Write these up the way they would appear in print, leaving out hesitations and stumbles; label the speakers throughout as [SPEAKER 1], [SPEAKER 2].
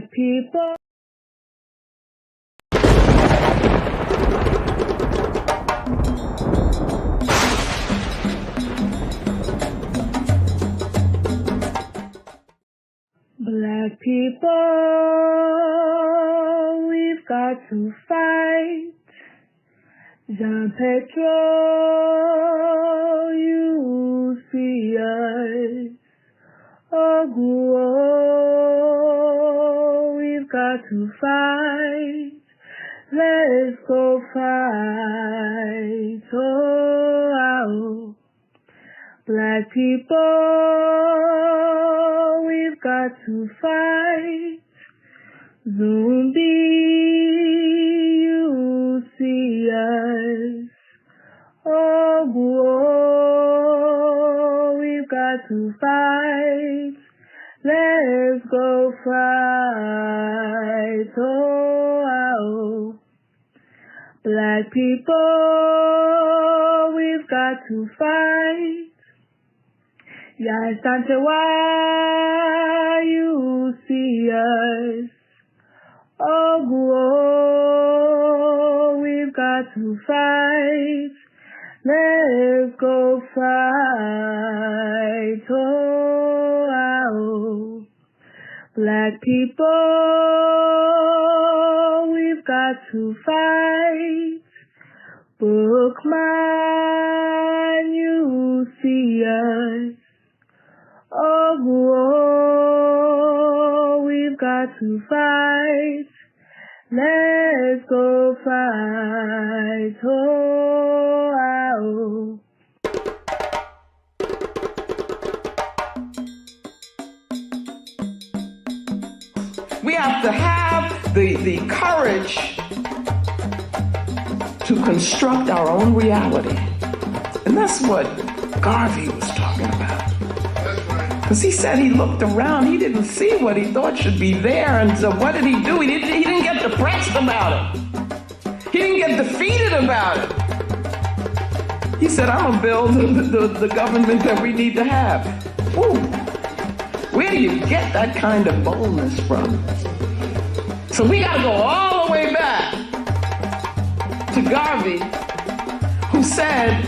[SPEAKER 1] Black people. Black people, we've got to fight. Jean Petro, you see us. Oh, we've got to fight. Let's go fight. Oh, Black people, we've got to fight. Zumbi, you see us. Oh, we've got to fight. Let's go fight. Oh, Black people, we've got to fight. Yes, Santa, why you see us? Oh, we've got to fight. Let's go fight. Oh, Black people, we've got to fight. Bookman, you see us. Oh, we've got to fight. Let's go fight. Oh.
[SPEAKER 2] We have to have the courage to construct our own reality. And that's what Garvey was talking about. Because he said he looked around, he didn't see what he thought should be there, and so what did he do? He didn't get depressed about it. He didn't get defeated about it. He said, I'm gonna build the government that we need to have. Woo. Where do you get that kind of boldness from? So we gotta go all the way back to Garvey, who said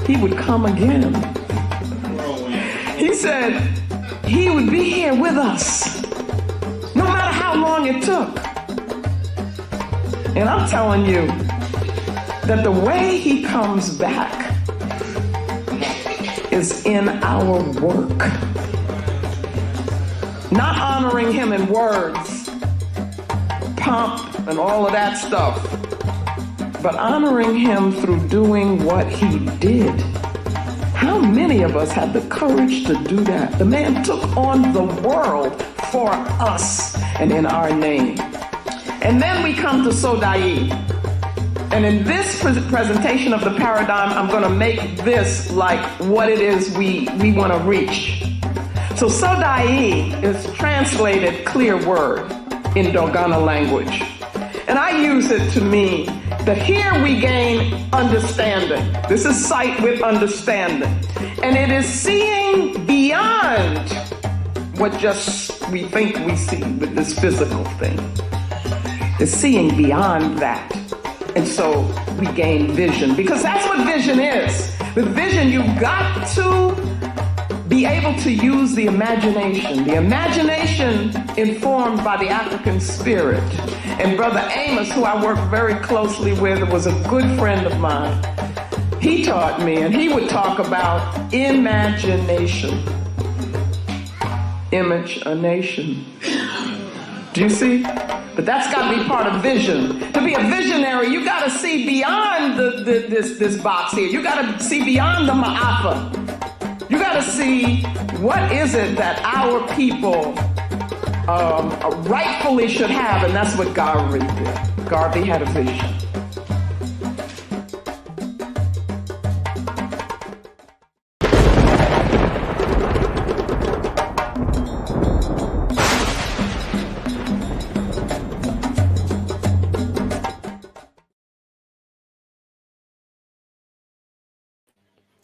[SPEAKER 2] he would come again. He said he would be here with us, no matter how long it took. And I'm telling you that the way he comes back is in our work. Not honoring him in words, pomp and all of that stuff, but honoring him through doing what he did. How many of us have the courage to do that? The man took on the world for us and in our name. And then we come to Solidarité. And in this presentation of the paradigm, I'm going to make this like what it is we want to reach. So Solidarité is translated clear word in Dogana language. And I use it to mean that here we gain understanding. This is sight with understanding. And it is seeing beyond what just we think we see with this physical thing. It's seeing beyond that. And so we gain vision, because that's what vision is. With vision, you've got to be able to use the imagination informed by the African spirit. And Brother Amos, who I work very closely with, was a good friend of mine. He taught me, and he would talk about imagination. Image a nation. Do you see? But that's got to be part of vision. To be a visionary, you got to see beyond this box here. You got to see beyond the ma'afa. You got to see what is it that our people rightfully should have, and that's what Garvey did. Garvey had a vision.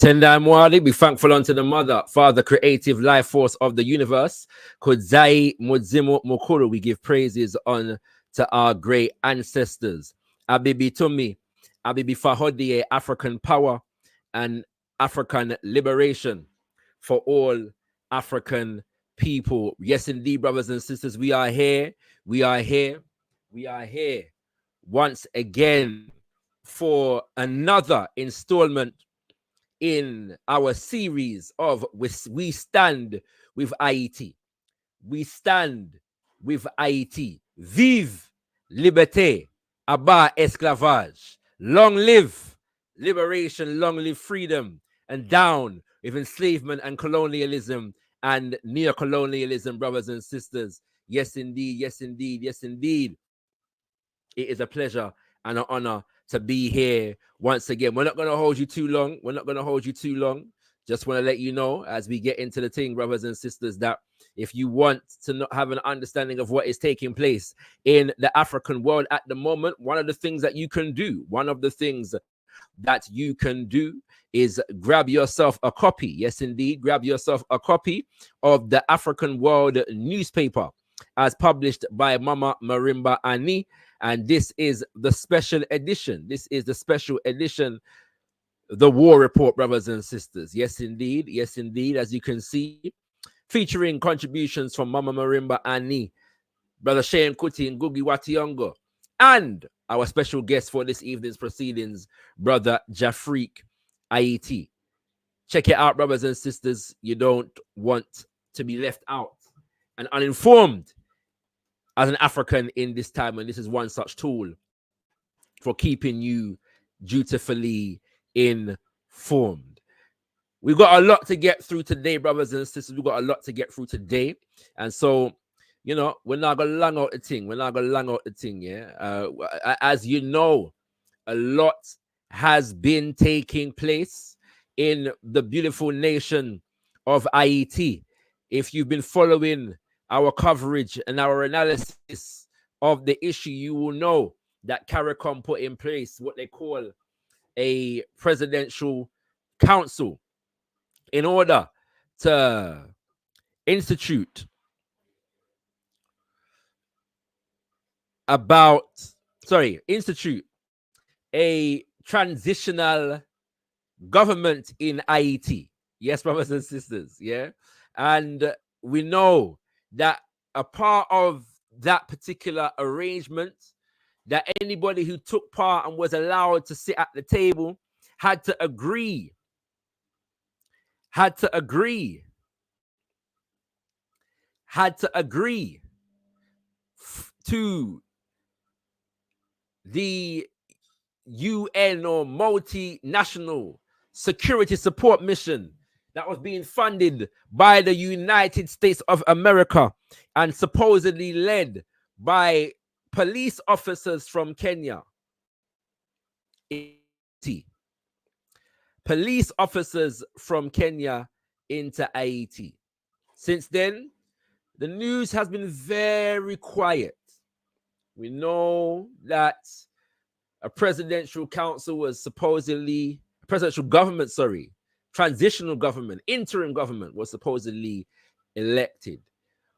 [SPEAKER 3] Tendai Mwali, be thankful unto the Mother, Father, creative life force of the universe. Kudzai Mudzimu Mukuru, we give praises on to our great ancestors. Abibi Tumi, Abibi Fahodie, African power and African liberation for all African people. Yes, indeed, brothers and sisters, we are here. We are here. We are here once again for another installment in our series of We Stand with Ayiti. We stand with Ayiti. Vive liberté, abat esclavage. Long live liberation, long live freedom, and down with enslavement and colonialism and neocolonialism, brothers and sisters. Yes, indeed. Yes, indeed. Yes, indeed. It is a pleasure and an honor to be here once again. We're not going to hold you too long. We're not going to hold you too long. Just want to let you know as we get into the thing, brothers and sisters, that if you want to not have an understanding of what is taking place in the African world at the moment, one of the things that you can do is grab yourself a copy. Yes, indeed. Grab yourself a copy of the African World newspaper as published by Mama Marimba Ani. And this is the special edition. This is the special edition, the War Report, brothers and sisters. Yes, indeed. Yes, indeed. As you can see, featuring contributions from Mama Marimba Ani, Brother Shane Kuti and Gugi Wationgo, and our special guest for this evening's proceedings, Brother Jafrikayiti. Check it out, brothers and sisters. You don't want to be left out and uninformed as an African in this time, and this is one such tool for keeping you dutifully informed. We've got a lot to get through today, brothers and sisters. We've got a lot to get through today. And so, you know, we're not going to lang out the thing. We're not going to lang out the thing, yeah? As you know, a lot has been taking place in the beautiful nation of Haiti. If you've been following our coverage and our analysis of the issue, you will know that CARICOM put in place what they call a presidential council in order to institute a transitional government in Haiti. Yes, brothers and sisters, yeah. And we know that a part of that particular arrangement, that anybody who took part and was allowed to sit at the table had to agree to the UN or multinational security support mission that was being funded by the United States of America and supposedly led by police officers from Kenya. Police officers from Kenya into Haiti. Since then, the news has been very quiet. We know that a presidential council was supposedly, transitional government, interim government was supposedly elected.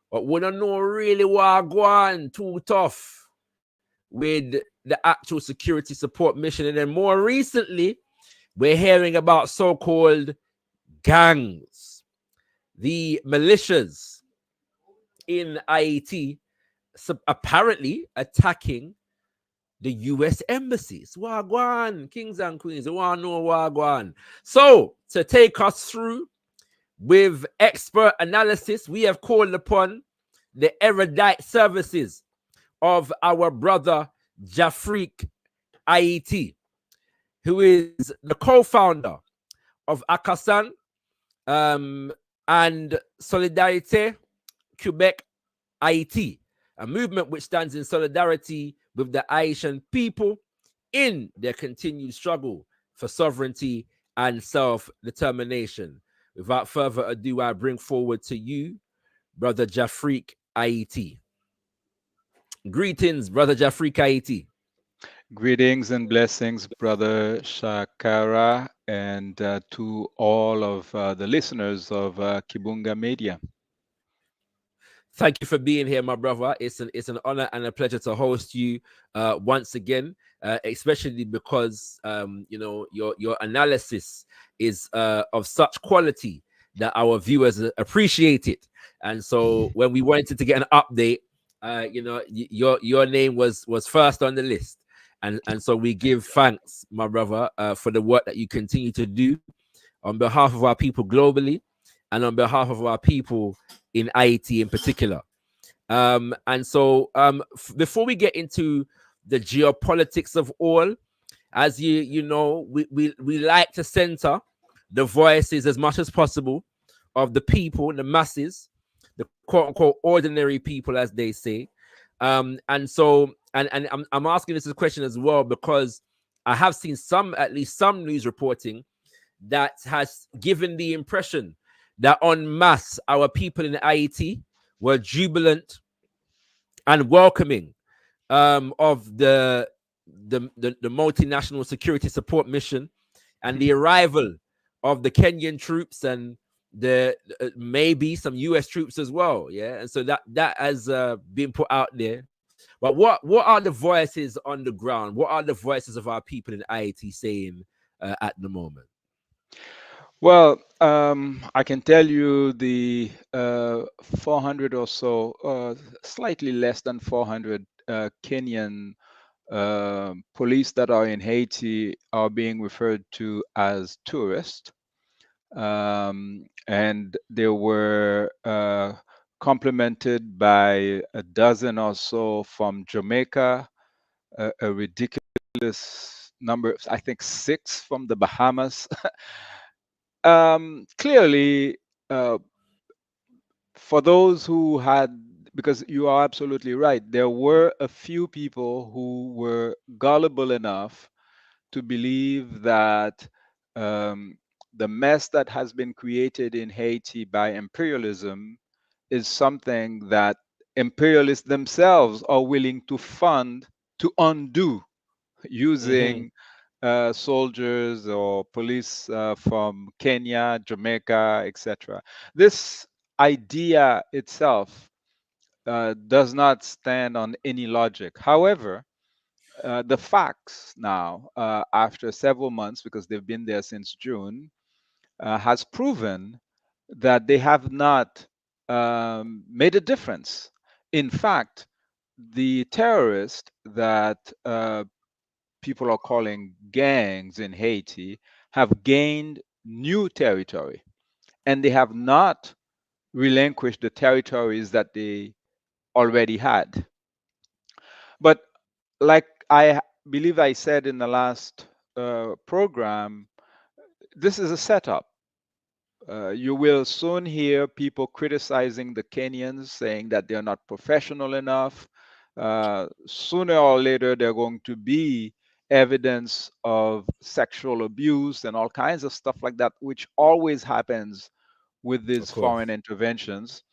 [SPEAKER 3] But we don't know really what going too tough with the actual security support mission. And then more recently, we're hearing about so-called gangs, the militias in Haiti, apparently attacking the U.S. embassies. Wagwan, kings and queens, we want to know wagwan. So, to take us through with expert analysis, we have called upon the erudite services of our brother Jafrikayiti, who is the co-founder of AKASAN and Solidarité Québec-Haïti, a movement which stands in solidarity with the Haitian people in their continued struggle for sovereignty and self-determination. Without further ado, I bring forward to you Brother Jafrikayiti. Greetings, Brother Jafrikayiti.
[SPEAKER 4] Greetings and blessings, Brother Shakara, and to all of the listeners of Kimbunga Media.
[SPEAKER 3] Thank you for being here, my brother. It's an honor and a pleasure to host you once again, especially because your analysis is of such quality that our viewers appreciate it. And so when we wanted to get an update, your name was first on the list, and so we give thanks, my brother, for the work that you continue to do on behalf of our people globally and on behalf of our people in Haiti in particular. And so before we get into the geopolitics of all, as you know, we like to center the voices as much as possible of the people, the masses, the quote unquote ordinary people, as they say. And so and I'm asking this question as well because I have seen at least some news reporting that has given the impression that en masse our people in Haiti were jubilant and welcoming of the multinational security support mission and the arrival of the Kenyan troops and the maybe some US troops as well. Yeah, and so that has been put out there. But what are the voices on the ground? What are the voices of our people in Haiti saying at the moment?
[SPEAKER 4] Well, I can tell you the 400 or so, slightly less than 400 Kenyan police that are in Haiti are being referred to as tourists. And they were complemented by a dozen or so from Jamaica, a ridiculous number, I think six from the Bahamas. Clearly, uh, for those who had, because you are absolutely right, there were a few people who were gullible enough to believe that um, the mess that has been created in Haiti by imperialism is something that imperialists themselves are willing to fund to undo
[SPEAKER 3] Mm-hmm.
[SPEAKER 4] using soldiers or police from Kenya, Jamaica, etc. This idea itself does not stand on any logic. However, the facts now, after several months, because they've been there since June, has proven that they have not made a difference. In fact, the terrorists that people are calling gangs in Haiti have gained new territory, and they have not relinquished the territories that they already had. But like believe I said in the last program, this is a setup. You will soon hear people criticizing the Kenyans, saying that they're not professional enough. Sooner or later, there are going to be evidence of sexual abuse and all kinds of stuff like that, which always happens with
[SPEAKER 3] Of
[SPEAKER 4] these
[SPEAKER 3] course.
[SPEAKER 4] foreign interventions.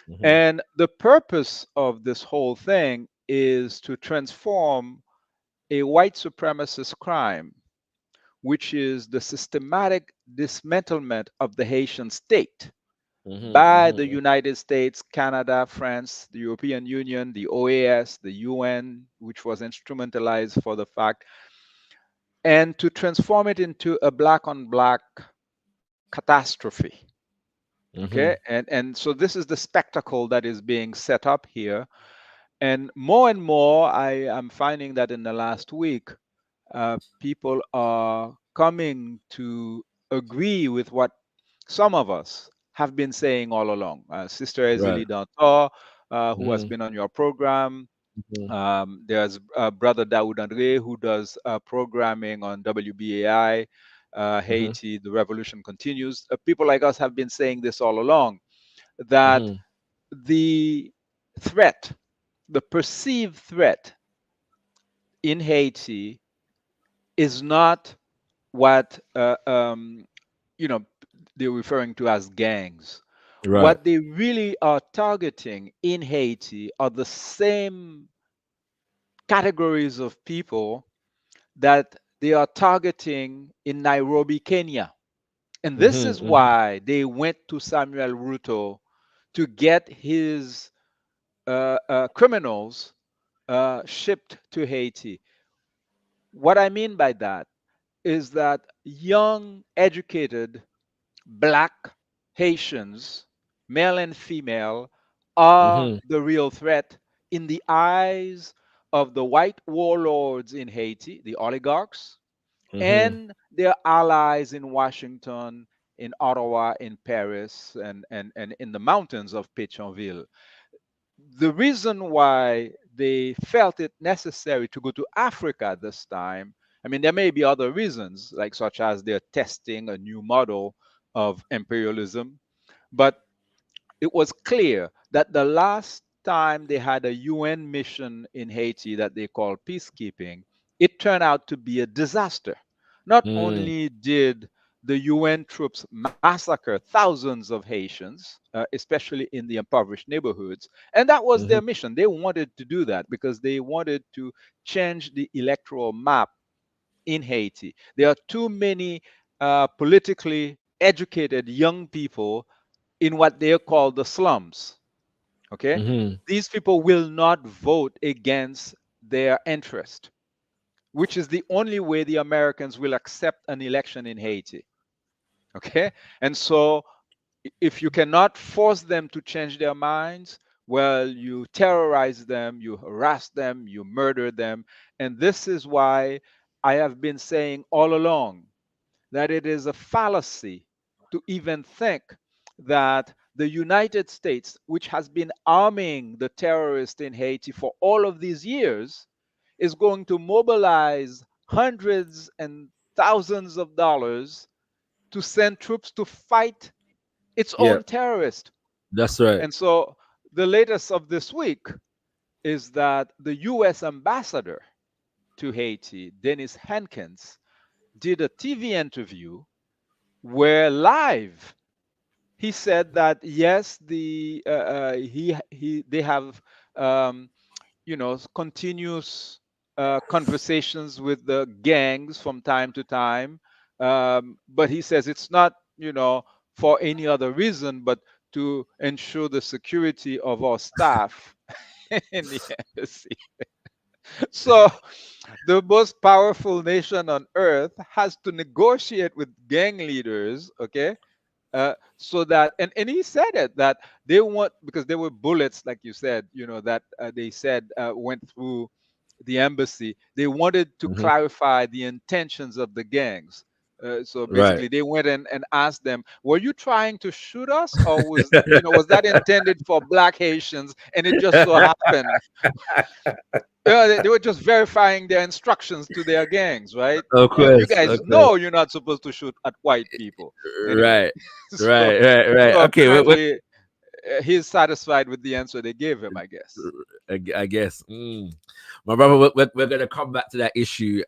[SPEAKER 3] Mm-hmm.
[SPEAKER 4] And the purpose of this whole thing is to transform a white supremacist crime, which is the systematic dismantlement of the Haitian state
[SPEAKER 3] Mm-hmm.
[SPEAKER 4] by the
[SPEAKER 3] Mm-hmm.
[SPEAKER 4] United States, Canada, France, the European Union, the OAS, the UN, which was instrumentalized for the fact, and to transform it into a black on black catastrophe.
[SPEAKER 3] Mm-hmm.
[SPEAKER 4] Okay, and so this is the spectacle that is being set up here. And more, I am finding that in the last week, people are coming to agree with what some of us have been saying all along. Sister
[SPEAKER 3] Right.
[SPEAKER 4] Ezeli Dantor, who has
[SPEAKER 3] Mm-hmm.
[SPEAKER 4] been on your program.
[SPEAKER 3] Mm-hmm.
[SPEAKER 4] There's Brother Daoud Andre, who does programming on WBAI,
[SPEAKER 3] Mm-hmm.
[SPEAKER 4] Haiti, The Revolution Continues. People like us have been saying this all along, that
[SPEAKER 3] Mm-hmm.
[SPEAKER 4] the threat, the perceived threat in Haiti is not what you know they're referring to as gangs.
[SPEAKER 3] Right.
[SPEAKER 4] What they really are targeting in Haiti are the same categories of people that they are targeting in Nairobi, Kenya. And this is
[SPEAKER 3] Mm-hmm.
[SPEAKER 4] why they went to Samuel Ruto to get his criminals shipped to Haiti. What I mean by that is that young, educated black Haitians, male and female, are
[SPEAKER 3] Mm-hmm.
[SPEAKER 4] the real threat in the eyes of the white warlords in Haiti, the oligarchs,
[SPEAKER 3] Mm-hmm.
[SPEAKER 4] and their allies in Washington, in Ottawa, in Paris, and in the mountains of Pétionville. The reason why they felt it necessary to go to Africa this time, I mean, there may be other reasons, like such as they're testing a new model of imperialism, but it was clear that the last time they had a UN mission in Haiti that they called peacekeeping, it turned out to be a disaster. Not
[SPEAKER 3] Mm-hmm.
[SPEAKER 4] only did the UN troops massacre thousands of Haitians, especially in the impoverished neighborhoods, and that was their mission. They wanted to do that because they wanted to change the electoral map in Haiti. There are too many politically educated young people in what they call the slums. Okay,
[SPEAKER 3] Mm-hmm.
[SPEAKER 4] these people will not vote against their interest, which is the only way the Americans will accept an election in Haiti. Okay, and so if you cannot force them to change their minds, well, you terrorize them, you harass them, you murder them. And this is why I have been saying all along that it is a fallacy to even think that the United States, which has been arming the terrorists in Haiti for all of these years, is going to mobilize hundreds and thousands of dollars to send troops to fight its
[SPEAKER 3] Yeah,
[SPEAKER 4] own terrorists.
[SPEAKER 3] that's right.
[SPEAKER 4] And so the latest of this week is that the US ambassador to Haiti, Dennis Hankins, did a TV interview where live he said that yes, he they have um, continuous conversations with the gangs from time to time, but he says it's not for any other reason but to ensure the security of our staff in the embassy. So the most powerful nation on earth has to negotiate with gang leaders, okay, so that and he said it that they want, because there were bullets like you said, that they said went through the embassy. They wanted to
[SPEAKER 3] Mm-hmm.
[SPEAKER 4] clarify the intentions of the gangs. So
[SPEAKER 3] Right.
[SPEAKER 4] basically they went in and asked them, were you trying to shoot us, or was that intended for black Haitians, and it just so happened they were just verifying their instructions to their gangs, right?
[SPEAKER 3] Of
[SPEAKER 4] You
[SPEAKER 3] course.
[SPEAKER 4] guys
[SPEAKER 3] Of course.
[SPEAKER 4] know you're not supposed to shoot at white people. Anyway,
[SPEAKER 3] Right.
[SPEAKER 4] so,
[SPEAKER 3] Right. Right. Right.
[SPEAKER 4] so
[SPEAKER 3] Okay.
[SPEAKER 4] apparently he's satisfied with the answer they gave him, I guess.
[SPEAKER 3] I guess. My brother, we're going to come back to that issue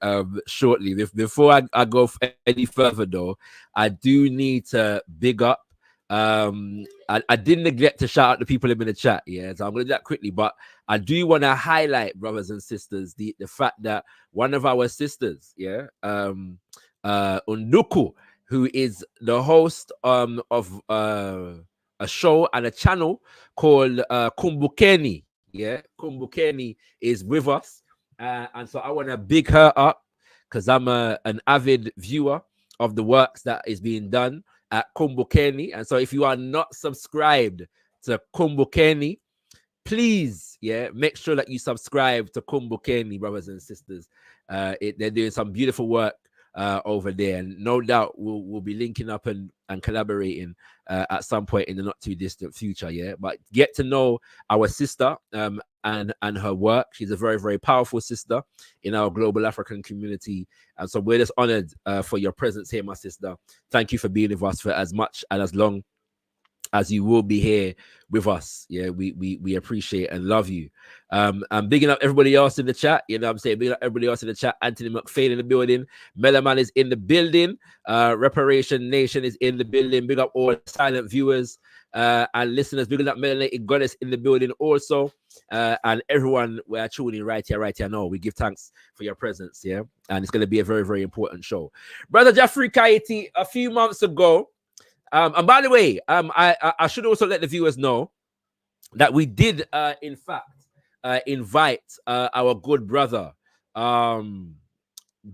[SPEAKER 3] shortly. Before I go any further, though, I do need to big up. I didn't neglect to shout out the people in the chat. Yeah, so I'm going to do that quickly. But I do want to highlight, brothers and sisters, the fact that one of our sisters, yeah, Unduku, who is the host of a show and a channel called Kumbukeni. Yeah, Kumbukeni is with us, and so I want to big her up because I'm an avid viewer of the works that is being done at Kumbukeni. And so if you are not subscribed to Kumbukeni, please, yeah, make sure that you subscribe to Kumbukeni, brothers and sisters. They're doing some beautiful work over there, and no doubt we'll be linking up and collaborating at some point in the not too distant future. Yeah, but get to know our sister and her work. She's a very, very powerful sister in our global African community, and so we're just honored for your presence here, my sister. Thank you for being with us for as much and as long as you will be here with us. Yeah, we appreciate and love you. I'm bigging up everybody else in the chat. You know what I'm saying? Bigging up everybody else in the chat. Anthony McPhail in the building. Melaman is in the building. Reparation Nation is in the building. Big up all silent viewers. and listeners. Big up Melanated Goddess in the building also, and everyone we are tuning right here now. We give thanks for your presence, yeah, and it's going to be a very, very important show. Brother Jafrikayiti, a few months ago, and by the way, I should also let the viewers know that we did, in fact, invite our good brother,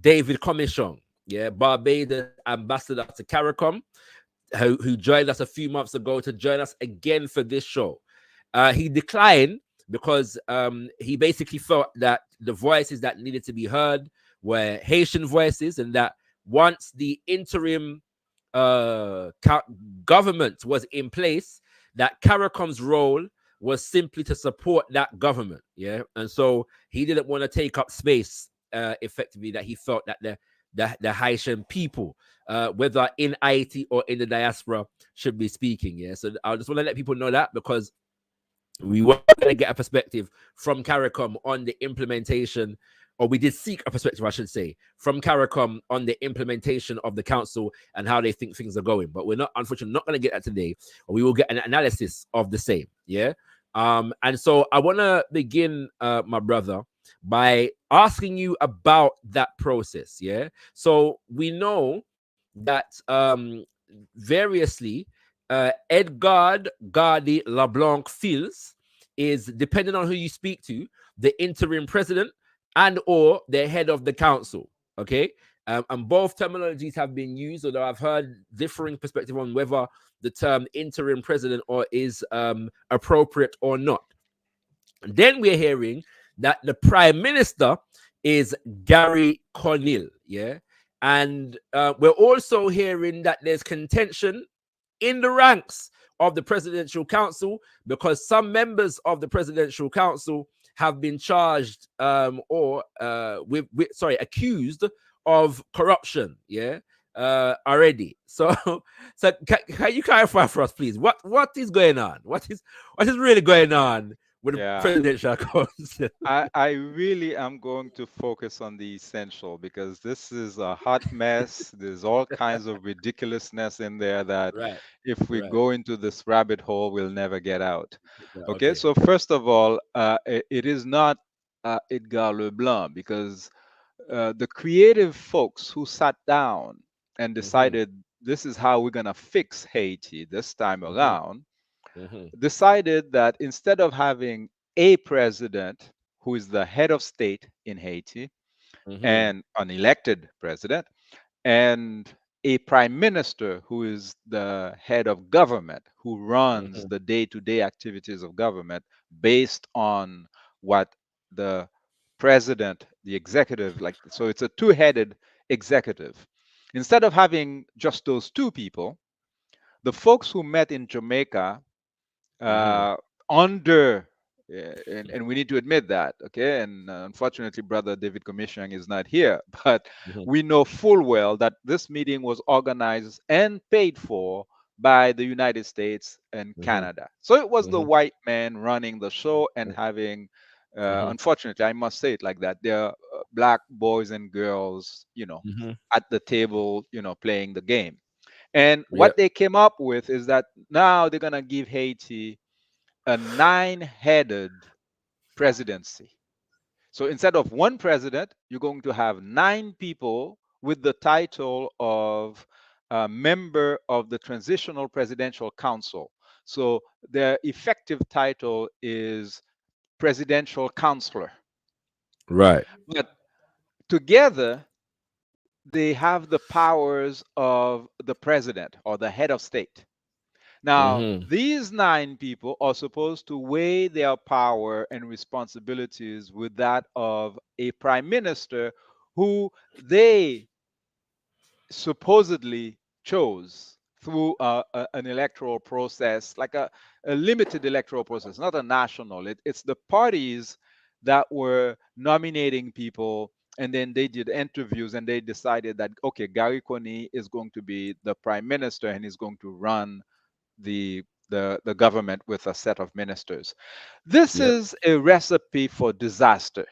[SPEAKER 3] David Commission, yeah, Barbados ambassador to CARICOM, who joined us a few months ago to join us again for this show. He declined because he basically felt that the voices that needed to be heard were Haitian voices, and that once the interim government was in place, that CARICOM's role was simply to support that government, yeah. And so he didn't want to take up space, effectively, that he felt that the Haitian people, whether in Haiti or in the diaspora, should be speaking, yeah. So I just want to let people know that, because we were going to get a perspective from CARICOM on the implementation, or we did seek a perspective, I should say, from CARICOM on the implementation of the council and how they think things are going. But we're not, unfortunately, not going to get that today. We will get an analysis of the same, yeah. And so I want to begin, my brother, by asking you about that process, yeah. So we know that variously, Edgard Gardy LeBlanc Fils is, depending on who you speak to, the interim president and or the head of the council, okay? And both terminologies have been used, although I've heard differing perspective on whether the term interim president or is appropriate or not. And then we're hearing that the prime minister is Gary Conil, yeah? And we're also hearing that there's contention in the ranks of the presidential council, because some members of the presidential council have been charged accused of corruption, yeah, already. So can you clarify for us, please, what is going on? What is really going on with the presidential council?
[SPEAKER 4] I really am going to focus on the essential, because this is a hot mess. There's all kinds of ridiculousness in there that if we go into this rabbit hole, we'll never get out. Okay, so first of all, it is not Edgar Leblanc, because the creative folks who sat down and decided this is how we're going to fix Haiti this time around, decided that instead of having a president who is the head of state in Haiti, and an elected president, and a prime minister who is the head of government, who runs the day-to-day activities of government based on what the president, the executive, like, so it's a two-headed executive. Instead of having just those two people, the folks who met in Jamaica under, and we need to admit that, okay, and unfortunately brother David Commission is not here, but we know full well that this meeting was organized and paid for by the United States and Canada. So it was the white man running the show and having, unfortunately, I must say it like that, they're black boys and girls, you know, at the table, you know, playing the game. And what they came up with is that now they're going to give Haiti a 9-headed presidency. So instead of one president, you're going to have 9 people with the title of a member of the Transitional Presidential Council. So their effective title is presidential counselor.
[SPEAKER 3] Right.
[SPEAKER 4] But together, they have the powers of the president or the head of state. Now, these 9 people are supposed to weigh their power and responsibilities with that of a prime minister who they supposedly chose through an electoral process, like a limited electoral process, not a national. It's the parties that were nominating people, and then they did interviews and they decided that, okay, Gary Coney is going to be the prime minister and he's going to run the government with a set of ministers. This is a recipe for disaster,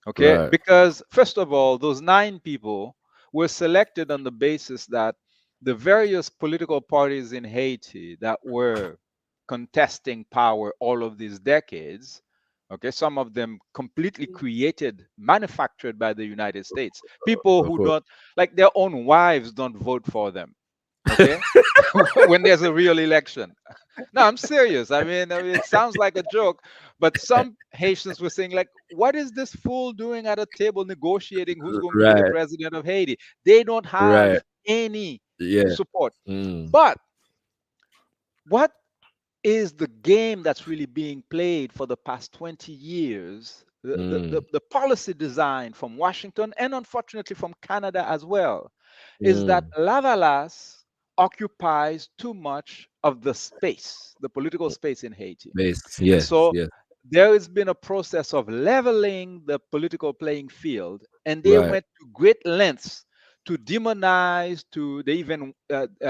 [SPEAKER 4] okay? Because first of all, those 9 people were selected on the basis that the various political parties in Haiti that were contesting power all of these decades. Okay, some of them completely created, manufactured by the United States. People
[SPEAKER 3] Of
[SPEAKER 4] who
[SPEAKER 3] course.
[SPEAKER 4] don't, like, their own wives don't vote for them. Okay, when there's a real election. No, I'm serious. I mean, it sounds like a joke, but some Haitians were saying, like, what is this fool doing at a table negotiating who's going to be the
[SPEAKER 3] Right.
[SPEAKER 4] president of Haiti? They don't have
[SPEAKER 3] Right.
[SPEAKER 4] any
[SPEAKER 3] Yeah.
[SPEAKER 4] support.
[SPEAKER 3] Mm.
[SPEAKER 4] But what is the game that's really being played for the past 20 years?
[SPEAKER 3] Mm.
[SPEAKER 4] The policy design from Washington and unfortunately from Canada as well is that
[SPEAKER 3] Mm.
[SPEAKER 4] Lavalas occupies too much of the space, the political space in Haiti.
[SPEAKER 3] Base.
[SPEAKER 4] And
[SPEAKER 3] Yes.
[SPEAKER 4] so
[SPEAKER 3] Yes.
[SPEAKER 4] there has been a process of leveling the political playing field, and they
[SPEAKER 3] Right.
[SPEAKER 4] went to great lengths to demonize. They even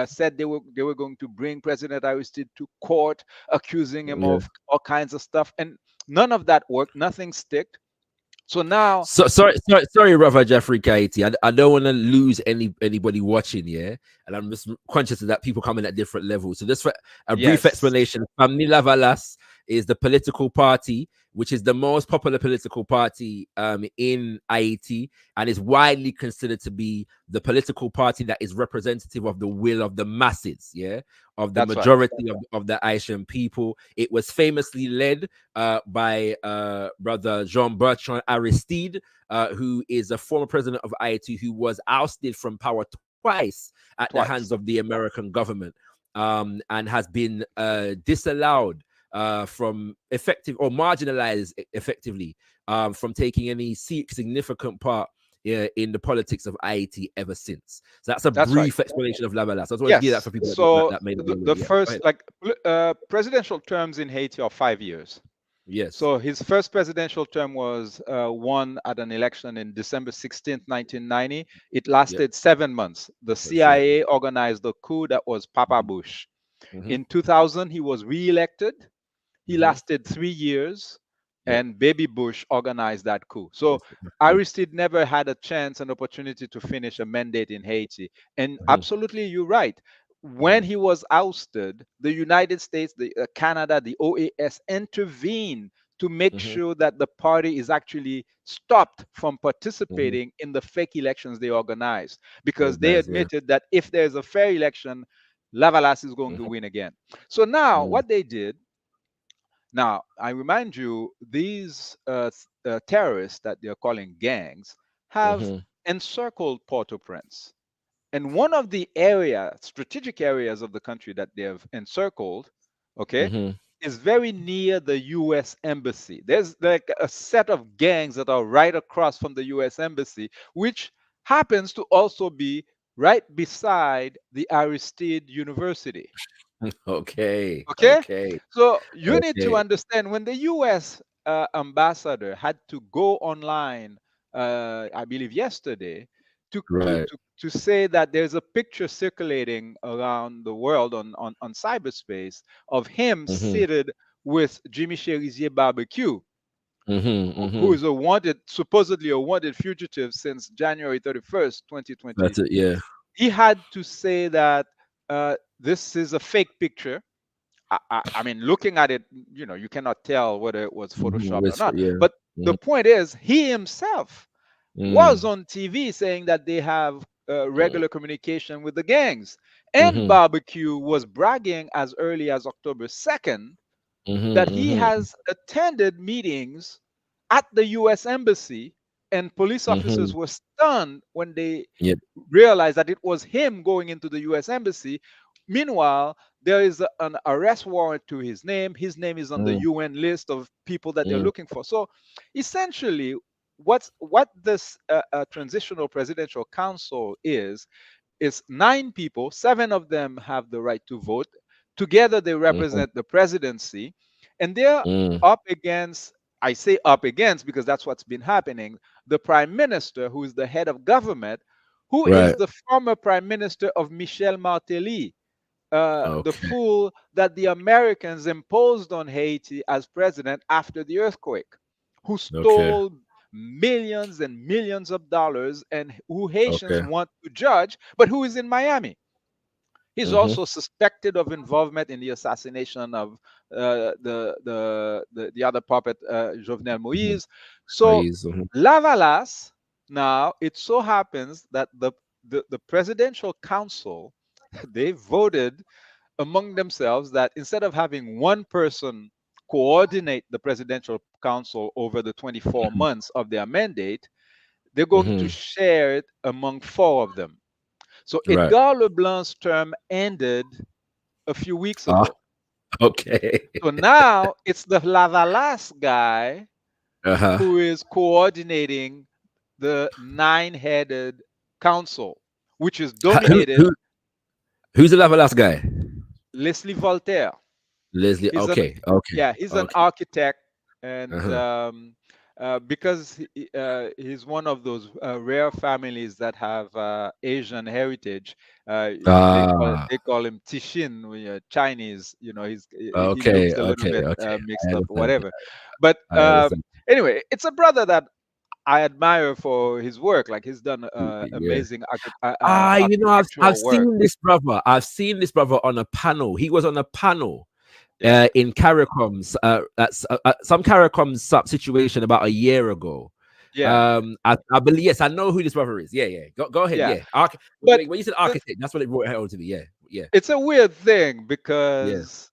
[SPEAKER 4] said they were going to bring President Aristide to court, accusing him
[SPEAKER 3] Yeah.
[SPEAKER 4] of all kinds of stuff, and none of that worked. Nothing stick. So now,
[SPEAKER 3] So sorry, Brother Jafrikayiti. I don't want to lose anybody watching, yeah. And I'm just conscious of that people coming at different levels. So just for a brief
[SPEAKER 4] yes,
[SPEAKER 3] explanation, Family Lavalas is the political party, which is the most popular political party in Haiti, and is widely considered to be the political party that is representative of the will of the masses, yeah, of the
[SPEAKER 4] that's right.
[SPEAKER 3] majority of the Haitian people. It was famously led by Brother Jean-Bertrand Aristide, who is a former president of Haiti who was ousted from power twice at the hands
[SPEAKER 4] Twice.
[SPEAKER 3] of the American government, and has been disallowed from effective or marginalized effectively from taking any significant part in the politics of Haiti ever since. So that's a
[SPEAKER 4] That's right.
[SPEAKER 3] brief explanation of Lavalas. I just wanted to give that
[SPEAKER 4] Yes.
[SPEAKER 3] for people
[SPEAKER 4] So
[SPEAKER 3] that may not be
[SPEAKER 4] the
[SPEAKER 3] aware. Yeah, go
[SPEAKER 4] first,
[SPEAKER 3] ahead.
[SPEAKER 4] like, presidential terms in Haiti are 5 years.
[SPEAKER 3] Yes.
[SPEAKER 4] So his first presidential term was won at an election in December 16th, 1990. It
[SPEAKER 3] Yep.
[SPEAKER 4] lasted 7 months. The
[SPEAKER 3] That's right.
[SPEAKER 4] CIA organized a coup that was Papa Bush.
[SPEAKER 3] Mm-hmm.
[SPEAKER 4] In 2000, he was re-elected. He
[SPEAKER 3] Mm-hmm.
[SPEAKER 4] lasted 3 years,
[SPEAKER 3] Yep.
[SPEAKER 4] and Baby Bush organized that coup. So
[SPEAKER 3] That's good.
[SPEAKER 4] Aristide never had a chance, an opportunity to finish a mandate in Haiti. And
[SPEAKER 3] Mm-hmm.
[SPEAKER 4] absolutely, you're right. When he was ousted, the United States, Canada, the OAS intervened to make
[SPEAKER 3] Mm-hmm.
[SPEAKER 4] sure that the party is actually stopped from
[SPEAKER 3] Mm-hmm.
[SPEAKER 4] participating in the fake elections they organized, because they
[SPEAKER 3] Organized, yeah.
[SPEAKER 4] admitted that if there's a fair election, Lavalas is going to
[SPEAKER 3] Mm-hmm.
[SPEAKER 4] win again. So now,
[SPEAKER 3] Mm-hmm.
[SPEAKER 4] what they did, now I remind you, these terrorists that they're calling gangs have
[SPEAKER 3] Mm-hmm.
[SPEAKER 4] encircled Port-au-Prince. And one of the strategic areas of the country that they have encircled, okay,
[SPEAKER 3] Mm-hmm.
[SPEAKER 4] is very near the US Embassy. There's like a set of gangs that are right across from the US Embassy, which happens to also be right beside the Aristide University.
[SPEAKER 3] Okay.
[SPEAKER 4] Okay?
[SPEAKER 3] Okay.
[SPEAKER 4] So you need to
[SPEAKER 3] Okay.
[SPEAKER 4] understand, when the US ambassador had to go online, I believe yesterday, to, to,
[SPEAKER 3] Right.
[SPEAKER 4] to, to say that there's a picture circulating around the world on cyberspace of him
[SPEAKER 3] Mm-hmm.
[SPEAKER 4] seated with Jimmy Cherizier Barbecue,
[SPEAKER 3] Mm-hmm.
[SPEAKER 4] who
[SPEAKER 3] Mm-hmm.
[SPEAKER 4] is supposedly a wanted fugitive since January 31st, 2020.
[SPEAKER 3] That's it. Yeah.
[SPEAKER 4] He had to say that this is a fake picture. I mean, looking at it, you cannot tell whether it was
[SPEAKER 3] Mm-hmm.
[SPEAKER 4] photoshopped or not.
[SPEAKER 3] Yeah.
[SPEAKER 4] But the
[SPEAKER 3] Mm-hmm.
[SPEAKER 4] point is, he himself was on TV saying that they have regular communication with the gangs. And
[SPEAKER 3] Mm-hmm.
[SPEAKER 4] Barbecue was bragging as early as October 2nd that he
[SPEAKER 3] Mm-hmm.
[SPEAKER 4] has attended meetings at the US Embassy, and police
[SPEAKER 3] Mm-hmm.
[SPEAKER 4] officers were stunned when they
[SPEAKER 3] Yep.
[SPEAKER 4] realized that it was him going into the US Embassy. Meanwhile, there is an arrest warrant to his name. His name is on the
[SPEAKER 3] Mm-hmm.
[SPEAKER 4] UN list of people that they're looking for. So essentially, what this transitional presidential council is 9 people. 7 of them have the right to vote. Together, they
[SPEAKER 3] Mm-hmm.
[SPEAKER 4] represent the presidency, and they're
[SPEAKER 3] Mm.
[SPEAKER 4] up against. I say up against because that's what's been happening. The prime minister, who is the head of government, who is
[SPEAKER 3] Right.
[SPEAKER 4] the former prime minister of Michel Martelly, the
[SPEAKER 3] Okay.
[SPEAKER 4] fool that the Americans imposed on Haiti as president after the earthquake, who
[SPEAKER 3] Okay.
[SPEAKER 4] stole millions and millions of dollars, and who Haitians
[SPEAKER 3] Okay.
[SPEAKER 4] want to judge, but who is in Miami. He's also suspected of involvement in the assassination of the other puppet, Jovenel Moïse. So Lavalas, now it so happens that the presidential council, they voted among themselves that instead of having one person coordinate the presidential council over the 24 months of their mandate, they're going to share it among 4 of them. So
[SPEAKER 3] Right.
[SPEAKER 4] Edgar Leblanc's term ended a few weeks
[SPEAKER 3] Ah,
[SPEAKER 4] ago.
[SPEAKER 3] okay.
[SPEAKER 4] So now it's the Lavalas guy
[SPEAKER 3] Uh-huh.
[SPEAKER 4] who is coordinating the 9-headed council, which is dominated
[SPEAKER 3] Who's the Lavalas guy?
[SPEAKER 4] Leslie Voltaire.
[SPEAKER 3] Leslie.
[SPEAKER 4] He's
[SPEAKER 3] Okay.
[SPEAKER 4] he's an
[SPEAKER 3] Okay.
[SPEAKER 4] architect, and because he's one of those rare families that have Asian heritage, they call him Tishin, Chinese. You know, he
[SPEAKER 3] Okay.
[SPEAKER 4] looks a little
[SPEAKER 3] Okay.
[SPEAKER 4] bit
[SPEAKER 3] Okay.
[SPEAKER 4] mixed
[SPEAKER 3] I
[SPEAKER 4] up,
[SPEAKER 3] understand.
[SPEAKER 4] whatever. But
[SPEAKER 3] I understand.
[SPEAKER 4] anyway, it's a brother that I admire for his work. Like he's done
[SPEAKER 3] Yeah.
[SPEAKER 4] amazing
[SPEAKER 3] You know, I've
[SPEAKER 4] architectural work.
[SPEAKER 3] seen this brother. I've seen this brother on a panel. He was on a panel
[SPEAKER 4] Yeah,
[SPEAKER 3] in CARICOM's some CARICOM's situation about a year ago.
[SPEAKER 4] yeah,
[SPEAKER 3] I believe, yes, I know who this brother is. Yeah. Go ahead.
[SPEAKER 4] yeah.
[SPEAKER 3] Yeah.
[SPEAKER 4] But
[SPEAKER 3] When you said
[SPEAKER 4] the,
[SPEAKER 3] architect, that's what it brought home to me. Yeah.
[SPEAKER 4] it's a weird thing
[SPEAKER 3] Yeah.
[SPEAKER 4] because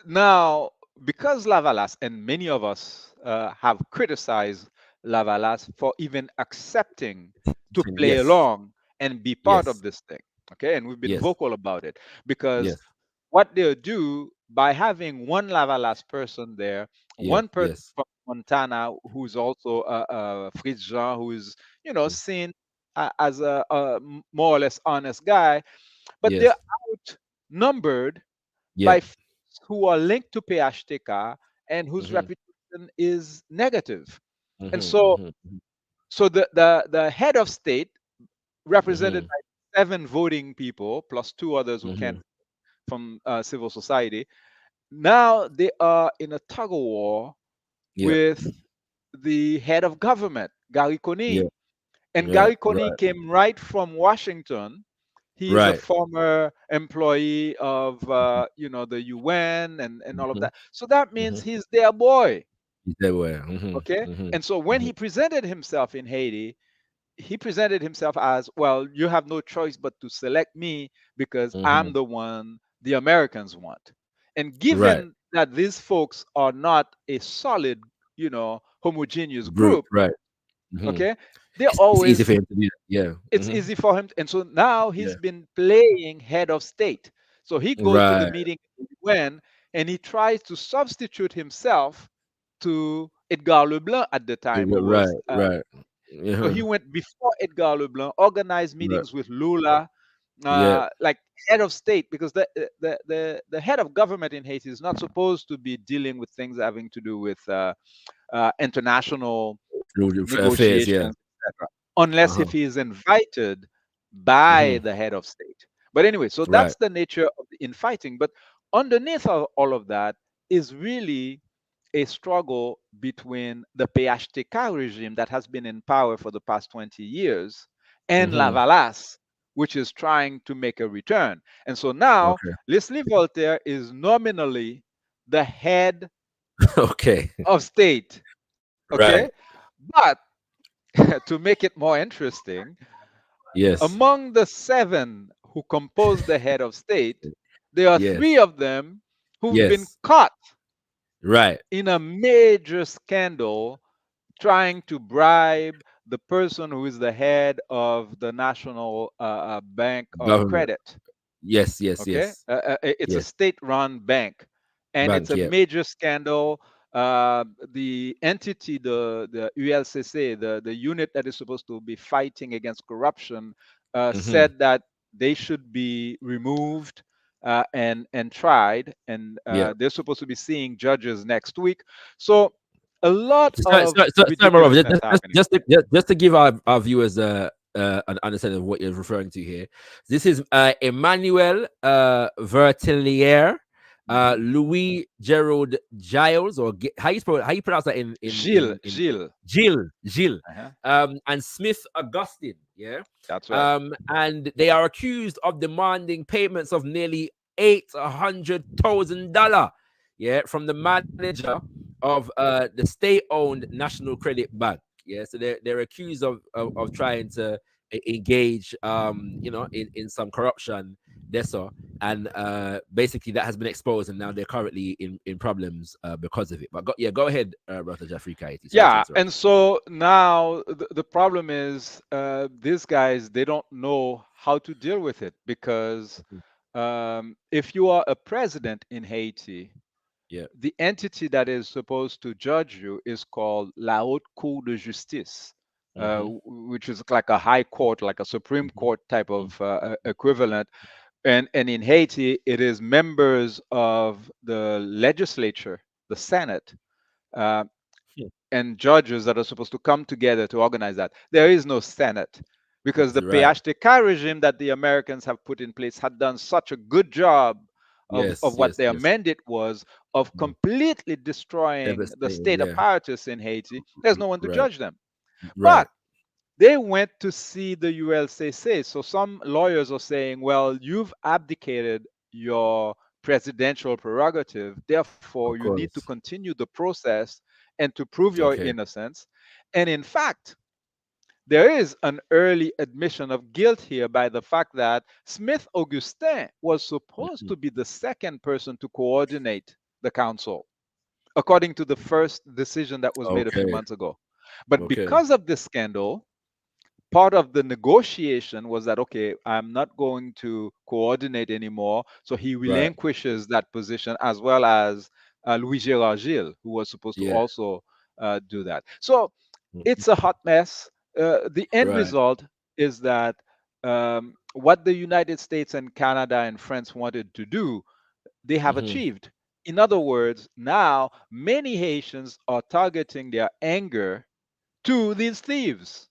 [SPEAKER 4] now, because Lavalas and many of us have criticized Lavalas for even accepting to play
[SPEAKER 3] Yes.
[SPEAKER 4] along and be part of
[SPEAKER 3] Yes.
[SPEAKER 4] this thing, okay, and we've been
[SPEAKER 3] Yes.
[SPEAKER 4] vocal about it, because
[SPEAKER 3] Yes.
[SPEAKER 4] what they'll do by having one Lavalas person there,
[SPEAKER 3] Yeah.
[SPEAKER 4] one person
[SPEAKER 3] Yes.
[SPEAKER 4] from Montana who's also Fritz Jean, who is, seen as a more or less honest guy, but they're
[SPEAKER 3] Yes.
[SPEAKER 4] outnumbered
[SPEAKER 3] Yeah.
[SPEAKER 4] by folks who are linked to PHTK and whose
[SPEAKER 3] Mm-hmm.
[SPEAKER 4] reputation is negative. And so,
[SPEAKER 3] Mm-hmm.
[SPEAKER 4] the head of state, represented
[SPEAKER 3] Mm-hmm.
[SPEAKER 4] by 7 voting people plus 2 others who
[SPEAKER 3] Mm-hmm.
[SPEAKER 4] can't from civil society, now they are in a tug of war
[SPEAKER 3] Yeah.
[SPEAKER 4] with the head of government, Gary
[SPEAKER 3] Yeah.
[SPEAKER 4] Coney. And
[SPEAKER 3] Right.
[SPEAKER 4] Gary Coney
[SPEAKER 3] Right.
[SPEAKER 4] came right from Washington. He's a
[SPEAKER 3] Right.
[SPEAKER 4] former employee of the UN and all of
[SPEAKER 3] Mm-hmm.
[SPEAKER 4] that. So that means
[SPEAKER 3] Mm-hmm.
[SPEAKER 4] he's their boy.
[SPEAKER 3] They were. Mm-hmm.
[SPEAKER 4] Okay.
[SPEAKER 3] Mm-hmm.
[SPEAKER 4] And so when
[SPEAKER 3] Mm-hmm.
[SPEAKER 4] he presented himself in Haiti, he presented himself as, well, you have no choice but to select me because
[SPEAKER 3] Mm-hmm.
[SPEAKER 4] I'm the one the Americans want. And
[SPEAKER 3] Right.
[SPEAKER 4] given that these folks are not a solid, homogeneous
[SPEAKER 3] Group.
[SPEAKER 4] group,
[SPEAKER 3] Right. Mm-hmm.
[SPEAKER 4] okay, they're
[SPEAKER 3] It's easy for
[SPEAKER 4] always,
[SPEAKER 3] him to do that. Yeah.
[SPEAKER 4] it's
[SPEAKER 3] Mm-hmm.
[SPEAKER 4] easy for him. And so now
[SPEAKER 3] Yeah.
[SPEAKER 4] he's been playing head of state. So he goes to the
[SPEAKER 3] Right.
[SPEAKER 4] meeting when, and he tries to substitute himself to Edgar Leblanc at the time, who
[SPEAKER 3] Right.
[SPEAKER 4] was
[SPEAKER 3] Right.
[SPEAKER 4] so
[SPEAKER 3] Yeah.
[SPEAKER 4] he went before Edgar Leblanc, organized
[SPEAKER 3] Right.
[SPEAKER 4] meetings with Lula,
[SPEAKER 3] Yeah.
[SPEAKER 4] like head of state, because the head of government in Haiti is not supposed to be dealing with things having to do with international
[SPEAKER 3] Affairs. Yeah.
[SPEAKER 4] negotiations, etc., unless
[SPEAKER 3] Uh-huh.
[SPEAKER 4] if he is invited by
[SPEAKER 3] Mm-hmm.
[SPEAKER 4] the head of state. But anyway, so
[SPEAKER 3] Right.
[SPEAKER 4] that's the nature of the infighting. But underneath all of that is really a struggle between the PHTK regime that has been in power for the past 20 years and
[SPEAKER 3] Mm-hmm.
[SPEAKER 4] Lavalas, which is trying to make a return. And so now
[SPEAKER 3] Okay.
[SPEAKER 4] Leslie Voltaire is nominally the head
[SPEAKER 3] Okay.
[SPEAKER 4] of state.
[SPEAKER 3] Right.
[SPEAKER 4] Okay. But to make it more interesting,
[SPEAKER 3] Yes.
[SPEAKER 4] among the 7 who compose the head of state, there are 3
[SPEAKER 3] Yes.
[SPEAKER 4] of them who've been
[SPEAKER 3] Yes.
[SPEAKER 4] caught
[SPEAKER 3] Right.
[SPEAKER 4] in a major scandal trying to bribe the person who is the head of the National Bank of
[SPEAKER 3] Government.
[SPEAKER 4] Credit.
[SPEAKER 3] Yes. Yes.
[SPEAKER 4] Okay,
[SPEAKER 3] Yes.
[SPEAKER 4] it's a
[SPEAKER 3] Yes.
[SPEAKER 4] state-run bank, and it's
[SPEAKER 3] Bank.
[SPEAKER 4] a
[SPEAKER 3] Yeah.
[SPEAKER 4] major scandal. The entity, the ULCC, the unit that is supposed to be fighting against corruption,
[SPEAKER 3] Mm-hmm.
[SPEAKER 4] said that they should be removed and tried, and
[SPEAKER 3] Yeah.
[SPEAKER 4] they're supposed to be seeing judges next week. So a lot of
[SPEAKER 3] Sorry, my brother,
[SPEAKER 4] ridiculousness happening.
[SPEAKER 3] just to give our viewers an understanding of what you're referring to here. This is Emmanuel Vertelier, Louis Gerald Giles, or how you spell it? How you pronounce that in
[SPEAKER 4] Gilles.
[SPEAKER 3] Gilles,
[SPEAKER 4] Uh-huh.
[SPEAKER 3] and Smith Augustine. Yeah.
[SPEAKER 4] That's right.
[SPEAKER 3] And they are accused of demanding payments of nearly $800,000, yeah, from the manager of the state-owned National Credit Bank. Yeah, so they're accused of trying to engage, in some corruption. That's and basically that has been exposed, and now they're currently in problems because of it. But go ahead, Brother Jafrikayiti. Sorry to
[SPEAKER 4] Yeah,
[SPEAKER 3] interrupt.
[SPEAKER 4] and so now the problem is these guys, they don't know how to deal with it because if you are a president in Haiti,
[SPEAKER 3] Yeah.
[SPEAKER 4] the entity that is supposed to judge you is called La Haute Cour de Justice,
[SPEAKER 3] Mm-hmm.
[SPEAKER 4] which is like a high court, like a Supreme Court type of equivalent. And in Haiti, it is members of the legislature, the Senate, uh, and judges that are supposed to come together to organize that. There is no Senate because the
[SPEAKER 3] Right.
[SPEAKER 4] Pt6 regime that the Americans have put in place had done such a good job of
[SPEAKER 3] Yes.
[SPEAKER 4] what
[SPEAKER 3] Yes.
[SPEAKER 4] their
[SPEAKER 3] Yes.
[SPEAKER 4] mandate was of
[SPEAKER 3] Mm.
[SPEAKER 4] completely destroying the
[SPEAKER 3] Devastating.
[SPEAKER 4] state
[SPEAKER 3] Yeah.
[SPEAKER 4] apparatus in Haiti. There's no one to
[SPEAKER 3] Right.
[SPEAKER 4] judge them.
[SPEAKER 3] Right.
[SPEAKER 4] But they went to see the ULCC. So some lawyers are saying, well, you've abdicated your presidential prerogative. Therefore,
[SPEAKER 3] Of
[SPEAKER 4] you need to
[SPEAKER 3] course.
[SPEAKER 4] continue the process and to prove your
[SPEAKER 3] Okay.
[SPEAKER 4] innocence. And in fact, there is an early admission of guilt here by the fact that Smith Augustin was supposed
[SPEAKER 3] Mhm.
[SPEAKER 4] to be the second person to coordinate the council, according to the first decision that was made a few
[SPEAKER 3] Okay.
[SPEAKER 4] months ago. But
[SPEAKER 3] Okay.
[SPEAKER 4] because of this scandal, part of the negotiation was that okay, I'm not going to coordinate anymore, so he
[SPEAKER 3] Right.
[SPEAKER 4] relinquishes that position, as well as Louis Gérard Gilles, who was supposed to
[SPEAKER 3] Yeah.
[SPEAKER 4] also do that. So
[SPEAKER 3] Mhm.
[SPEAKER 4] it's a hot mess. The end
[SPEAKER 3] Right.
[SPEAKER 4] result is that what the United States and Canada and France wanted to do, they have
[SPEAKER 3] Hmm.
[SPEAKER 4] achieved. In other words, now many Haitians are targeting their anger to these thieves.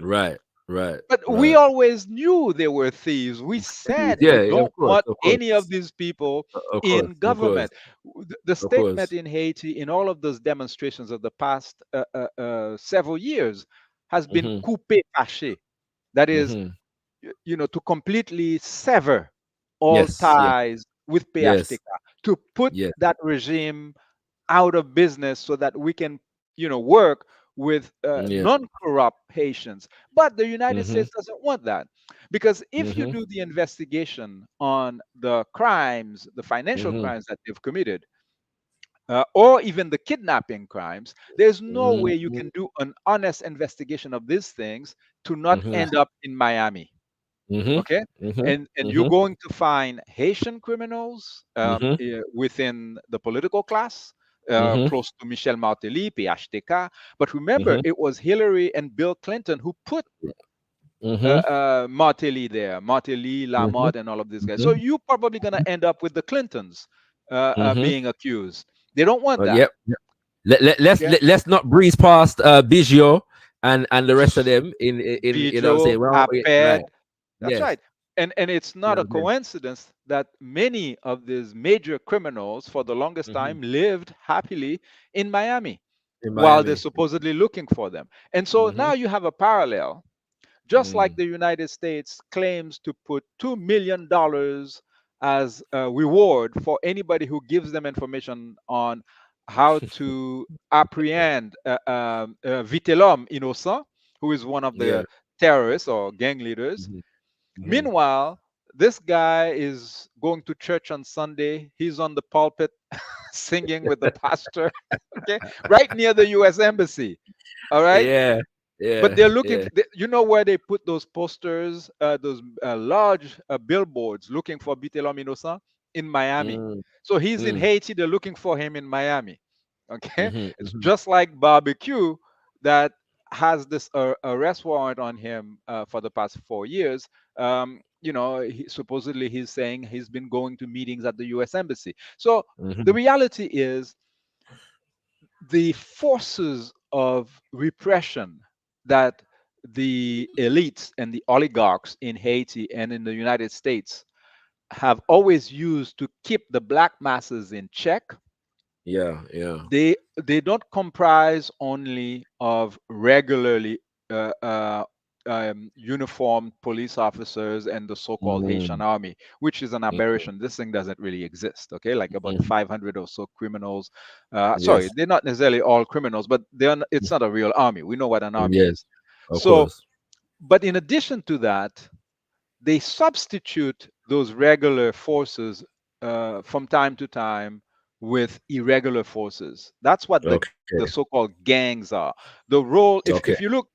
[SPEAKER 3] Right. Right.
[SPEAKER 4] But we
[SPEAKER 3] Right.
[SPEAKER 4] always knew they were thieves. We said we
[SPEAKER 3] Yeah.
[SPEAKER 4] don't
[SPEAKER 3] Of course.
[SPEAKER 4] want
[SPEAKER 3] Of
[SPEAKER 4] any of
[SPEAKER 3] course.
[SPEAKER 4] these people
[SPEAKER 3] Of course.
[SPEAKER 4] in
[SPEAKER 3] Of course.
[SPEAKER 4] government. The
[SPEAKER 3] Of
[SPEAKER 4] statement
[SPEAKER 3] course.
[SPEAKER 4] in Haiti, in all of those demonstrations of the past several years, has been
[SPEAKER 3] Hmm.
[SPEAKER 4] coupé fâché. That is,
[SPEAKER 3] Hmm.
[SPEAKER 4] to completely sever all
[SPEAKER 3] Yes. Yes.
[SPEAKER 4] ties with
[SPEAKER 3] Yes.
[SPEAKER 4] PHTK, to put
[SPEAKER 3] Yes.
[SPEAKER 4] that regime out of business so that we can, work with
[SPEAKER 3] Yeah.
[SPEAKER 4] non-corrupt Haitians. But the United
[SPEAKER 3] Hmm.
[SPEAKER 4] States doesn't want that because if you
[SPEAKER 3] Hmm.
[SPEAKER 4] do the investigation on the crimes, the financial
[SPEAKER 3] Hmm.
[SPEAKER 4] crimes that they've committed, or even the kidnapping crimes, there's no way you
[SPEAKER 3] Hmm.
[SPEAKER 4] can do an honest investigation of these things to not
[SPEAKER 3] Hmm.
[SPEAKER 4] end up in Miami.
[SPEAKER 3] Hmm.
[SPEAKER 4] Okay,
[SPEAKER 3] Hmm.
[SPEAKER 4] and you're
[SPEAKER 3] Hmm.
[SPEAKER 4] going to find Haitian criminals
[SPEAKER 3] Hmm.
[SPEAKER 4] within the political class,
[SPEAKER 3] Hmm.
[SPEAKER 4] close to Michel Martelly, PHTK. But remember,
[SPEAKER 3] Hmm.
[SPEAKER 4] it was Hillary and Bill Clinton who put
[SPEAKER 3] Hmm.
[SPEAKER 4] Martelly there, Martelly,
[SPEAKER 3] Hmm.
[SPEAKER 4] Lamont, and all of these guys. So
[SPEAKER 3] Hmm.
[SPEAKER 4] you're probably going to end up with the Clintons
[SPEAKER 3] Hmm.
[SPEAKER 4] being accused. They don't want that.
[SPEAKER 3] Yep.
[SPEAKER 4] Okay,
[SPEAKER 3] Let's not breeze past Biggio and the rest of them in
[SPEAKER 4] Bijo,
[SPEAKER 3] say, well, right.
[SPEAKER 4] Aped. That's
[SPEAKER 3] Yes.
[SPEAKER 4] right. And it's
[SPEAKER 3] You
[SPEAKER 4] not
[SPEAKER 3] know
[SPEAKER 4] a
[SPEAKER 3] what I'm saying?
[SPEAKER 4] coincidence that many of these major criminals for the longest
[SPEAKER 3] Hmm.
[SPEAKER 4] time lived happily in Miami
[SPEAKER 3] In
[SPEAKER 4] while they're
[SPEAKER 3] Miami.
[SPEAKER 4] supposedly looking for them. And so
[SPEAKER 3] Hmm.
[SPEAKER 4] now you have a parallel, just like
[SPEAKER 3] Mm.
[SPEAKER 4] the United States claims to put $2 million as a reward for anybody who gives them information on how to apprehend Vitellum Innocent, who is one of
[SPEAKER 3] Yeah.
[SPEAKER 4] the terrorists or gang leaders.
[SPEAKER 3] Hmm. Hmm.
[SPEAKER 4] Meanwhile, this guy is going to church on Sunday. He's on the pulpit singing with the pastor, okay, right near the U.S. Embassy. All right,
[SPEAKER 3] Yeah.
[SPEAKER 4] but
[SPEAKER 3] Yeah.
[SPEAKER 4] they're looking.
[SPEAKER 3] Yeah.
[SPEAKER 4] You know where they put those posters, those large billboards looking for Bitelom Innocent in Miami.
[SPEAKER 3] Mm.
[SPEAKER 4] So he's in
[SPEAKER 3] Mm.
[SPEAKER 4] Haiti. They're looking for him in Miami. Okay,
[SPEAKER 3] Hmm.
[SPEAKER 4] it's
[SPEAKER 3] Hmm.
[SPEAKER 4] just like barbecue that has this arrest warrant on him for the past 4 years. Supposedly he's saying he's been going to meetings at the U.S. Embassy. So the
[SPEAKER 3] Hmm.
[SPEAKER 4] reality is the forces of repression that the elites and the oligarchs in Haiti and in the United States have always used to keep the black masses in check,
[SPEAKER 3] Yeah. Yeah.
[SPEAKER 4] they don't comprise only of regularly uniformed police officers and the so-called Haitian
[SPEAKER 3] Mm,
[SPEAKER 4] army, which is an
[SPEAKER 3] mm,
[SPEAKER 4] aberration. This thing doesn't really exist. Okay, like about
[SPEAKER 3] mhm.
[SPEAKER 4] 500 or so criminals. Sorry,
[SPEAKER 3] Yes.
[SPEAKER 4] they're not necessarily all criminals, but it's not a real army. We know what an army
[SPEAKER 3] Yes.
[SPEAKER 4] is.
[SPEAKER 3] Of
[SPEAKER 4] So,
[SPEAKER 3] course.
[SPEAKER 4] but in addition to that, they substitute those regular forces from time to time with irregular forces. That's what
[SPEAKER 3] Okay.
[SPEAKER 4] the so-called gangs are. The role,
[SPEAKER 3] Okay.
[SPEAKER 4] if you look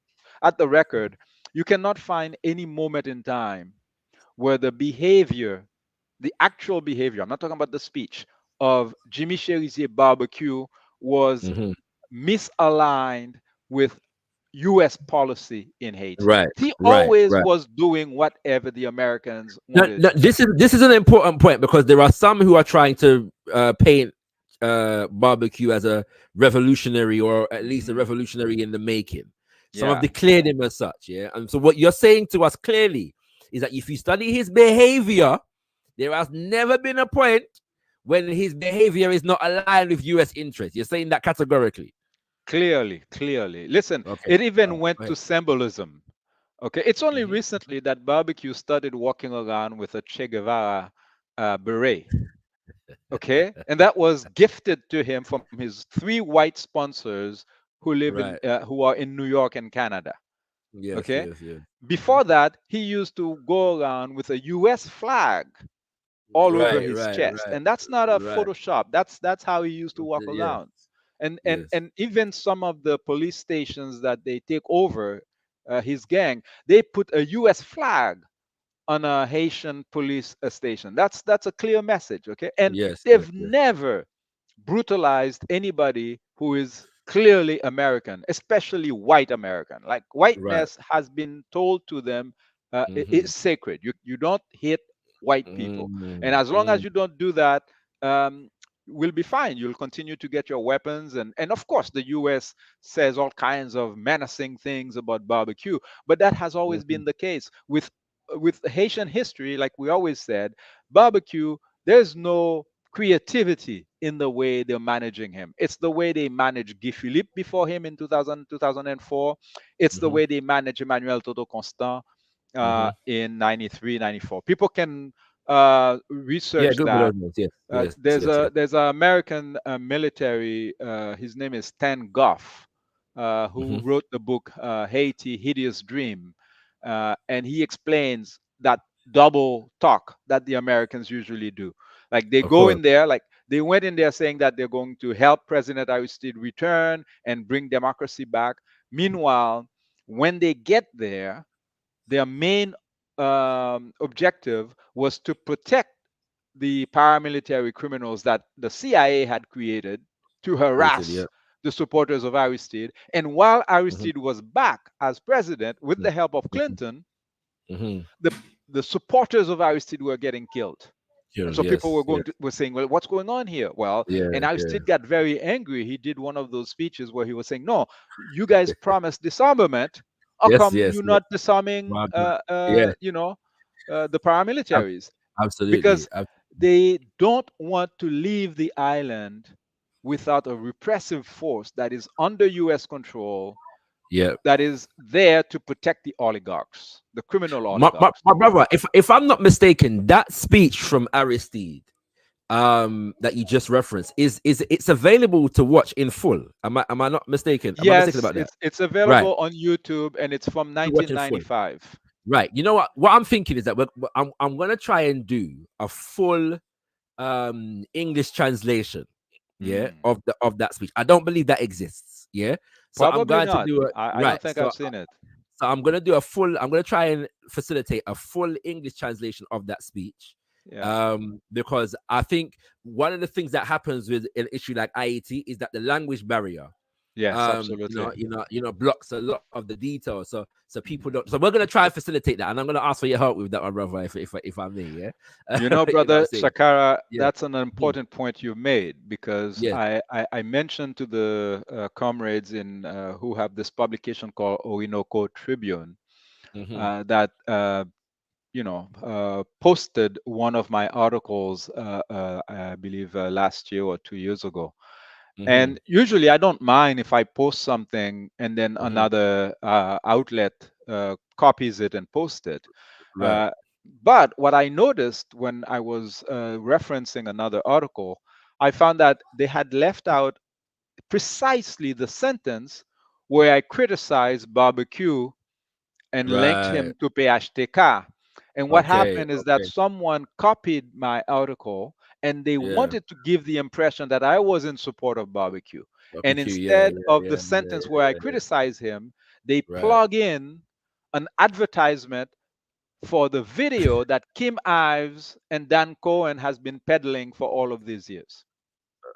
[SPEAKER 4] at the record, you cannot find any moment in time where the behavior, the actual behavior, I'm not talking about the speech, of Jimmy Cherizier barbecue was
[SPEAKER 3] Hmm.
[SPEAKER 4] misaligned with US policy in Haiti.
[SPEAKER 3] Right.
[SPEAKER 4] He
[SPEAKER 3] Right.
[SPEAKER 4] always
[SPEAKER 3] Right.
[SPEAKER 4] was doing whatever the Americans
[SPEAKER 3] No,
[SPEAKER 4] wanted.
[SPEAKER 3] no, this is an important point because there are some who are trying to paint barbecue as a revolutionary or at least a
[SPEAKER 4] Mhm.
[SPEAKER 3] revolutionary in the making. Some have
[SPEAKER 4] Yeah,
[SPEAKER 3] declared him as such, yeah. And so what you're saying to us clearly is that if you study his behavior, there has never been a point when his behavior is not aligned with U.S. interests. You're saying that categorically.
[SPEAKER 4] clearly, clearly. Listen,
[SPEAKER 3] Okay.
[SPEAKER 4] it even
[SPEAKER 3] Go
[SPEAKER 4] went
[SPEAKER 3] ahead.
[SPEAKER 4] to symbolism. Okay, it's only
[SPEAKER 3] Mhm.
[SPEAKER 4] recently that barbecue started walking around with a Che Guevara beret. Okay, and that was gifted to him from his three white sponsors
[SPEAKER 3] Right.
[SPEAKER 4] who are in New York and Canada.
[SPEAKER 3] Yes.
[SPEAKER 4] Okay,
[SPEAKER 3] Yes. Yes.
[SPEAKER 4] before that, he used to go around with a U.S. flag all over
[SPEAKER 3] Right.
[SPEAKER 4] his
[SPEAKER 3] Right.
[SPEAKER 4] chest,
[SPEAKER 3] Right.
[SPEAKER 4] and that's not a
[SPEAKER 3] Right.
[SPEAKER 4] Photoshop. That's how he used to walk
[SPEAKER 3] Yes.
[SPEAKER 4] around. And and
[SPEAKER 3] Yes.
[SPEAKER 4] and even some of the police stations that they take over, his gang, they put a U.S. flag on a Haitian police station. That's a clear message, okay? And
[SPEAKER 3] Yes. Yes.
[SPEAKER 4] they've
[SPEAKER 3] Yes.
[SPEAKER 4] never brutalized anybody who is clearly American, especially white American. Like
[SPEAKER 3] Right.
[SPEAKER 4] whiteness has been told to them,
[SPEAKER 3] Mm-hmm.
[SPEAKER 4] it's sacred. You don't hit white people, and
[SPEAKER 3] Mm,
[SPEAKER 4] as long as
[SPEAKER 3] mm,
[SPEAKER 4] you don't do that, um, we'll be fine. You'll continue to get your weapons, and of course, the U.S. says all kinds of menacing things about barbecue, but that has always
[SPEAKER 3] mhm.
[SPEAKER 4] been the case with Haitian history. Like we always said, barbecue. There's no creativity in the way they're managing him. It's the way they managed Guy Philippe before him in 2004. It's the
[SPEAKER 3] Mhm,
[SPEAKER 4] way they manage Emmanuel Toto Constant
[SPEAKER 3] mhm.
[SPEAKER 4] in 93, 94. People can
[SPEAKER 3] Yeah,
[SPEAKER 4] research
[SPEAKER 3] Google
[SPEAKER 4] that.
[SPEAKER 3] those names. Yes, yes, yes, yes.
[SPEAKER 4] There's an American military. His name is Stan Goff, who
[SPEAKER 3] Mhm.
[SPEAKER 4] wrote the book Haiti: Hideous Dream, and he explains that double talk that the Americans usually do. Like they
[SPEAKER 3] Of
[SPEAKER 4] go
[SPEAKER 3] course.
[SPEAKER 4] in there, like they went in there saying that they're going to help President Aristide return and bring democracy back. Meanwhile, when they get there, their main objective was to protect the paramilitary criminals that the CIA had created to
[SPEAKER 3] Created, yeah.
[SPEAKER 4] harass the supporters of Aristide. And while
[SPEAKER 3] Mhm,
[SPEAKER 4] Aristide was back as president with
[SPEAKER 3] mm,
[SPEAKER 4] the help of
[SPEAKER 3] mhm,
[SPEAKER 4] Clinton,
[SPEAKER 3] mhm.
[SPEAKER 4] the the supporters of Aristide were getting killed. And
[SPEAKER 3] Killed,
[SPEAKER 4] so people
[SPEAKER 3] yes, yes,
[SPEAKER 4] were saying, well, what's going on here? Well,
[SPEAKER 3] yeah,
[SPEAKER 4] and
[SPEAKER 3] yeah.
[SPEAKER 4] Aristide got very angry. He did one of those speeches where he was saying, no, you guys promised disarmament. How
[SPEAKER 3] Yes,
[SPEAKER 4] come
[SPEAKER 3] yes,
[SPEAKER 4] you're
[SPEAKER 3] yes.
[SPEAKER 4] not disarming,
[SPEAKER 3] My God. Yeah,
[SPEAKER 4] the
[SPEAKER 3] ab-
[SPEAKER 4] paramilitaries?
[SPEAKER 3] absolutely.
[SPEAKER 4] Because they don't want to leave the island without a repressive force that is under US control,
[SPEAKER 3] Yeah.
[SPEAKER 4] that is there to protect the oligarchs, the criminal oligarchs.
[SPEAKER 3] My brother, if I'm not mistaken, that speech from Aristide that you just referenced is it's available to watch in full. Am I not mistaken? Am I mistaken
[SPEAKER 4] Yes,
[SPEAKER 3] about that?
[SPEAKER 4] it's
[SPEAKER 3] Right.
[SPEAKER 4] available on YouTube and it's from
[SPEAKER 3] To watch in full.
[SPEAKER 4] 1995.
[SPEAKER 3] Right. You know what I'm thinking is that I'm gonna try and do a full English translation, yeah,
[SPEAKER 4] Hmm.
[SPEAKER 3] of that speech. I don't believe that exists, yeah. So I'm
[SPEAKER 4] Probably
[SPEAKER 3] going to
[SPEAKER 4] not.
[SPEAKER 3] do a
[SPEAKER 4] I
[SPEAKER 3] right.
[SPEAKER 4] don't think I've seen it.
[SPEAKER 3] So I'm gonna do a full. I'm gonna try and facilitate a full English translation of that speech,
[SPEAKER 4] Yeah.
[SPEAKER 3] because I think one of the things that happens with an issue like Ayiti is that the language barrier
[SPEAKER 4] Yes, absolutely.
[SPEAKER 3] blocks a lot of the details, so people
[SPEAKER 4] Mhm.
[SPEAKER 3] don't. So we're gonna try and facilitate that, and I'm gonna ask for your help with that, my brother, if I may, yeah.
[SPEAKER 4] You know,
[SPEAKER 3] You know what I'm
[SPEAKER 4] brother
[SPEAKER 3] saying?
[SPEAKER 4] Shakara,
[SPEAKER 3] Yeah.
[SPEAKER 4] that's an
[SPEAKER 3] Mhm.
[SPEAKER 4] important point you made because
[SPEAKER 3] Yes.
[SPEAKER 4] I mentioned to the comrades in who have this publication called Orinoco Tribune
[SPEAKER 3] Hmm.
[SPEAKER 4] that posted one of my articles, I believe last year or 2 years ago.
[SPEAKER 3] Hmm.
[SPEAKER 4] And usually I don't mind if I post something and then
[SPEAKER 3] Hmm.
[SPEAKER 4] another outlet copies it and posts it.
[SPEAKER 3] Right.
[SPEAKER 4] Uh, but what I noticed when I was referencing another article, I found that they had left out precisely the sentence where I criticized barbecue and linked
[SPEAKER 3] Right.
[SPEAKER 4] him to PHTK. And what
[SPEAKER 3] Okay.
[SPEAKER 4] happened is that
[SPEAKER 3] Okay.
[SPEAKER 4] someone copied my article and they
[SPEAKER 3] Yeah.
[SPEAKER 4] wanted to give the impression that I was in support of barbecue. And
[SPEAKER 3] Barbecue. Yeah.
[SPEAKER 4] instead
[SPEAKER 3] Yeah.
[SPEAKER 4] of the
[SPEAKER 3] Yeah. Yeah.
[SPEAKER 4] sentence where I
[SPEAKER 3] Yeah. Yeah.
[SPEAKER 4] criticize him, they
[SPEAKER 3] Right.
[SPEAKER 4] plug in an advertisement for the video that Kim Ives and Dan Cohen has been peddling for all of these years.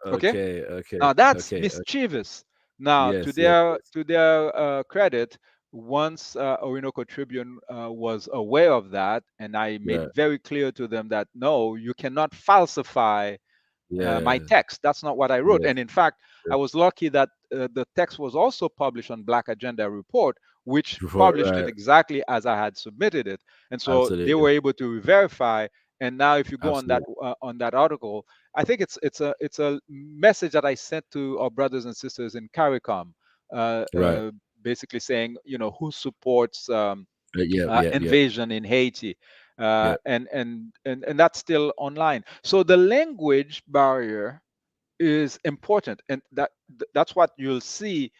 [SPEAKER 4] Okay?
[SPEAKER 3] Okay. Okay.
[SPEAKER 4] Now that's
[SPEAKER 3] Okay.
[SPEAKER 4] mischievous. Now,
[SPEAKER 3] Yes. Yes. Yes.
[SPEAKER 4] to their credit, once Orinoco Tribune was aware of that, and I made
[SPEAKER 3] Right.
[SPEAKER 4] very clear to them that no, you cannot falsify my
[SPEAKER 3] Yeah.
[SPEAKER 4] text. That's not what I wrote.
[SPEAKER 3] Yes.
[SPEAKER 4] And in fact, I
[SPEAKER 3] Yes.
[SPEAKER 4] was lucky that the text was also published on Black Agenda Report, which published it
[SPEAKER 3] Right.
[SPEAKER 4] exactly as I had submitted it. And so they
[SPEAKER 3] Absolutely.
[SPEAKER 4] were able to verify. And now, if you go
[SPEAKER 3] Absolutely.
[SPEAKER 4] on that article, I think it's a message that I sent to our brothers and sisters in CARICOM, uh,
[SPEAKER 3] Right.
[SPEAKER 4] uh, basically saying, who supports
[SPEAKER 3] Yeah. Yeah. Yeah.
[SPEAKER 4] invasion in Haiti,
[SPEAKER 3] Yeah.
[SPEAKER 4] and that's still online. So the language barrier is important, and that's what you'll see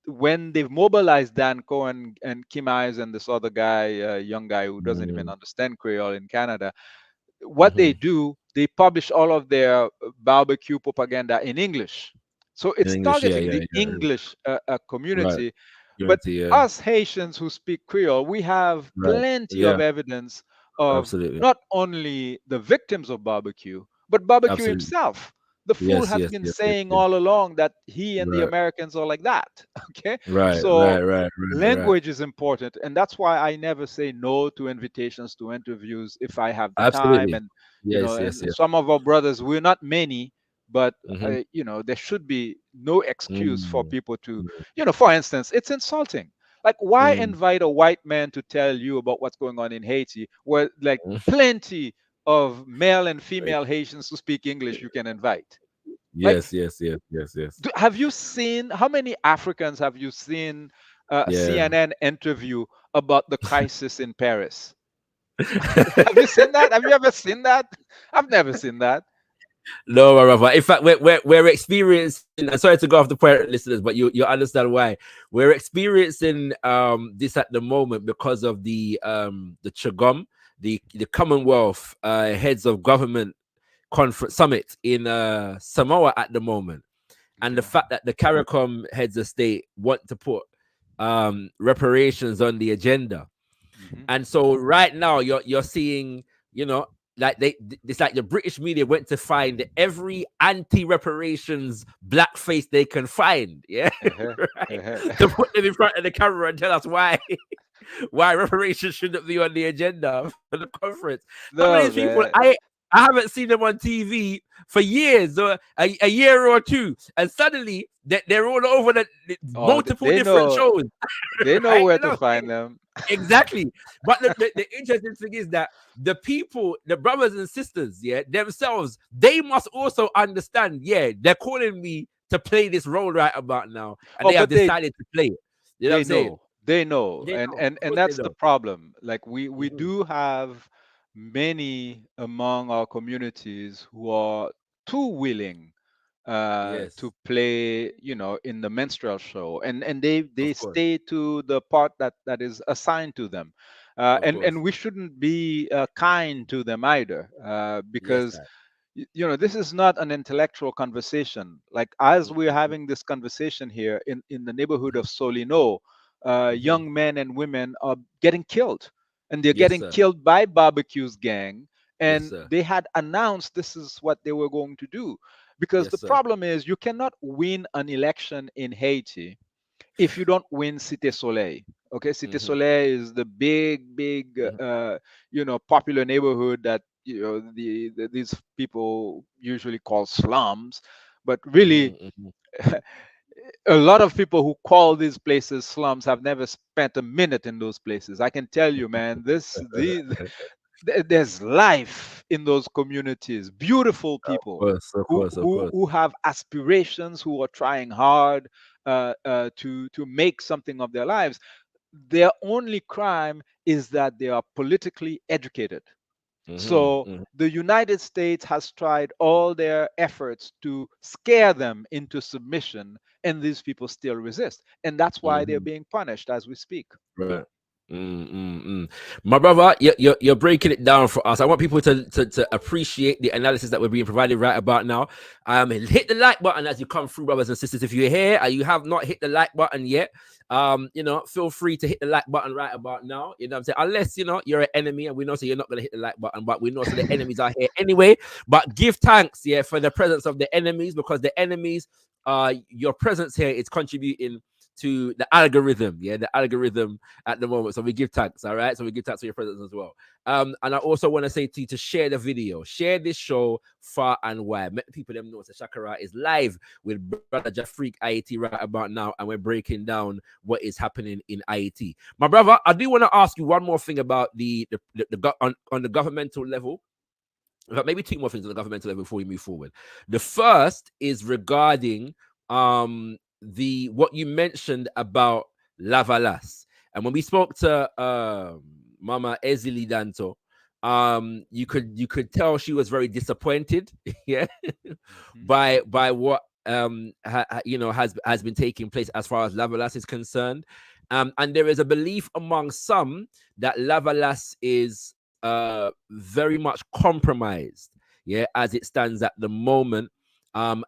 [SPEAKER 4] when they've mobilized Dan Cohen and Kim Eyes and this other guy, young guy who doesn't even
[SPEAKER 3] Mm,
[SPEAKER 4] understand Creole in Canada. What they
[SPEAKER 3] mm-hmm.
[SPEAKER 4] do, they publish all of their barbecue propaganda in English. So
[SPEAKER 3] In
[SPEAKER 4] it's
[SPEAKER 3] English. Yeah.
[SPEAKER 4] targeting
[SPEAKER 3] Yeah.
[SPEAKER 4] the
[SPEAKER 3] Yeah.
[SPEAKER 4] English
[SPEAKER 3] Right.
[SPEAKER 4] community. But
[SPEAKER 3] Unity. Yeah.
[SPEAKER 4] us Haitians who speak Creole, we have
[SPEAKER 3] Right.
[SPEAKER 4] plenty
[SPEAKER 3] Yeah.
[SPEAKER 4] of evidence of
[SPEAKER 3] Absolutely.
[SPEAKER 4] not only the victims of barbecue, but barbecue
[SPEAKER 3] Absolutely.
[SPEAKER 4] himself. The fool
[SPEAKER 3] Yes.
[SPEAKER 4] has
[SPEAKER 3] Yes.
[SPEAKER 4] been
[SPEAKER 3] Yes. Yes.
[SPEAKER 4] saying
[SPEAKER 3] Yes.
[SPEAKER 4] all along that he and the
[SPEAKER 3] Right.
[SPEAKER 4] Americans are like that. Okay.
[SPEAKER 3] Right.
[SPEAKER 4] So
[SPEAKER 3] Right. Right. Right. Right.
[SPEAKER 4] language is important. And that's why I never say no to invitations to interviews if I have the time.
[SPEAKER 3] Absolutely.
[SPEAKER 4] And,
[SPEAKER 3] Yes. Yes.
[SPEAKER 4] and
[SPEAKER 3] Yes.
[SPEAKER 4] some of our brothers, we're not many, but,
[SPEAKER 3] Mm-hmm.
[SPEAKER 4] there should be no excuse for
[SPEAKER 3] Mm,
[SPEAKER 4] people to,
[SPEAKER 3] mm,
[SPEAKER 4] for instance, it's insulting. Like, why
[SPEAKER 3] mm,
[SPEAKER 4] invite a white man to tell you about what's going on in Haiti, where like
[SPEAKER 3] mm.
[SPEAKER 4] plenty of male and
[SPEAKER 3] Right.
[SPEAKER 4] female Haitians who speak English you can invite? Like,
[SPEAKER 3] Yes. Yes. Yes. Yes. Yes.
[SPEAKER 4] have you seen how many Africans have you seen a
[SPEAKER 3] Yeah.
[SPEAKER 4] CNN interview about the crisis in Paris? Have you seen that? Have you ever seen that? I've never seen that.
[SPEAKER 3] No, my brother. In fact, we're experiencing. I'm sorry to go off the point, listeners, but you understand why we're experiencing this at the moment because of the Chagom, the Commonwealth heads of government conference summit in Samoa at the moment, and the
[SPEAKER 4] Okay.
[SPEAKER 3] fact that the CARICOM heads of state want to put reparations on the agenda.
[SPEAKER 4] Hmm.
[SPEAKER 3] And so right now you're seeing, like it's like the British media went to find every anti-reparations blackface they can find, yeah,
[SPEAKER 4] Uh-huh.
[SPEAKER 3] right, to
[SPEAKER 4] Uh-huh.
[SPEAKER 3] put them in front of the camera and tell us why why reparations shouldn't be on the agenda for the conference. Some of
[SPEAKER 4] No,
[SPEAKER 3] these people,
[SPEAKER 4] man.
[SPEAKER 3] I haven't seen them on TV for years, or a year or two, and suddenly they're all over the
[SPEAKER 4] Oh,
[SPEAKER 3] multiple different shows,
[SPEAKER 4] they know
[SPEAKER 3] right?
[SPEAKER 4] where to find them.
[SPEAKER 3] Exactly. But the interesting thing is that the people, the brothers and sisters, yeah, themselves, they must also understand, yeah, they're calling me to play this role right about now, and
[SPEAKER 4] Oh,
[SPEAKER 3] they have
[SPEAKER 4] but
[SPEAKER 3] decided to play it. You know what I'm saying?
[SPEAKER 4] they know,
[SPEAKER 3] They know. Of
[SPEAKER 4] and
[SPEAKER 3] course they
[SPEAKER 4] that's the
[SPEAKER 3] know.
[SPEAKER 4] problem. Like, we
[SPEAKER 3] Mhm.
[SPEAKER 4] do have many among our communities who are too willing to
[SPEAKER 3] Yes,
[SPEAKER 4] play, in the minstrel show, and they
[SPEAKER 3] of course.
[SPEAKER 4] stay to the part that is assigned to them,
[SPEAKER 3] Of course.
[SPEAKER 4] and we shouldn't be kind to them either,
[SPEAKER 3] Yes,
[SPEAKER 4] because
[SPEAKER 3] sir.
[SPEAKER 4] this is not an intellectual conversation. Like, as we're
[SPEAKER 3] Mm-hmm.
[SPEAKER 4] having this conversation here in the neighborhood of Solino,
[SPEAKER 3] Hmm.
[SPEAKER 4] young men and women are getting killed, and they're
[SPEAKER 3] Yes,
[SPEAKER 4] getting
[SPEAKER 3] sir.
[SPEAKER 4] killed by barbecues gang.
[SPEAKER 3] Yes,
[SPEAKER 4] And
[SPEAKER 3] sir.
[SPEAKER 4] they had announced this is what they were going to do, because
[SPEAKER 3] Yes,
[SPEAKER 4] the
[SPEAKER 3] sir.
[SPEAKER 4] problem is you cannot win an election in Haiti if you don't win Cité Soleil. Okay, Cité
[SPEAKER 3] Hmm.
[SPEAKER 4] Soleil is the big,
[SPEAKER 3] Hmm.
[SPEAKER 4] popular neighborhood that these people usually call slums, but really,
[SPEAKER 3] Hmm. Hmm.
[SPEAKER 4] a lot of people who call these places slums have never spent a minute in those places. I can tell you, man, there's life in those communities. Beautiful
[SPEAKER 3] Of
[SPEAKER 4] people
[SPEAKER 3] course, of
[SPEAKER 4] who
[SPEAKER 3] course, of course.
[SPEAKER 4] have aspirations, who are trying hard to make something of their lives. their only crime is that they are politically educated. So
[SPEAKER 3] Mm-hmm.
[SPEAKER 4] the United States has tried all their efforts to scare them into submission, and these people still resist. And that's why they're
[SPEAKER 3] Mm-hmm.
[SPEAKER 4] being punished as we speak.
[SPEAKER 3] Right. My brother, you're breaking it down for us. I want people to appreciate the analysis that we're being provided right about now. Hit the like button as you come through, brothers and sisters. If you're here and you have not hit the like button yet, feel free to hit the like button right about now. You know what I'm saying? Unless you're an enemy, and we know so you're not gonna hit the like button, but we know so the enemies are here anyway. But give thanks, for the presence of the enemies, because the enemies, your presence here is contributing to the algorithm, the algorithm at the moment. So we give thanks, all right? So we give thanks for your presence as well. And I also want to say to you to share the video, share this show far and wide. Make people them know that Shakara is live with brother Jafrikayiti right about now, and we're breaking down what is happening in Haiti. My brother, I do want to ask you one more thing about on the governmental level. In fact, maybe two more things on the governmental level before we move forward. The first is regarding what you mentioned about Lavalas. And when we spoke to Mama Ezili Danto, you could tell she was very disappointed, by what has been taking place as far as Lavalas is concerned. And there is a belief among some that Lavalas is very much compromised, as it stands at the moment.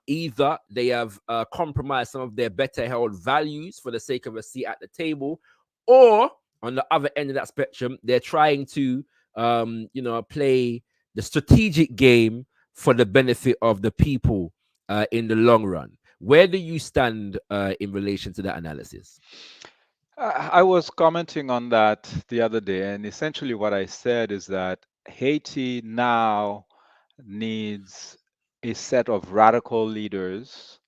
[SPEAKER 3] Either they have compromised some of their better held values for the sake of a seat at the table, or on the other end of that spectrum, they're trying to play the strategic game for the benefit of the people in the long run. Where do you stand in relation to that analysis?
[SPEAKER 4] I was commenting on that the other day, and essentially what I said is that Haiti now needs a set of radical leaders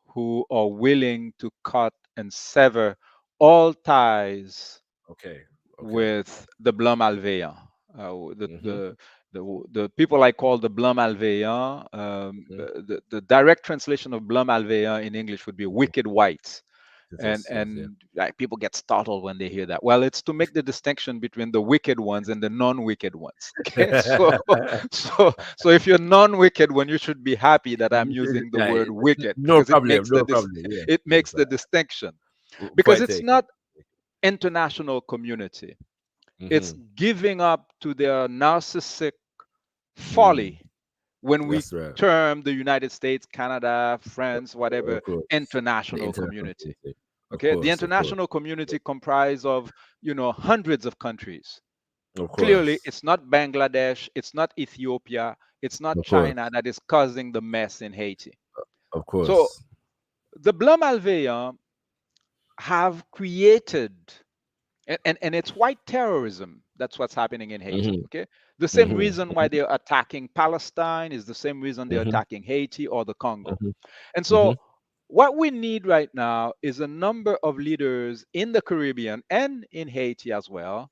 [SPEAKER 4] who are willing to cut and sever all ties
[SPEAKER 3] Okay.
[SPEAKER 4] with the blanc malveillant.
[SPEAKER 3] Mm-hmm.
[SPEAKER 4] The people I call the blanc malveillant, the direct translation of blanc malveillant in English would be wicked whites. And like, people get startled when they hear that. Well, it's to make the distinction between the wicked ones and the non-wicked ones. Okay, so if you're non-wicked one, you should be happy that I'm using the word wicked,
[SPEAKER 3] No
[SPEAKER 4] because it
[SPEAKER 3] problem.
[SPEAKER 4] makes
[SPEAKER 3] No problem. Yeah.
[SPEAKER 4] it makes the distinction, because
[SPEAKER 3] Point
[SPEAKER 4] it's
[SPEAKER 3] taken.
[SPEAKER 4] not international community. It's
[SPEAKER 3] Mm-hmm.
[SPEAKER 4] giving up to their narcissistic folly when we
[SPEAKER 3] That's right.
[SPEAKER 4] term the United States, Canada, France,
[SPEAKER 3] Of
[SPEAKER 4] whatever,
[SPEAKER 3] course. The
[SPEAKER 4] international
[SPEAKER 3] international
[SPEAKER 4] community.
[SPEAKER 3] community. Of
[SPEAKER 4] Okay, the
[SPEAKER 3] course. Of course.
[SPEAKER 4] international community comprised of hundreds of countries.
[SPEAKER 3] Of
[SPEAKER 4] Clearly,
[SPEAKER 3] course.
[SPEAKER 4] it's not Bangladesh, it's not Ethiopia, it's not
[SPEAKER 3] Of course.
[SPEAKER 4] China that is causing the mess in Haiti.
[SPEAKER 3] Of
[SPEAKER 4] So
[SPEAKER 3] course.
[SPEAKER 4] the blanc malveillants have created, and it's white terrorism. That's what's happening in Haiti.
[SPEAKER 3] Mm-hmm.
[SPEAKER 4] Okay, the same reason
[SPEAKER 3] Mm-hmm.
[SPEAKER 4] why they're attacking Palestine is the same reason they're
[SPEAKER 3] Mm-hmm.
[SPEAKER 4] attacking Haiti or the Congo.
[SPEAKER 3] Mm-hmm.
[SPEAKER 4] And
[SPEAKER 3] Mm-hmm.
[SPEAKER 4] so what we need right now is a number of leaders in the Caribbean and in Haiti as well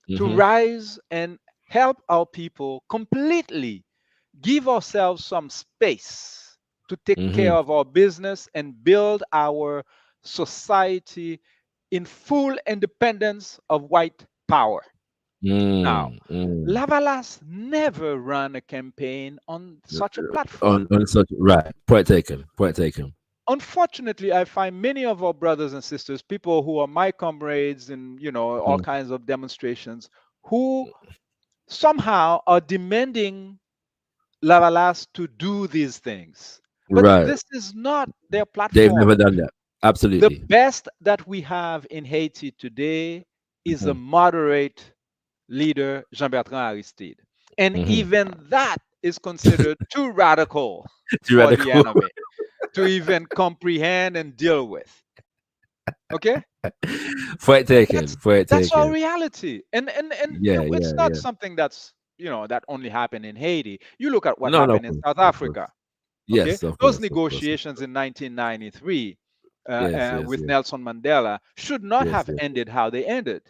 [SPEAKER 4] to
[SPEAKER 3] Mm-hmm.
[SPEAKER 4] rise and help our people completely give ourselves some space to take care
[SPEAKER 3] Mm-hmm.
[SPEAKER 4] of our business and build our society in full independence of white power. Now,
[SPEAKER 3] Mm.
[SPEAKER 4] Lavalas never ran a campaign on such a platform.
[SPEAKER 3] On such right. Point taken. Point taken.
[SPEAKER 4] Unfortunately, I find many of our brothers and sisters, people who are my comrades in all
[SPEAKER 3] Mm.
[SPEAKER 4] kinds of demonstrations, who somehow are demanding Lavalas to do these things. But
[SPEAKER 3] Right.
[SPEAKER 4] this is not their
[SPEAKER 3] They've
[SPEAKER 4] platform.
[SPEAKER 3] never done that.
[SPEAKER 4] The
[SPEAKER 3] Absolutely.
[SPEAKER 4] best that we have in Haiti today is a
[SPEAKER 3] Mm-hmm.
[SPEAKER 4] moderate leader, Jean-Bertrand Aristide. And
[SPEAKER 3] Mm-hmm.
[SPEAKER 4] even that is considered too radical
[SPEAKER 3] Too
[SPEAKER 4] for the
[SPEAKER 3] radical.
[SPEAKER 4] enemy to even comprehend and deal with. Okay?
[SPEAKER 3] Point taken.
[SPEAKER 4] That's
[SPEAKER 3] Point
[SPEAKER 4] that's our
[SPEAKER 3] taken.
[SPEAKER 4] reality. And
[SPEAKER 3] Yeah.
[SPEAKER 4] it's
[SPEAKER 3] Yeah.
[SPEAKER 4] not
[SPEAKER 3] Yeah.
[SPEAKER 4] something that's that only happened in Haiti. You look at what
[SPEAKER 3] No. No.
[SPEAKER 4] happened
[SPEAKER 3] Of
[SPEAKER 4] in
[SPEAKER 3] course.
[SPEAKER 4] South
[SPEAKER 3] Of course.
[SPEAKER 4] Africa. Okay?
[SPEAKER 3] Yes. Of
[SPEAKER 4] Those
[SPEAKER 3] course. Of course.
[SPEAKER 4] negotiations in 1993
[SPEAKER 3] Yes. Yes.
[SPEAKER 4] with
[SPEAKER 3] Yes.
[SPEAKER 4] Nelson Mandela should not
[SPEAKER 3] Yes.
[SPEAKER 4] have
[SPEAKER 3] Yes.
[SPEAKER 4] ended how they ended.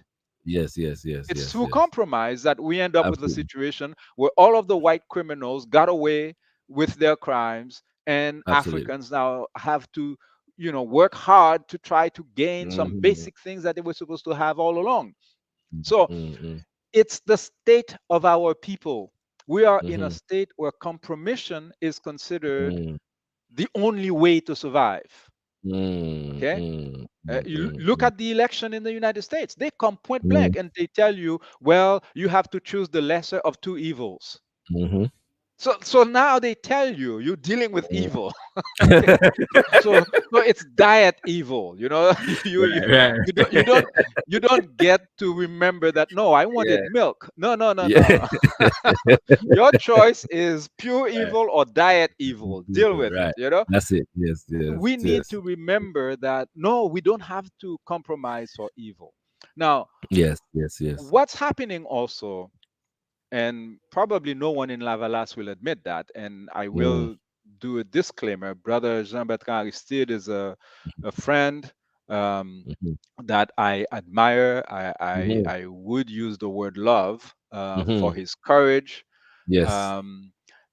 [SPEAKER 3] Yes. Yes. Yes.
[SPEAKER 4] It's
[SPEAKER 3] Yes.
[SPEAKER 4] through
[SPEAKER 3] Yes.
[SPEAKER 4] compromise that we end up with a
[SPEAKER 3] Absolutely.
[SPEAKER 4] situation where all of the white criminals got away with their crimes, and
[SPEAKER 3] Absolutely.
[SPEAKER 4] Africans now have to work hard to try to gain some basic things that they were supposed to have all along. So it's the state of our people. We are in a state where compromission is considered the only way to survive. Okay? You look at the election in the United States. They come point blank and they tell you, well, you have to choose the lesser of two evils. So now they tell you you're dealing with evil. Okay. So it's diet evil. You don't get to remember that. No, I wanted milk. No. Your choice is pure evil or diet evil. Deal with it.
[SPEAKER 3] That's it. Yes.
[SPEAKER 4] We need to remember that no, we don't have to compromise for evil. Now,
[SPEAKER 3] yes.
[SPEAKER 4] What's happening also, and probably no one in Lavalas will admit that, and I will do a disclaimer. Brother Jean-Bertrand Aristide is a friend that I admire. I would use the word love for his courage.
[SPEAKER 3] Yes.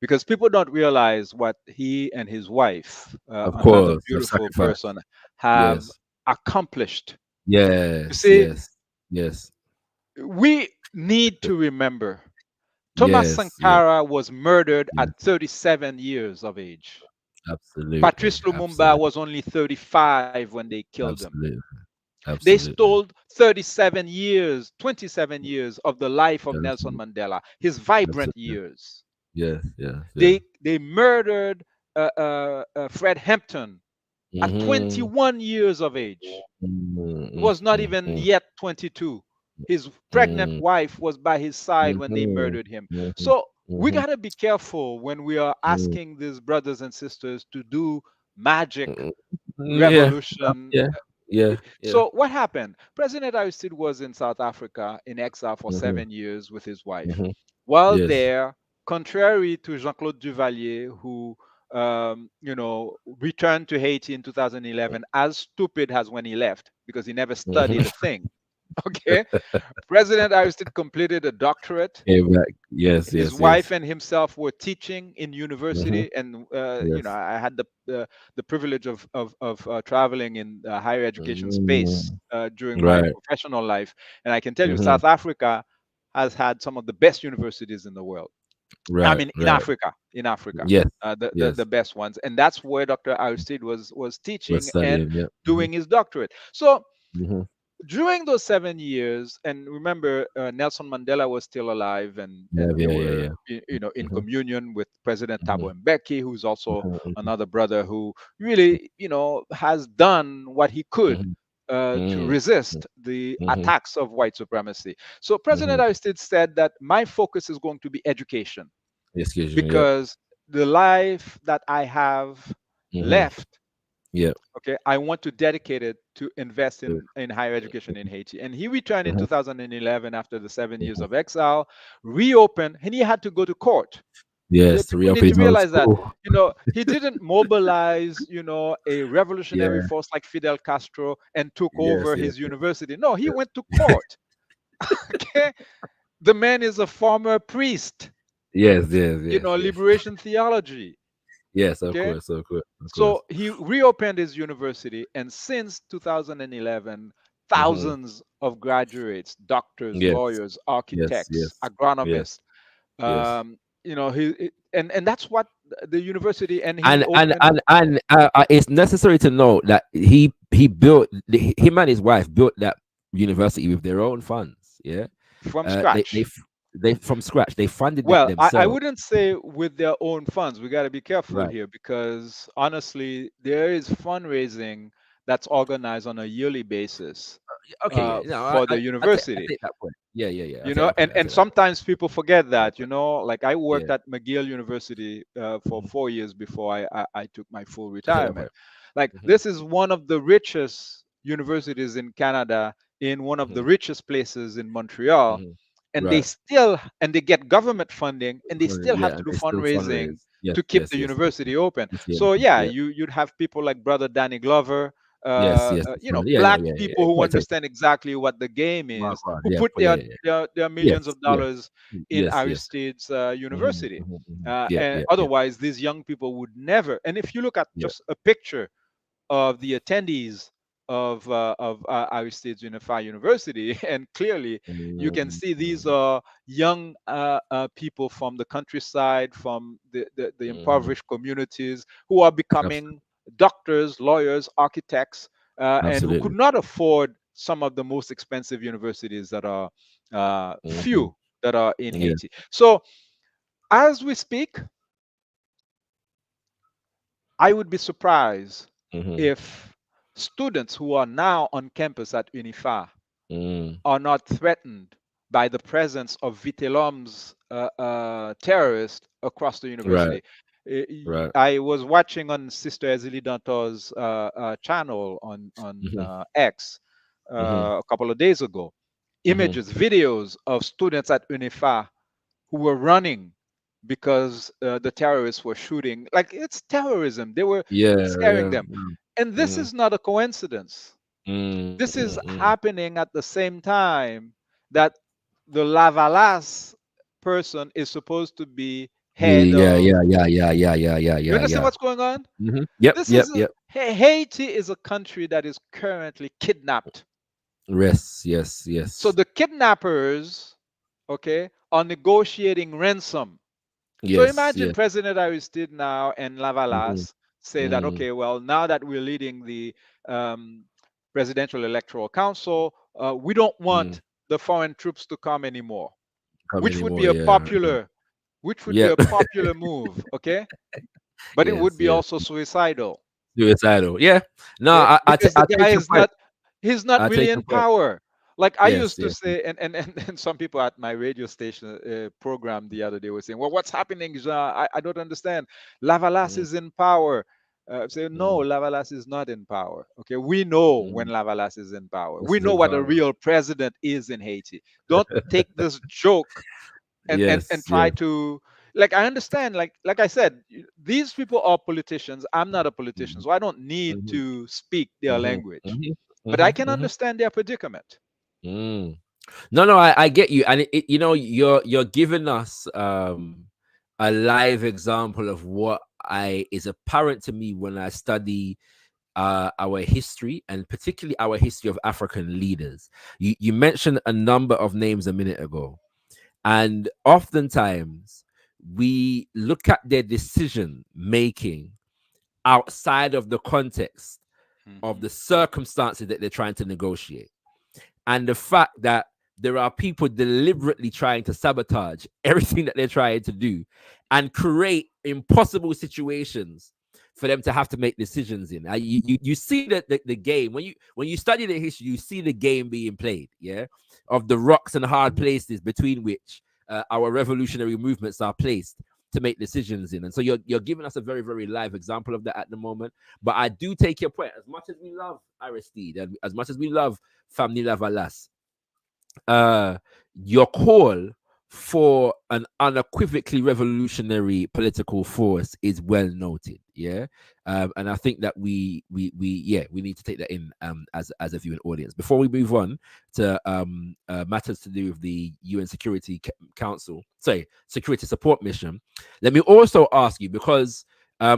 [SPEAKER 4] Because people don't realize what he and his wife,
[SPEAKER 3] Of
[SPEAKER 4] another
[SPEAKER 3] course,
[SPEAKER 4] beautiful person, have accomplished.
[SPEAKER 3] Yes.
[SPEAKER 4] You see,
[SPEAKER 3] yes.
[SPEAKER 4] We need to remember Thomas Sankara was murdered at 37 years of age.
[SPEAKER 3] Absolutely.
[SPEAKER 4] Patrice Lumumba was only 35 when they killed him.
[SPEAKER 3] Absolutely.
[SPEAKER 4] They stole 27 years, 27 years of the life of Nelson Mandela, his vibrant years.
[SPEAKER 3] Yes.
[SPEAKER 4] They murdered Fred Hampton at 21 years of age. He was not even yet 22. His pregnant wife was by his side when they murdered him. So we got to be careful when we are asking these brothers and sisters to do magic revolution. So what happened? President Aristide was in South Africa in exile for 7 years with his wife. While there, contrary to Jean-Claude Duvalier, who returned to Haiti in 2011 as stupid as when he left because he never studied a thing. Okay, President Aristide completed a doctorate. His wife and himself were teaching in university, and I had the privilege of traveling in the higher education space during my professional life, and I can tell you, South Africa has had some of the best universities in the world. I mean, in Africa, the best ones, and that's where Dr. Aristide was teaching and doing his doctorate. So. During those 7 years, and remember, Nelson Mandela was still alive, and they were, in communion with President Thabo Mbeki, who's also another brother who really, has done what he could to resist the attacks of white supremacy. So President Aristide said that my focus is going to be education, because the life that I have left. Okay, I want to dedicate it to invest in higher education in Haiti. And he returned in 2011 after the 7 years of exile, reopened, and he had to go to court.
[SPEAKER 3] Yes,
[SPEAKER 4] people need to realize that, he didn't mobilize, a revolutionary force like Fidel Castro and took over his university. No, he went to court. Okay, the man is a former priest. Liberation theology.
[SPEAKER 3] Yes, of course.
[SPEAKER 4] So he reopened his university, and since 2011, thousands of graduates, doctors, lawyers, architects, agronomists, and that's what the university and
[SPEAKER 3] it's necessary to know that he built him and his wife built that university with their own funds,
[SPEAKER 4] from scratch.
[SPEAKER 3] They from scratch. They funded
[SPEAKER 4] well
[SPEAKER 3] it themselves.
[SPEAKER 4] I wouldn't say with their own funds. We got to be careful here, because honestly, there is fundraising that's organized on a yearly basis for the university.
[SPEAKER 3] I take that point.
[SPEAKER 4] And sometimes people forget that. Like I worked at McGill University for 4 years before I took my full retirement. Like this is one of the richest universities in Canada, in one of the richest places in Montreal. And they get government funding, and they still have to do fundraising to keep the university open. So you'd have people like Brother Danny Glover, black people who understand exactly what the game is, who put their millions of dollars in Aristide's university. And otherwise, these young people would never. And if you look at just a picture of the attendees of Aristide Unified University, and clearly you can see these are young people from the countryside, from the impoverished communities, who are becoming doctors, lawyers, architects, and who could
[SPEAKER 3] Absolutely.
[SPEAKER 4] not afford some of the most expensive universities that are few that are in
[SPEAKER 3] Yeah.
[SPEAKER 4] Haiti. So as we speak, I would be surprised if students who are now on campus at UNIFA are not threatened by the presence of Vitellum's terrorists across the
[SPEAKER 3] Right.
[SPEAKER 4] university.
[SPEAKER 3] Right.
[SPEAKER 4] I was watching on Sister Ezili Danto's channel on X a couple of days ago, images, videos of students at UNIFA who were running because the terrorists were shooting. Like, it's terrorism. They were
[SPEAKER 3] Yeah.
[SPEAKER 4] scaring
[SPEAKER 3] Yeah.
[SPEAKER 4] them. And this is not a coincidence. This is happening at the same time that the Lavalas person is supposed to be head
[SPEAKER 3] Yeah.
[SPEAKER 4] of.
[SPEAKER 3] Yeah. Yeah. Yeah. Yeah. Yeah. Yeah.
[SPEAKER 4] You
[SPEAKER 3] Yeah.
[SPEAKER 4] understand
[SPEAKER 3] Yeah.
[SPEAKER 4] what's going on?
[SPEAKER 3] Yep.
[SPEAKER 4] This
[SPEAKER 3] Yep.
[SPEAKER 4] is
[SPEAKER 3] Yep.
[SPEAKER 4] Haiti is a country that is currently kidnapped.
[SPEAKER 3] Yes. Yes.
[SPEAKER 4] So
[SPEAKER 3] Yes.
[SPEAKER 4] the kidnappers, okay, are negotiating ransom. So
[SPEAKER 3] Yes.
[SPEAKER 4] imagine
[SPEAKER 3] Yes.
[SPEAKER 4] President Aristide now and
[SPEAKER 3] Mm-hmm.
[SPEAKER 4] Lavalas say that,
[SPEAKER 3] Mm.
[SPEAKER 4] okay, well, now that we're leading the um, Presidential Electoral Council, we don't
[SPEAKER 3] Mm.
[SPEAKER 4] want the foreign troops to come anymore,
[SPEAKER 3] Come
[SPEAKER 4] which would
[SPEAKER 3] anymore?
[SPEAKER 4] be a
[SPEAKER 3] Yeah.
[SPEAKER 4] popular, which would be
[SPEAKER 3] Yep.
[SPEAKER 4] a popular move, okay? But it would
[SPEAKER 3] Yes.
[SPEAKER 4] be
[SPEAKER 3] Yes.
[SPEAKER 4] also suicidal,
[SPEAKER 3] Suicidal. Yeah. No,
[SPEAKER 4] okay? Because the
[SPEAKER 3] I
[SPEAKER 4] guy
[SPEAKER 3] take your
[SPEAKER 4] is
[SPEAKER 3] point.
[SPEAKER 4] not, he's not
[SPEAKER 3] I
[SPEAKER 4] really
[SPEAKER 3] take
[SPEAKER 4] in
[SPEAKER 3] your point.
[SPEAKER 4] power. Like I
[SPEAKER 3] Yes.
[SPEAKER 4] used to
[SPEAKER 3] Yes.
[SPEAKER 4] say, and some people at my radio station program the other day were saying, well, what's happening, Jean? I don't understand. Lavalas
[SPEAKER 3] Mm,
[SPEAKER 4] is in power. Say, no,
[SPEAKER 3] mm,
[SPEAKER 4] Lavalas is not in power. Okay, we know when
[SPEAKER 3] mm.
[SPEAKER 4] Lavalas is in power.
[SPEAKER 3] This
[SPEAKER 4] We
[SPEAKER 3] is
[SPEAKER 4] know
[SPEAKER 3] in
[SPEAKER 4] what a
[SPEAKER 3] power.
[SPEAKER 4] real president is in Haiti. Don't take this joke and
[SPEAKER 3] Yes.
[SPEAKER 4] try
[SPEAKER 3] Yes.
[SPEAKER 4] to, like, I understand, like I said, these people are politicians. I'm not a politician,
[SPEAKER 3] Mhm,
[SPEAKER 4] so I don't need
[SPEAKER 3] mhm,
[SPEAKER 4] to speak their
[SPEAKER 3] mhm,
[SPEAKER 4] language,
[SPEAKER 3] mhm,
[SPEAKER 4] but I
[SPEAKER 3] mhm,
[SPEAKER 4] can
[SPEAKER 3] mhm,
[SPEAKER 4] understand their predicament.
[SPEAKER 3] mm. No, no, I get you, and you know, you're giving us a live example of what I is apparent to me when I study our history, and particularly our history of African leaders. You mentioned a number of names a minute ago, and oftentimes we look at their decision making outside of the context of
[SPEAKER 4] Hmm.
[SPEAKER 3] the circumstances that they're trying to negotiate, and the fact that there are people deliberately trying to sabotage everything that they're trying to do and create impossible situations for them to have to make decisions in. You see that the game when you study the history, you see the game being played, yeah, of the rocks and hard places between which our revolutionary movements are placed to make decisions in. And so you're giving us a very, very live example of that at the moment. But I do take your point. As much as we love Aristide and as much as we love Family Lavalas, uh, your call for an unequivocally revolutionary political force is well noted. Yeah, and I think that we need to take that in as a viewing audience. Before we move on to matters to do with the UN Security Council, sorry, Security Support Mission, let me also ask you, because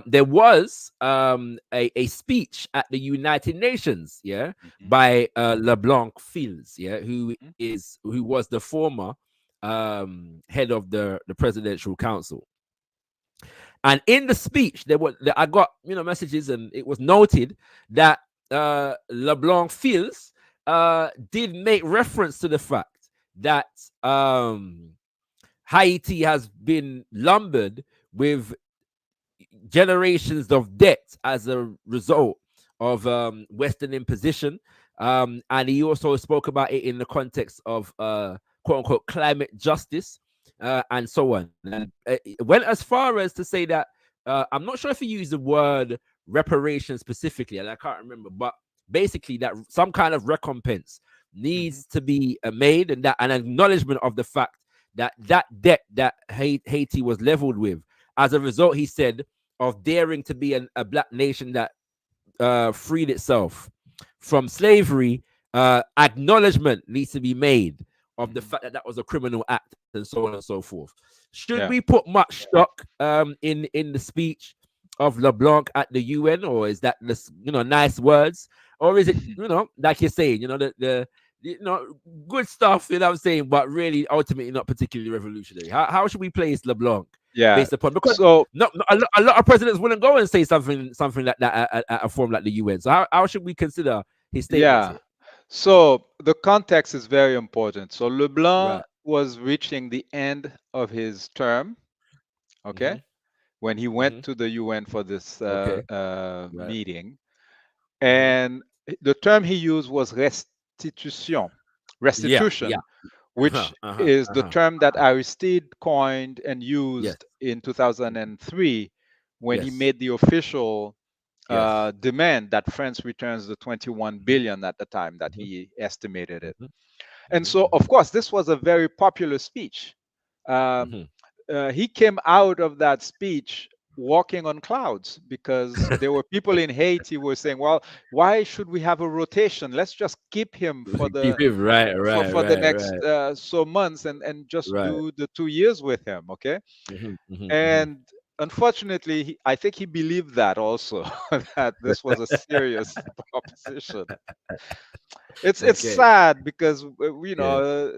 [SPEAKER 3] there was a speech at the United Nations, yeah,
[SPEAKER 4] Hmm.
[SPEAKER 3] by LeBlanc Fields, yeah,
[SPEAKER 4] Hmm.
[SPEAKER 3] who was the former head of the Presidential Council. And in the speech, I got messages, and it was noted that LeBlanc Fields did make reference to the fact that Haiti has been lumbered with generations of debt as a result of Western imposition. And he also spoke about it in the context of quote unquote climate justice and so on. And went as far as to say that I'm not sure if he used the word reparation specifically, and I can't remember, but basically that some kind of recompense
[SPEAKER 4] Hmm.
[SPEAKER 3] needs to be made, and that an acknowledgement of the fact that that debt that Haiti was leveled with as a result, he said, of daring to be a black nation that freed itself from slavery. Acknowledgement needs to be made of the
[SPEAKER 4] Hmm.
[SPEAKER 3] fact that that was a criminal act, and so on and so forth. Should
[SPEAKER 4] Yeah.
[SPEAKER 3] we put much stock in the speech? of LeBlanc at the UN, or is that just, nice words, or is it, like you're saying, the good stuff, what I'm saying, but really ultimately not particularly revolutionary? How should we place LeBlanc
[SPEAKER 4] Yeah.
[SPEAKER 3] based upon, because
[SPEAKER 4] So
[SPEAKER 3] a lot of presidents wouldn't go and say something like that at a forum like the UN. So how should we consider his statements
[SPEAKER 4] yeah.
[SPEAKER 3] here?
[SPEAKER 4] So the context is very important. So Leblanc
[SPEAKER 3] Right.
[SPEAKER 4] was reaching the end of his term,
[SPEAKER 3] Mm-hmm.
[SPEAKER 4] okay, when he
[SPEAKER 3] Mm-hmm.
[SPEAKER 4] went to the UN for this
[SPEAKER 3] Okay. Right.
[SPEAKER 4] meeting.
[SPEAKER 3] Mm-hmm.
[SPEAKER 4] And the term he used was restitution,
[SPEAKER 3] Yeah. Yeah.
[SPEAKER 4] restitution,
[SPEAKER 3] Uh-huh.
[SPEAKER 4] which
[SPEAKER 3] Uh-huh.
[SPEAKER 4] is the
[SPEAKER 3] Uh-huh.
[SPEAKER 4] term that Aristide coined and
[SPEAKER 3] Yes.
[SPEAKER 4] used in 2003 when he
[SPEAKER 3] Yes.
[SPEAKER 4] made the official
[SPEAKER 3] Yes.
[SPEAKER 4] demand that France returns the 21
[SPEAKER 3] Mm-hmm.
[SPEAKER 4] billion at the time that
[SPEAKER 3] Mm-hmm.
[SPEAKER 4] he estimated it.
[SPEAKER 3] Mm-hmm.
[SPEAKER 4] And
[SPEAKER 3] Mm-hmm.
[SPEAKER 4] so, of course, this was a very popular speech. Um,
[SPEAKER 3] Mm-hmm.
[SPEAKER 4] he came out of that speech walking on clouds because there were people in Haiti who were saying, "Well, why should we have a rotation? Let's just keep him for
[SPEAKER 3] Keep
[SPEAKER 4] the
[SPEAKER 3] it right,
[SPEAKER 4] for the next
[SPEAKER 3] right,
[SPEAKER 4] so months and just
[SPEAKER 3] right.
[SPEAKER 4] do the 2 years with him." Okay,
[SPEAKER 3] Mm-hmm. Mm-hmm. Mm-hmm.
[SPEAKER 4] and unfortunately, I think he believed that also that this was a serious proposition. It's
[SPEAKER 3] Okay.
[SPEAKER 4] sad because
[SPEAKER 3] Yeah.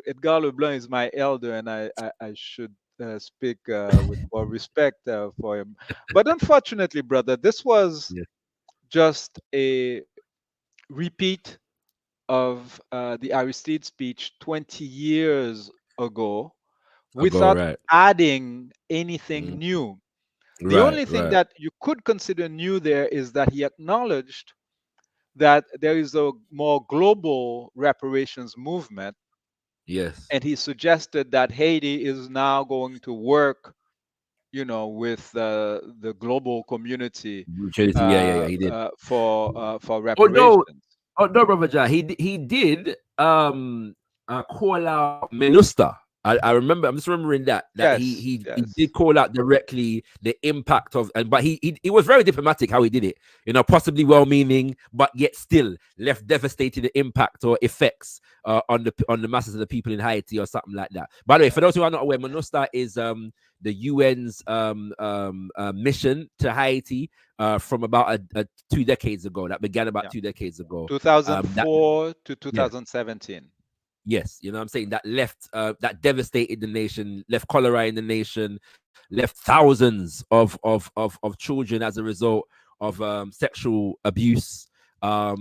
[SPEAKER 4] Edgar Leblanc is my elder, and I should speak with more respect for him. But unfortunately, brother, this was
[SPEAKER 3] Yeah.
[SPEAKER 4] just a repeat of the Aristide speech 20 years ago
[SPEAKER 3] Ago.
[SPEAKER 4] without
[SPEAKER 3] Right.
[SPEAKER 4] adding anything
[SPEAKER 3] Mm.
[SPEAKER 4] new. The
[SPEAKER 3] Right.
[SPEAKER 4] only thing
[SPEAKER 3] Right.
[SPEAKER 4] that you could consider new there is that he acknowledged that there is a more global reparations movement,
[SPEAKER 3] Yes.
[SPEAKER 4] and he suggested that Haiti is now going to work, with the global community
[SPEAKER 3] Brutality. Yeah. Yeah. Yeah. He did.
[SPEAKER 4] for
[SPEAKER 3] Although,
[SPEAKER 4] reparations.
[SPEAKER 3] no, brother Jah, he did call out Menusta. I remember. I'm just remembering that
[SPEAKER 4] Yes,
[SPEAKER 3] he
[SPEAKER 4] yes,
[SPEAKER 3] did call out directly the impact of, and but he was very diplomatic how he did it. Possibly well-meaning, but yet still left devastating impact or effects on the masses of the people in Haiti or something like that. By the way, for
[SPEAKER 4] yeah,
[SPEAKER 3] those who are not aware, Menusta is the UN's mission to Haiti from about 2 decades ago. That began about
[SPEAKER 4] yeah.
[SPEAKER 3] 2 decades ago. That
[SPEAKER 4] 2004 to
[SPEAKER 3] Yeah,
[SPEAKER 4] 2017.
[SPEAKER 3] yes, what I'm saying, that left that devastated the nation, left cholera in the nation, left thousands of children as a result of sexual abuse.
[SPEAKER 4] Yeah,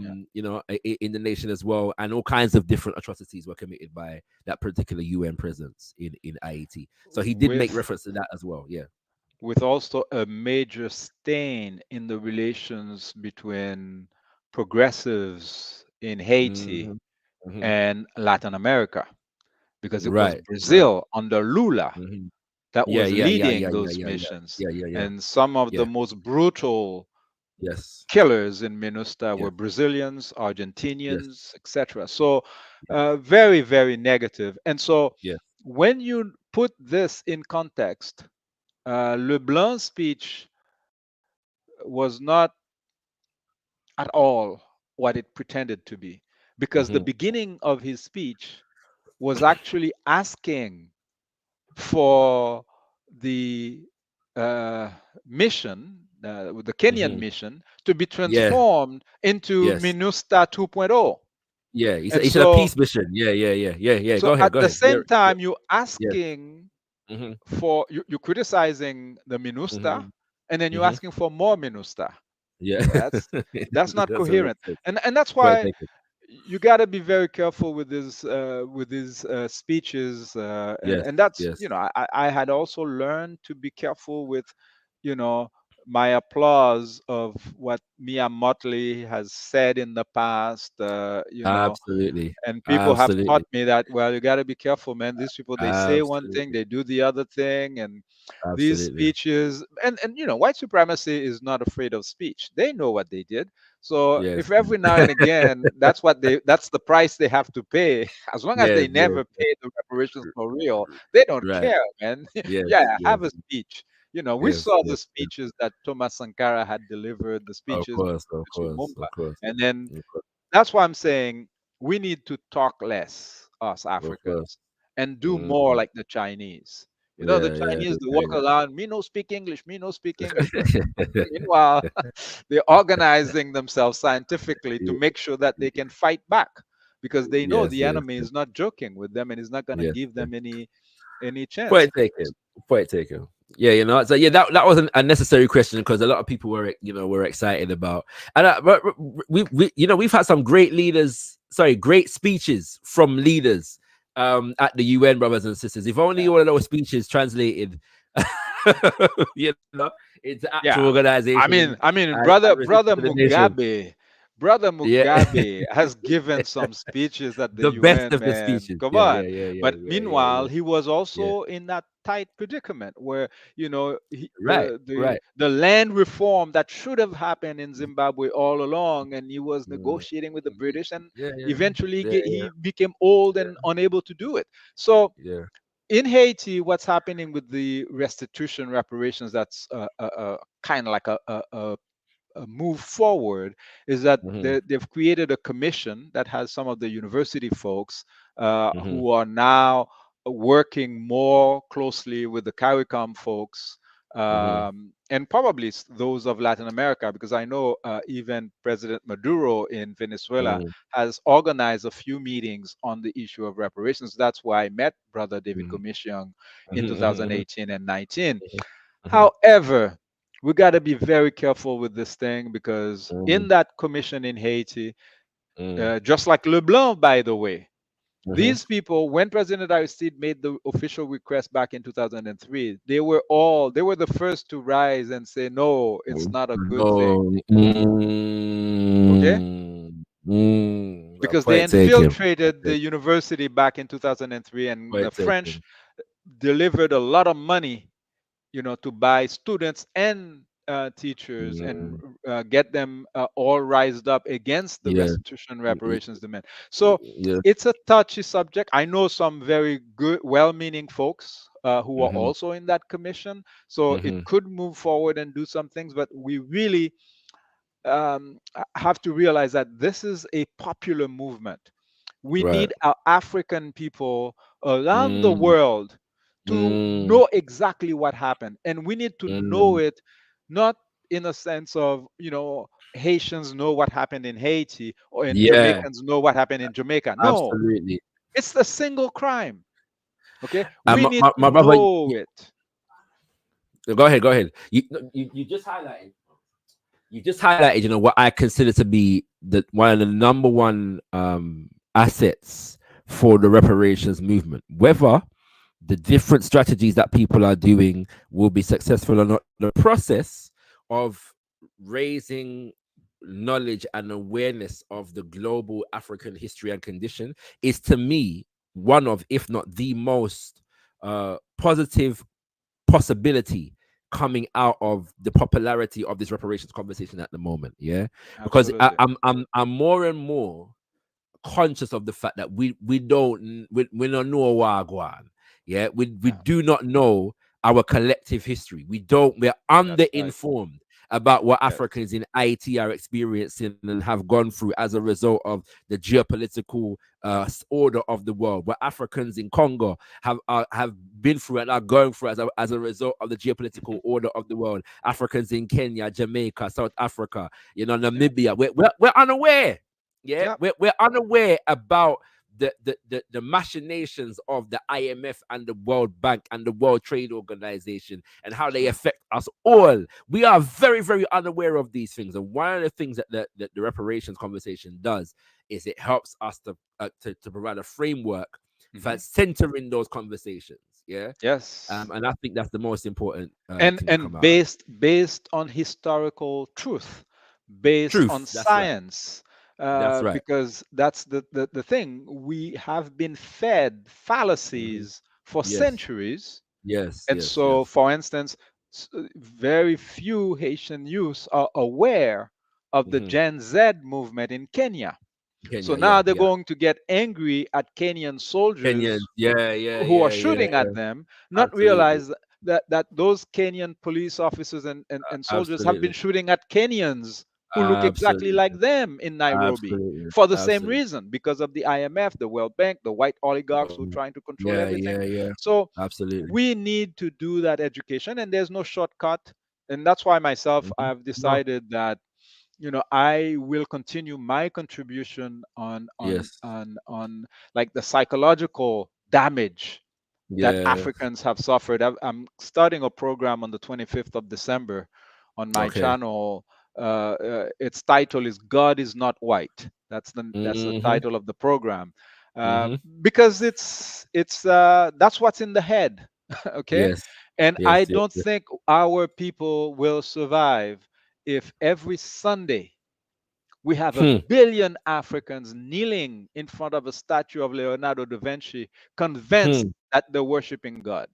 [SPEAKER 3] In the nation as well, and all kinds of different atrocities were committed by that particular UN presence in Haiti. So he did make
[SPEAKER 4] with
[SPEAKER 3] reference to that as well. Yeah.
[SPEAKER 4] with also a major stain in the relations between progressives in Haiti
[SPEAKER 3] Hmm. Hmm.
[SPEAKER 4] and Latin America, because it was
[SPEAKER 3] Right. Right.
[SPEAKER 4] Brazil under Lula
[SPEAKER 3] Hmm.
[SPEAKER 4] that
[SPEAKER 3] Yeah.
[SPEAKER 4] was
[SPEAKER 3] Yeah. Yeah.
[SPEAKER 4] leading
[SPEAKER 3] Yeah. Yeah.
[SPEAKER 4] those
[SPEAKER 3] Yeah. Yeah.
[SPEAKER 4] missions.
[SPEAKER 3] Yeah. Yeah. Yeah.
[SPEAKER 4] And some of the
[SPEAKER 3] Yeah.
[SPEAKER 4] most brutal
[SPEAKER 3] Yes.
[SPEAKER 4] killers in MINUSTA
[SPEAKER 3] Yeah.
[SPEAKER 4] were Brazilians,
[SPEAKER 3] Yes.
[SPEAKER 4] Argentinians, etc. So, very, very negative. And so,
[SPEAKER 3] Yeah.
[SPEAKER 4] when you put this in context, Leblanc's speech was not at all what it pretended to be, because the
[SPEAKER 3] Hmm.
[SPEAKER 4] beginning of his speech was actually asking for the uh, mission, the Kenyan
[SPEAKER 3] Hmm.
[SPEAKER 4] mission, to be
[SPEAKER 3] Yeah.
[SPEAKER 4] transformed into
[SPEAKER 3] Yes.
[SPEAKER 4] MINUSTA 2.0.
[SPEAKER 3] Yeah. He said
[SPEAKER 4] And
[SPEAKER 3] he said a
[SPEAKER 4] so,
[SPEAKER 3] peace mission. Yeah. Yeah. Yeah. Yeah. Yeah.
[SPEAKER 4] so
[SPEAKER 3] Go ahead.
[SPEAKER 4] at
[SPEAKER 3] Go
[SPEAKER 4] the
[SPEAKER 3] ahead. Yeah.
[SPEAKER 4] same
[SPEAKER 3] Yeah.
[SPEAKER 4] time, you're
[SPEAKER 3] Yeah.
[SPEAKER 4] asking
[SPEAKER 3] Hmm.
[SPEAKER 4] for, you're criticizing the MINUSTA,
[SPEAKER 3] Hmm.
[SPEAKER 4] and then you're
[SPEAKER 3] Hmm.
[SPEAKER 4] asking for more MINUSTA.
[SPEAKER 3] Yeah.
[SPEAKER 4] That's not
[SPEAKER 3] That's what it
[SPEAKER 4] coherent,
[SPEAKER 3] said.
[SPEAKER 4] and that's
[SPEAKER 3] Quite
[SPEAKER 4] why
[SPEAKER 3] naked.
[SPEAKER 4] you got to be very careful with these speeches,
[SPEAKER 3] Yes.
[SPEAKER 4] and that's,
[SPEAKER 3] Yes.
[SPEAKER 4] I had also learned to be careful with, you know my applause of what Mia Motley has said in the past,
[SPEAKER 3] Absolutely.
[SPEAKER 4] and people have taught
[SPEAKER 3] Absolutely.
[SPEAKER 4] me that, well, you got to be careful, man. These people, they say one thing,
[SPEAKER 3] Absolutely.
[SPEAKER 4] they do the other thing, and these
[SPEAKER 3] Absolutely.
[SPEAKER 4] speeches, and white supremacy is not afraid of speech. They know what they did. So
[SPEAKER 3] Yes.
[SPEAKER 4] if every now and again that's the price they have to pay, as long as
[SPEAKER 3] Yes.
[SPEAKER 4] they
[SPEAKER 3] Yes.
[SPEAKER 4] never pay the reparations for real, they don't
[SPEAKER 3] Right.
[SPEAKER 4] care, man.
[SPEAKER 3] Yes.
[SPEAKER 4] Yeah, have a
[SPEAKER 3] Yes.
[SPEAKER 4] speech. We
[SPEAKER 3] Yes.
[SPEAKER 4] saw the
[SPEAKER 3] Yes. Yes.
[SPEAKER 4] speeches that Thomas Sankara had delivered, the
[SPEAKER 3] Of
[SPEAKER 4] speeches
[SPEAKER 3] course. Of
[SPEAKER 4] by
[SPEAKER 3] course.
[SPEAKER 4] Lumumba,
[SPEAKER 3] Of course.
[SPEAKER 4] and then
[SPEAKER 3] Of course.
[SPEAKER 4] that's why I'm saying we need to talk less, us
[SPEAKER 3] Of course.
[SPEAKER 4] Africans, and do more
[SPEAKER 3] Mhm.
[SPEAKER 4] like the Chinese. You know, the
[SPEAKER 3] yeah,
[SPEAKER 4] Chinese, they walk around, me no speak English, me no speak English. But meanwhile, they're organizing themselves scientifically to make sure that they can fight back because they know
[SPEAKER 3] yes,
[SPEAKER 4] the
[SPEAKER 3] yes,
[SPEAKER 4] enemy is not joking with them and is not going to
[SPEAKER 3] yes.
[SPEAKER 4] give them any chance.
[SPEAKER 3] Point taken. Point taken. Yeah, you know. So yeah, that wasn't a necessary question because a lot of people were, were excited about. And but we we've had some great leaders. Sorry, great speeches from leaders at the UN, brothers and sisters. If only all of those speeches translated, you know, into actual
[SPEAKER 4] Yeah, I
[SPEAKER 3] organization
[SPEAKER 4] mean, I mean,
[SPEAKER 3] and resistance
[SPEAKER 4] brother
[SPEAKER 3] to the nation. Yeah,
[SPEAKER 4] Mugabe has given some speeches at the
[SPEAKER 3] the best
[SPEAKER 4] UN,
[SPEAKER 3] of the
[SPEAKER 4] man.
[SPEAKER 3] speeches.
[SPEAKER 4] Come
[SPEAKER 3] Yeah, yeah,
[SPEAKER 4] on.
[SPEAKER 3] yeah, yeah,
[SPEAKER 4] But
[SPEAKER 3] yeah, yeah,
[SPEAKER 4] meanwhile,
[SPEAKER 3] yeah,
[SPEAKER 4] he was
[SPEAKER 3] yeah.
[SPEAKER 4] also in that tight predicament where
[SPEAKER 3] Right, right.
[SPEAKER 4] the land reform that should have happened in Zimbabwe all along, and he was
[SPEAKER 3] Mm,
[SPEAKER 4] negotiating with the British, and
[SPEAKER 3] yeah, yeah,
[SPEAKER 4] eventually
[SPEAKER 3] yeah, yeah,
[SPEAKER 4] he became old and unable to do it. So
[SPEAKER 3] yeah.
[SPEAKER 4] in Haiti, what's happening with the restitution reparations? That's kind of like a move forward is that
[SPEAKER 3] Mm-hmm,
[SPEAKER 4] they've created a commission that has some of the university folks
[SPEAKER 3] mm-hmm,
[SPEAKER 4] who are now working more closely with the CARICOM folks
[SPEAKER 3] mm-hmm,
[SPEAKER 4] and probably those of Latin America, because I know even President Maduro in Venezuela
[SPEAKER 3] mm-hmm,
[SPEAKER 4] has organized a few meetings on the issue of reparations. That's why I met Brother David
[SPEAKER 3] mm-hmm,
[SPEAKER 4] Commission in
[SPEAKER 3] mm-hmm,
[SPEAKER 4] 2018 and 19.
[SPEAKER 3] mm-hmm,
[SPEAKER 4] However, we got to be very careful with this thing because
[SPEAKER 3] mm-hmm,
[SPEAKER 4] in that commission in Haiti,
[SPEAKER 3] mm-hmm,
[SPEAKER 4] just like Leblanc, by the way,
[SPEAKER 3] mm-hmm.
[SPEAKER 4] these people, when President Aristide made the official request back in 2003, they were the first to rise and say, no, it's not a good thing.
[SPEAKER 3] No,
[SPEAKER 4] Okay? Because they
[SPEAKER 3] point taken.
[SPEAKER 4] infiltrated the university back in 2003, and the
[SPEAKER 3] Point
[SPEAKER 4] French
[SPEAKER 3] taken.
[SPEAKER 4] delivered a lot of money, to buy students and teachers and
[SPEAKER 3] Mm,
[SPEAKER 4] get them all rised up against the
[SPEAKER 3] yeah,
[SPEAKER 4] restitution
[SPEAKER 3] y- y-
[SPEAKER 4] reparations demand. So
[SPEAKER 3] yeah.
[SPEAKER 4] it's a touchy subject. I know some very good, well-meaning folks who are
[SPEAKER 3] Mm-hmm,
[SPEAKER 4] also in that commission, so it
[SPEAKER 3] mm-hmm.
[SPEAKER 4] could move forward and do some things. But we really have to realize that this is a popular movement. We
[SPEAKER 3] Right.
[SPEAKER 4] need our African people around the
[SPEAKER 3] Mm,
[SPEAKER 4] world to
[SPEAKER 3] mm,
[SPEAKER 4] know exactly what happened. And we need to know
[SPEAKER 3] mm.
[SPEAKER 4] it not in a sense of, Haitians know what happened in Haiti and
[SPEAKER 3] Yeah,
[SPEAKER 4] Jamaicans know what happened in Jamaica. No,
[SPEAKER 3] absolutely.
[SPEAKER 4] it's the single crime. Okay.
[SPEAKER 3] And
[SPEAKER 4] We need to
[SPEAKER 3] my brother,
[SPEAKER 4] know it.
[SPEAKER 3] go ahead, go ahead. You just highlighted. You just highlighted, what I consider to be one of the number one assets for the reparations movement. Whether the different strategies that people are doing will be successful or not, the process of raising knowledge and awareness of the global African history and condition is, to me, one of, if not the most positive possibility coming out of the popularity of this reparations conversation at the moment. Yeah, because
[SPEAKER 4] Absolutely.
[SPEAKER 3] I'm more and more conscious of the fact that we don't know wagwan. Yeah, we
[SPEAKER 4] Yeah,
[SPEAKER 3] do not know our collective history. We're
[SPEAKER 4] that's right.
[SPEAKER 3] underinformed about what
[SPEAKER 4] Yes.
[SPEAKER 3] Africans in Haiti are experiencing and have gone through as a result of the geopolitical order of the world. What Africans in Congo have been through and are going through as a result of the geopolitical order of the world. Africans in Kenya, Jamaica, South Africa,
[SPEAKER 4] Yeah.
[SPEAKER 3] Namibia. We're unaware. Yeah,
[SPEAKER 4] Yeah.
[SPEAKER 3] we're unaware about the machinations of the IMF and the World Bank and the World Trade Organization and how they
[SPEAKER 4] True.
[SPEAKER 3] affect us all. We are very, very unaware of these things. And one of the things that the reparations conversation does is it helps us to provide a framework for
[SPEAKER 4] Hmm.
[SPEAKER 3] centering those conversations. Yeah.
[SPEAKER 4] Yes.
[SPEAKER 3] And I think that's the most important
[SPEAKER 4] and
[SPEAKER 3] thing to come
[SPEAKER 4] and
[SPEAKER 3] out of it.
[SPEAKER 4] based on historical truth, based on
[SPEAKER 3] Truth. That's right.
[SPEAKER 4] science,
[SPEAKER 3] That's right.
[SPEAKER 4] because that's the thing. We have been fed
[SPEAKER 3] Mhm.
[SPEAKER 4] fallacies for
[SPEAKER 3] Yes.
[SPEAKER 4] centuries,
[SPEAKER 3] Yes.
[SPEAKER 4] and
[SPEAKER 3] Yes.
[SPEAKER 4] so,
[SPEAKER 3] Yes.
[SPEAKER 4] for instance, very few Haitian youths are aware of the
[SPEAKER 3] Hmm.
[SPEAKER 4] Gen Z movement in Kenya. So
[SPEAKER 3] Kenya.
[SPEAKER 4] now
[SPEAKER 3] Yeah.
[SPEAKER 4] they're
[SPEAKER 3] Yeah.
[SPEAKER 4] going to get angry at Kenyan soldiers
[SPEAKER 3] Kenyans. Yeah, yeah,
[SPEAKER 4] who are
[SPEAKER 3] yeah, yeah,
[SPEAKER 4] shooting at them, not
[SPEAKER 3] absolutely,
[SPEAKER 4] realize that those Kenyan police officers and soldiers have been
[SPEAKER 3] absolutely.
[SPEAKER 4] shooting at Kenyans who look exactly
[SPEAKER 3] Absolutely.
[SPEAKER 4] like them in Nairobi
[SPEAKER 3] Absolutely.
[SPEAKER 4] for the same
[SPEAKER 3] Absolutely.
[SPEAKER 4] reason, because of the IMF, the World Bank, the white oligarchs who are
[SPEAKER 3] Um,
[SPEAKER 4] trying to control
[SPEAKER 3] yeah,
[SPEAKER 4] everything.
[SPEAKER 3] yeah, yeah.
[SPEAKER 4] So
[SPEAKER 3] Absolutely.
[SPEAKER 4] we need to do that education, and there's no shortcut. And that's why myself,
[SPEAKER 3] Mhm.
[SPEAKER 4] I've
[SPEAKER 3] No.
[SPEAKER 4] decided that I will continue my contribution
[SPEAKER 3] Yes.
[SPEAKER 4] on like the psychological damage that
[SPEAKER 3] Yeah.
[SPEAKER 4] Africans have suffered. I'm starting a program on the 25th of December on my
[SPEAKER 3] Okay.
[SPEAKER 4] channel. Its title is "God is Not White." That's the
[SPEAKER 3] Mm-hmm.
[SPEAKER 4] title of the program,
[SPEAKER 3] Mm-hmm.
[SPEAKER 4] because it's that's what's in the head, okay?
[SPEAKER 3] Yes.
[SPEAKER 4] And I
[SPEAKER 3] Yes. Yes.
[SPEAKER 4] don't
[SPEAKER 3] Yes.
[SPEAKER 4] think our people will survive if every Sunday we have a
[SPEAKER 3] Hmm.
[SPEAKER 4] billion Africans kneeling in front of a statue of Leonardo da Vinci, convinced
[SPEAKER 3] Hmm.
[SPEAKER 4] that they're worshiping God.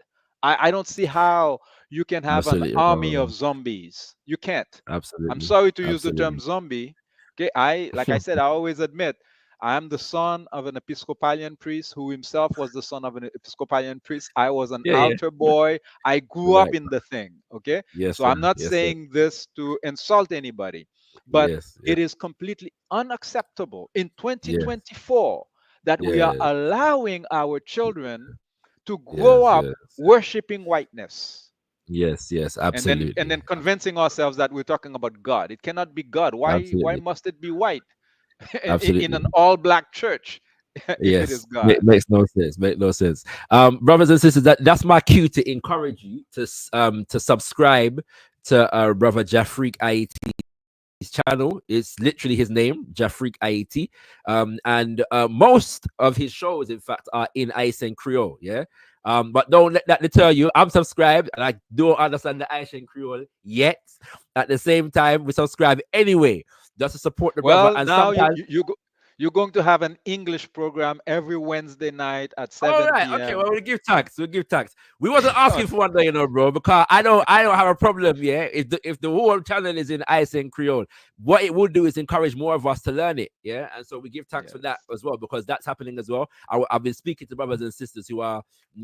[SPEAKER 4] I don't see how you can have an
[SPEAKER 3] Absolutely.
[SPEAKER 4] army of zombies. You can't. I'm
[SPEAKER 3] Absolutely.
[SPEAKER 4] sorry to use the term
[SPEAKER 3] Absolutely.
[SPEAKER 4] zombie. Okay, like I said, I always admit I am the son of an Episcopalian priest who himself was the son of an Episcopalian priest. I was an
[SPEAKER 3] Yeah. Yeah.
[SPEAKER 4] altar boy. I grew up
[SPEAKER 3] Right.
[SPEAKER 4] in the thing. Okay,
[SPEAKER 3] Yes,
[SPEAKER 4] so
[SPEAKER 3] sir.
[SPEAKER 4] I'm not
[SPEAKER 3] Yes, sir.
[SPEAKER 4] saying this to insult anybody, but
[SPEAKER 3] Yes. Yes.
[SPEAKER 4] it is completely unacceptable in
[SPEAKER 3] Yes.
[SPEAKER 4] 2024 that we are
[SPEAKER 3] Yes.
[SPEAKER 4] allowing our children to grow
[SPEAKER 3] Yes.
[SPEAKER 4] up
[SPEAKER 3] Yes.
[SPEAKER 4] worshiping whiteness,
[SPEAKER 3] Yes. Yes.
[SPEAKER 4] and then
[SPEAKER 3] Absolutely.
[SPEAKER 4] convincing ourselves that we're talking about God. It cannot be God. Why
[SPEAKER 3] Absolutely.
[SPEAKER 4] must it be white in
[SPEAKER 3] Absolutely.
[SPEAKER 4] an all black church if it is
[SPEAKER 3] Yes,
[SPEAKER 4] God?
[SPEAKER 3] makes no sense. Make no sense. Brothers and sisters, that's my cue to encourage you to subscribe to brother Jafrikayiti's channel. It's literally his name, Jafrikayiti. And most of his shows, in fact, are in Ayisyen Creole. Yeah. But don't let that deter you. I'm subscribed, and I don't understand the Ayisyen Creole yet. At the same time, we subscribe anyway, just to support the brother.
[SPEAKER 4] Well,
[SPEAKER 3] And
[SPEAKER 4] now
[SPEAKER 3] sometimes
[SPEAKER 4] you're going to have an English program every Wednesday night at
[SPEAKER 3] all
[SPEAKER 4] 7
[SPEAKER 3] right, okay. Well,
[SPEAKER 4] p.m.
[SPEAKER 3] we'll give tax. We'll give tax. We wasn't asking for one day, bro, because I don't have a problem. Yeah, if the whole channel is in Ayisyen Creole, what it would do is encourage more of us to learn it. Yeah, and so we give thanks for that
[SPEAKER 4] Yes.
[SPEAKER 3] as well, because that's happening as well. I've been speaking to brothers and sisters who are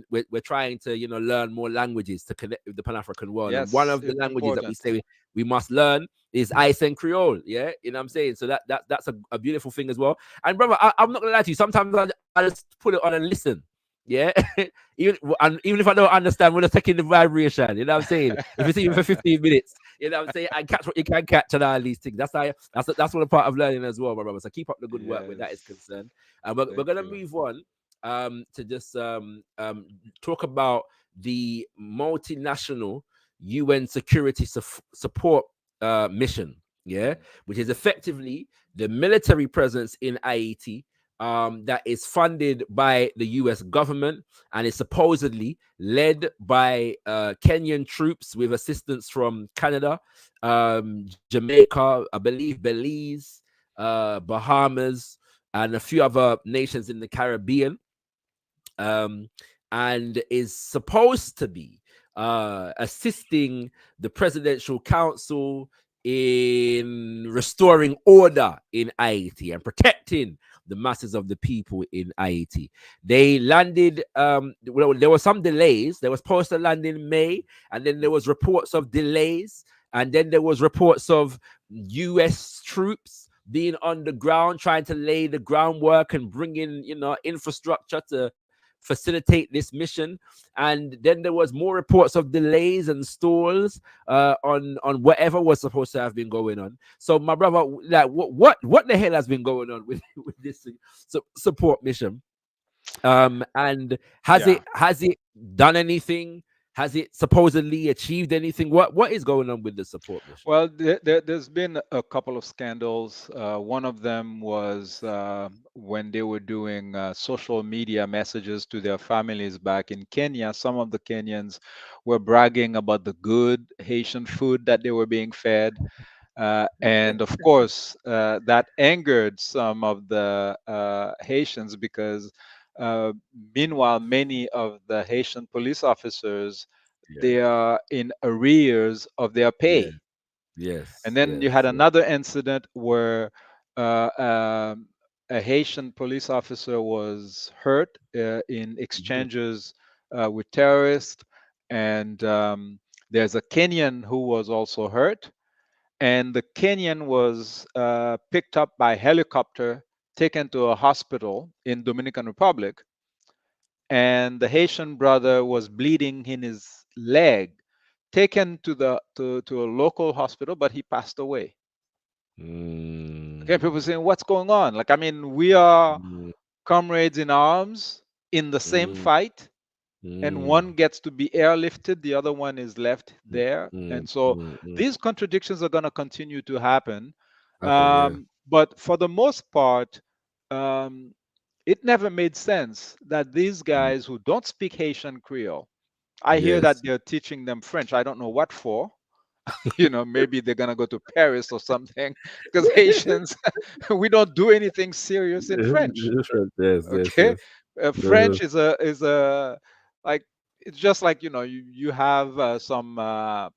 [SPEAKER 3] we're trying to learn more languages to connect with the Pan African world, and one
[SPEAKER 4] Yes,
[SPEAKER 3] of the
[SPEAKER 4] it's
[SPEAKER 3] languages that we
[SPEAKER 4] important.
[SPEAKER 3] say we must learn is Ayisyen Creole. Yeah, you know what I'm saying. So that's a beautiful thing as well. And brother, I'm not gonna lie to you. Sometimes I just put it on and listen. Yeah, even if I don't understand, we're just taking the vibration. You know what I'm saying? If it's even for 15 minutes, you know what I'm saying, and catch what you can catch on all these things. That's one part of learning as well, my brother. So keep up the good work where that is
[SPEAKER 4] Yes.
[SPEAKER 3] concerned. And we're
[SPEAKER 4] Thank
[SPEAKER 3] gonna
[SPEAKER 4] you.
[SPEAKER 3] move on to just talk about the multinational UN security support mission. Yeah,
[SPEAKER 4] Mhm.
[SPEAKER 3] which is effectively the military presence in Haiti that is funded by the US government and is supposedly led by Kenyan troops with assistance from Canada, Jamaica, I believe Belize, Bahamas, and a few other nations in the Caribbean, um, and is supposed to be assisting the presidential council in restoring order in Haiti and protecting the masses of the people in Haiti. They landed. Well, there were some delays. They were supposed to land in May, and then there was reports of delays, and then there was reports of U.S. troops being on the ground trying to lay the groundwork and bring in infrastructure to facilitate this mission. And then there was more reports of delays and stalls on whatever was supposed to have been going on. So my brother, like, what the hell has been going on with with this support mission? And
[SPEAKER 4] Yeah.
[SPEAKER 3] has it done anything? Has it supposedly achieved anything? What is going on with the support mission?
[SPEAKER 4] Well, there's been a couple of scandals. One of them was when they were doing social media messages to their families back in Kenya. Some of the Kenyans were bragging about the good Haitian food that they were being fed. And of course, that angered some of the Haitians because, uh, meanwhile, many of the Haitian police officers,
[SPEAKER 3] Yeah,
[SPEAKER 4] they are in arrears of their
[SPEAKER 3] yeah,
[SPEAKER 4] pay. And
[SPEAKER 3] yes,
[SPEAKER 4] then you
[SPEAKER 3] yes,
[SPEAKER 4] had
[SPEAKER 3] yes.
[SPEAKER 4] another incident where uh, um, a Haitian police officer was hurt in
[SPEAKER 3] Mhm.
[SPEAKER 4] exchanges with terrorists, and there's a Kenyan who was also hurt. and the Kenyan was picked up by helicopter, taken to a hospital in Dominican Republic, and the Haitian brother was bleeding in his leg, taken to a local hospital, but he passed away. Okay,
[SPEAKER 3] Mm.
[SPEAKER 4] people saying, "What's going on?" Like, I mean, we are
[SPEAKER 3] Mm.
[SPEAKER 4] comrades in arms in the same
[SPEAKER 3] Mm.
[SPEAKER 4] fight, and
[SPEAKER 3] Mm.
[SPEAKER 4] one gets to be airlifted, the other one is left
[SPEAKER 3] Mm.
[SPEAKER 4] there.
[SPEAKER 3] Mm.
[SPEAKER 4] And so
[SPEAKER 3] Mm. Mm.
[SPEAKER 4] these contradictions are going to continue to happen.
[SPEAKER 3] Happen, yeah.
[SPEAKER 4] But for the most part, um, it never made sense that these
[SPEAKER 3] Mm.
[SPEAKER 4] guys who don't speak Haitian Creole, I hear that
[SPEAKER 3] Yes.
[SPEAKER 4] they're teaching them French. I don't know what for. Maybe they're going to go to Paris or something, because Haitians, we don't do anything serious in French.
[SPEAKER 3] Yes, yes,
[SPEAKER 4] Okay.
[SPEAKER 3] yes. Uh-huh.
[SPEAKER 4] French is a like, it's just like, you have some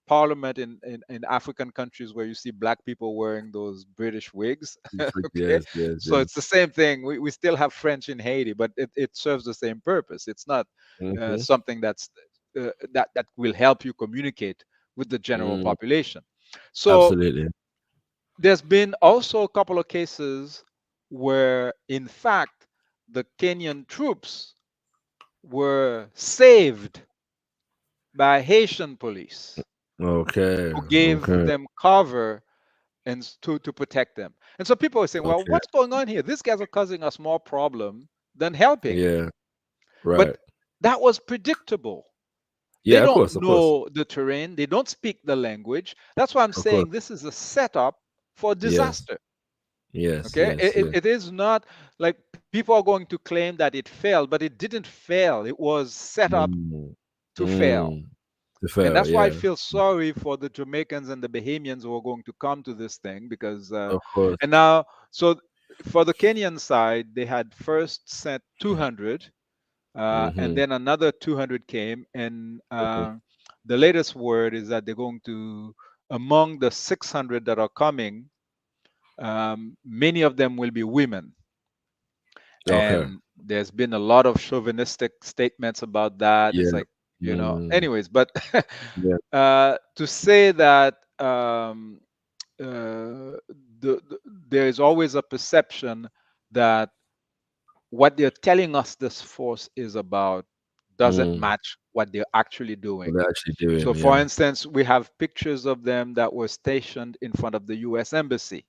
[SPEAKER 4] parliament in African countries where you see black people wearing those British wigs. Okay.
[SPEAKER 3] Yes, yes,
[SPEAKER 4] So
[SPEAKER 3] yes.
[SPEAKER 4] it's the same thing. We still have French in Haiti, but it serves the same purpose. It's not
[SPEAKER 3] Mm-hmm.
[SPEAKER 4] something that will help you communicate with the general
[SPEAKER 3] Mm.
[SPEAKER 4] population. So
[SPEAKER 3] Absolutely.
[SPEAKER 4] there's been also a couple of cases where, in fact, the Kenyan troops were saved by Haitian police
[SPEAKER 3] Okay.
[SPEAKER 4] who gave
[SPEAKER 3] Okay.
[SPEAKER 4] them cover to protect them. And so people are saying, well,
[SPEAKER 3] Okay.
[SPEAKER 4] what's going on here? These guys are causing us more problem than helping.
[SPEAKER 3] Yeah.
[SPEAKER 4] But
[SPEAKER 3] Right.
[SPEAKER 4] that was predictable. They
[SPEAKER 3] Yeah, of
[SPEAKER 4] don't
[SPEAKER 3] course, of course.
[SPEAKER 4] know the terrain, they don't speak the language. That's why I'm
[SPEAKER 3] Of course.
[SPEAKER 4] saying this is a setup for
[SPEAKER 3] Yes.
[SPEAKER 4] disaster.
[SPEAKER 3] Yes,
[SPEAKER 4] Okay,
[SPEAKER 3] yes, yes.
[SPEAKER 4] it is not like people are going to claim that it failed, but it didn't fail. It was set up
[SPEAKER 3] Mm.
[SPEAKER 4] to fail.
[SPEAKER 3] Mm. To
[SPEAKER 4] And
[SPEAKER 3] fail,
[SPEAKER 4] that's why I
[SPEAKER 3] yeah.
[SPEAKER 4] feel sorry for the Jamaicans and the Bahamians who are going to come to this thing, because
[SPEAKER 3] Of course.
[SPEAKER 4] and now, so for the Kenyan side, they had first sent 200, and
[SPEAKER 3] Mm-hmm.
[SPEAKER 4] then another 200 came, and
[SPEAKER 3] Okay.
[SPEAKER 4] the latest word is that they're going to, among the 600 that are coming, many of them will be women.
[SPEAKER 3] Okay.
[SPEAKER 4] And there's been a lot of chauvinistic statements about that. It's
[SPEAKER 3] Yeah.
[SPEAKER 4] like,
[SPEAKER 3] Mm.
[SPEAKER 4] anyways, but
[SPEAKER 3] Yeah.
[SPEAKER 4] to say that uh, there is always a perception that what they're telling us this force is about doesn't
[SPEAKER 3] Mm.
[SPEAKER 4] match what they're actually
[SPEAKER 3] What
[SPEAKER 4] doing.
[SPEAKER 3] they're actually
[SPEAKER 4] So,
[SPEAKER 3] doing,
[SPEAKER 4] for
[SPEAKER 3] yeah.
[SPEAKER 4] instance, we have pictures of them that were stationed in front of the US Embassy.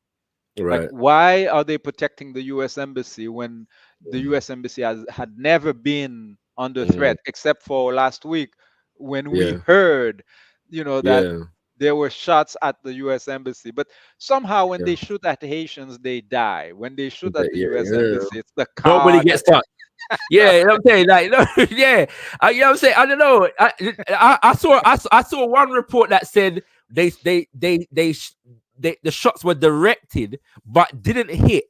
[SPEAKER 4] Like,
[SPEAKER 3] Right.
[SPEAKER 4] why are they protecting the US Embassy when the
[SPEAKER 3] Mm.
[SPEAKER 4] US Embassy had never been under
[SPEAKER 3] Mm.
[SPEAKER 4] threat, except for last week when we
[SPEAKER 3] Yeah.
[SPEAKER 4] heard, that
[SPEAKER 3] Yeah.
[SPEAKER 4] there were shots at the US Embassy. But somehow when
[SPEAKER 3] Yeah.
[SPEAKER 4] they shoot at Haitians, they die. When they shoot at the
[SPEAKER 3] Yeah.
[SPEAKER 4] US
[SPEAKER 3] Yeah.
[SPEAKER 4] Embassy, it's the
[SPEAKER 3] Nobody
[SPEAKER 4] car
[SPEAKER 3] gets
[SPEAKER 4] that.
[SPEAKER 3] touched. Yeah, you know what I'm saying, like, yeah, you know what I'm saying. I don't know. I saw one report that said the shots were directed but didn't hit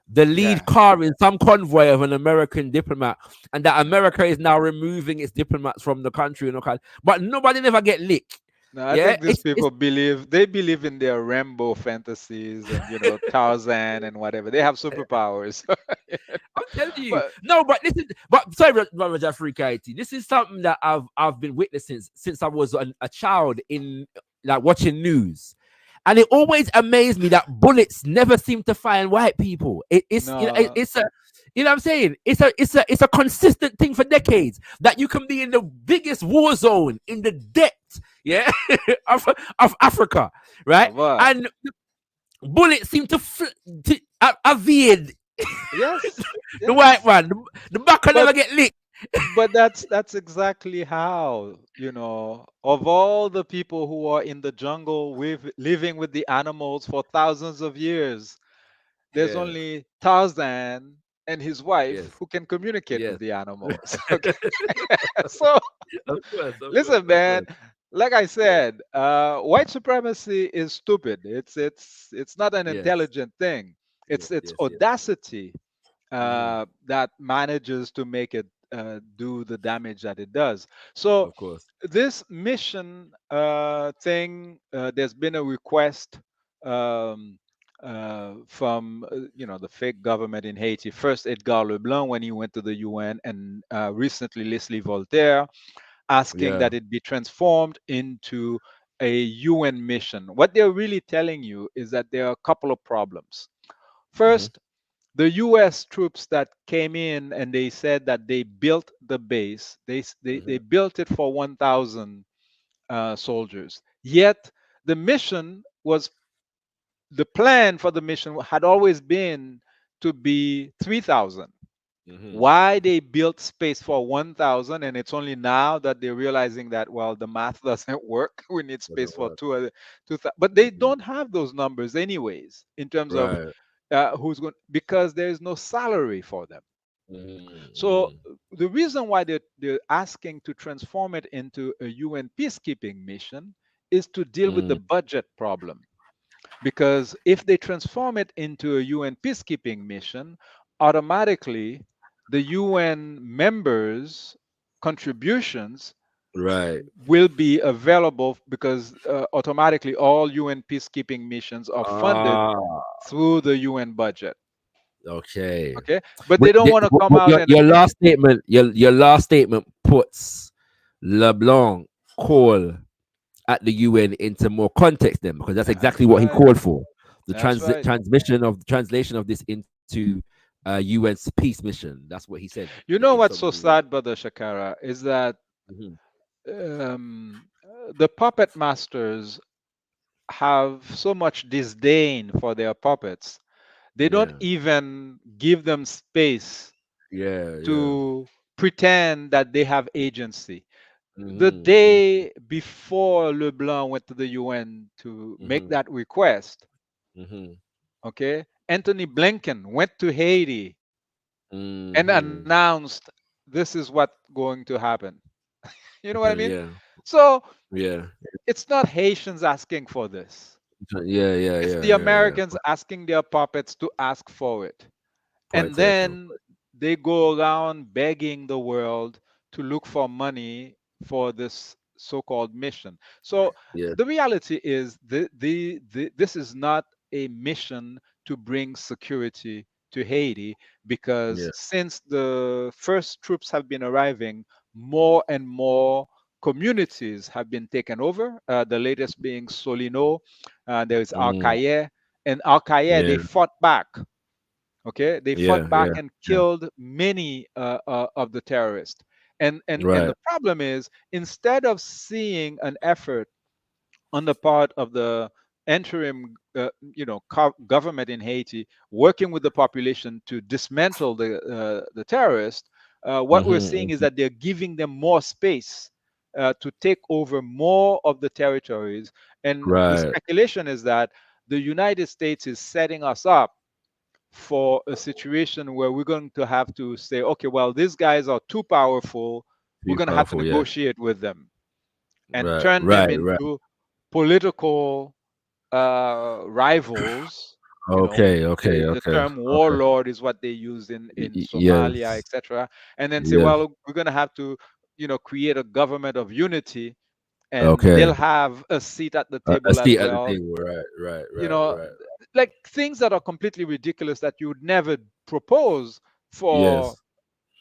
[SPEAKER 3] the lead
[SPEAKER 4] Yeah.
[SPEAKER 3] car in some convoy of an American diplomat, and that America is now removing its diplomats from the country and all kind. But nobody never get licked.
[SPEAKER 4] No, I
[SPEAKER 3] Yeah,
[SPEAKER 4] think these people believe in their Rambo fantasies and Tarzan and whatever. They have superpowers.
[SPEAKER 3] I'm telling you.
[SPEAKER 4] But
[SPEAKER 3] No, but this is sorry, Brother Jafrikayiti. This is something that I've been witnessing since I was a child in like watching news. And it always amazed me that bullets never seem to find white people.
[SPEAKER 4] no,
[SPEAKER 3] It's a what I'm saying? It's a consistent thing for decades that you can be in the biggest war zone in the depth, yeah, of Africa, right?
[SPEAKER 4] but
[SPEAKER 3] And bullets seem to evade
[SPEAKER 4] yes,
[SPEAKER 3] the white
[SPEAKER 4] yes.
[SPEAKER 3] man. The back will
[SPEAKER 4] But
[SPEAKER 3] never get licked.
[SPEAKER 4] that's exactly how, of all the people who are in the jungle with living with the animals for thousands of years, there's
[SPEAKER 3] Yeah.
[SPEAKER 4] only Tarzan and his
[SPEAKER 3] Yes.
[SPEAKER 4] wife who can communicate with
[SPEAKER 3] Yes.
[SPEAKER 4] the animals. Okay. So
[SPEAKER 3] Of course. Of course.
[SPEAKER 4] listen,
[SPEAKER 3] Of
[SPEAKER 4] man,
[SPEAKER 3] course.
[SPEAKER 4] like I
[SPEAKER 3] Yeah.
[SPEAKER 4] said, white supremacy is stupid. It's not an
[SPEAKER 3] Yes.
[SPEAKER 4] intelligent thing.
[SPEAKER 3] Yes.
[SPEAKER 4] It's
[SPEAKER 3] Yes. Yes.
[SPEAKER 4] audacity
[SPEAKER 3] Hmm.
[SPEAKER 4] that manages to make it do the damage that it does. So
[SPEAKER 3] Of course.
[SPEAKER 4] this mission thing, there's been a request um, from the fake government in Haiti. First, Edgar Leblanc when he went to the UN, and recently Leslie Voltaire, asking
[SPEAKER 3] Yeah.
[SPEAKER 4] that it be transformed into a UN mission, what they're really telling you is that there are a couple of problems. First, the US troops that came in and they said that they built the base, they built it for 1,000 soldiers. Yet the mission was, the plan for the mission had always been to be 3,000. Why they built space for 1,000, and it's only now that they're realizing that, well, the math doesn't work. We need space for 2,000. But they don't have those numbers anyways in terms of
[SPEAKER 3] Right.
[SPEAKER 4] who's going, because there is no salary for them. So
[SPEAKER 3] Mm-hmm.
[SPEAKER 4] the reason why they're asking to transform it into a UN peacekeeping mission is to deal with the budget problem. Because if they transform it into a UN peacekeeping mission, automatically the UN members' contributions
[SPEAKER 3] Right.
[SPEAKER 4] will be available, because automatically all UN peacekeeping missions are funded
[SPEAKER 3] Ah,
[SPEAKER 4] through the UN budget.
[SPEAKER 3] okay.
[SPEAKER 4] Okay, but they don't want to come out and
[SPEAKER 3] Your last statement, your last statement puts LeBlanc call at the UN into more context then, because that's
[SPEAKER 4] that's
[SPEAKER 3] exactly what he
[SPEAKER 4] right.
[SPEAKER 3] called for. The
[SPEAKER 4] That's right.
[SPEAKER 3] translation of this into UN's peace mission. That's what he said.
[SPEAKER 4] You know
[SPEAKER 3] In
[SPEAKER 4] what's
[SPEAKER 3] some
[SPEAKER 4] so sad, Brother Shakara, is that
[SPEAKER 3] Mhm.
[SPEAKER 4] the puppet masters have so much disdain for their puppets. They don't
[SPEAKER 3] Yeah.
[SPEAKER 4] even give them space
[SPEAKER 3] Yeah. Yeah.
[SPEAKER 4] to pretend that they have agency. The
[SPEAKER 3] Mm-hmm.
[SPEAKER 4] day before Leblanc went to the UN to make
[SPEAKER 3] Mm-hmm.
[SPEAKER 4] that request,
[SPEAKER 3] Mm-hmm.
[SPEAKER 4] okay, Anthony Blinken went to Haiti and
[SPEAKER 3] Mm-hmm.
[SPEAKER 4] announced this is what's going to happen. You know what I mean?
[SPEAKER 3] Yeah.
[SPEAKER 4] So
[SPEAKER 3] Yeah.
[SPEAKER 4] it's not Haitians asking for this.
[SPEAKER 3] Yeah. Yeah.
[SPEAKER 4] It's
[SPEAKER 3] Yeah.
[SPEAKER 4] the
[SPEAKER 3] Yeah. Yeah.
[SPEAKER 4] Americans asking their puppets to ask for it.
[SPEAKER 3] Point
[SPEAKER 4] And
[SPEAKER 3] taken.
[SPEAKER 4] then they go around begging the world to look for money for this so-called mission. So
[SPEAKER 3] Yeah.
[SPEAKER 4] the reality is this is not a mission to bring security to Haiti, because
[SPEAKER 3] Yeah.
[SPEAKER 4] since the first troops have been arriving, more and more communities have been taken over. The latest being Solino, there is
[SPEAKER 3] Mm,
[SPEAKER 4] Arcaye, and Arcaye,
[SPEAKER 3] yeah.
[SPEAKER 4] they fought back. Okay, they
[SPEAKER 3] Yeah.
[SPEAKER 4] fought back
[SPEAKER 3] Yeah.
[SPEAKER 4] and
[SPEAKER 3] Yeah.
[SPEAKER 4] killed many of the terrorists. And
[SPEAKER 3] Right.
[SPEAKER 4] the problem is, instead of seeing an effort on the part of the interim, government in Haiti, working with the population to dismantle the terrorists, what we're seeing is
[SPEAKER 3] Mm-hmm.
[SPEAKER 4] that they're giving them more space to take over more of the territories. And the
[SPEAKER 3] Right.
[SPEAKER 4] speculation is that the United States is setting us up for a situation where we're going to have to say, okay, well, these guys are too powerful. We're
[SPEAKER 3] Too
[SPEAKER 4] going to have to
[SPEAKER 3] powerful. Yeah.
[SPEAKER 4] negotiate with them and
[SPEAKER 3] Right.
[SPEAKER 4] turn them
[SPEAKER 3] Right. Right.
[SPEAKER 4] into political rivals. You know,
[SPEAKER 3] Okay. Okay.
[SPEAKER 4] the
[SPEAKER 3] Okay.
[SPEAKER 4] term
[SPEAKER 3] Okay.
[SPEAKER 4] warlord is what they use in Somalia,
[SPEAKER 3] Yes.
[SPEAKER 4] etc. And then say,
[SPEAKER 3] Yes.
[SPEAKER 4] well, we're going to have to, create a government of unity, and
[SPEAKER 3] Okay.
[SPEAKER 4] they'll have a seat at the
[SPEAKER 3] A
[SPEAKER 4] table as
[SPEAKER 3] seat at the
[SPEAKER 4] well.
[SPEAKER 3] table. Right. Right.
[SPEAKER 4] you
[SPEAKER 3] Right.
[SPEAKER 4] know
[SPEAKER 3] Right.
[SPEAKER 4] like things that are completely ridiculous that you would never propose for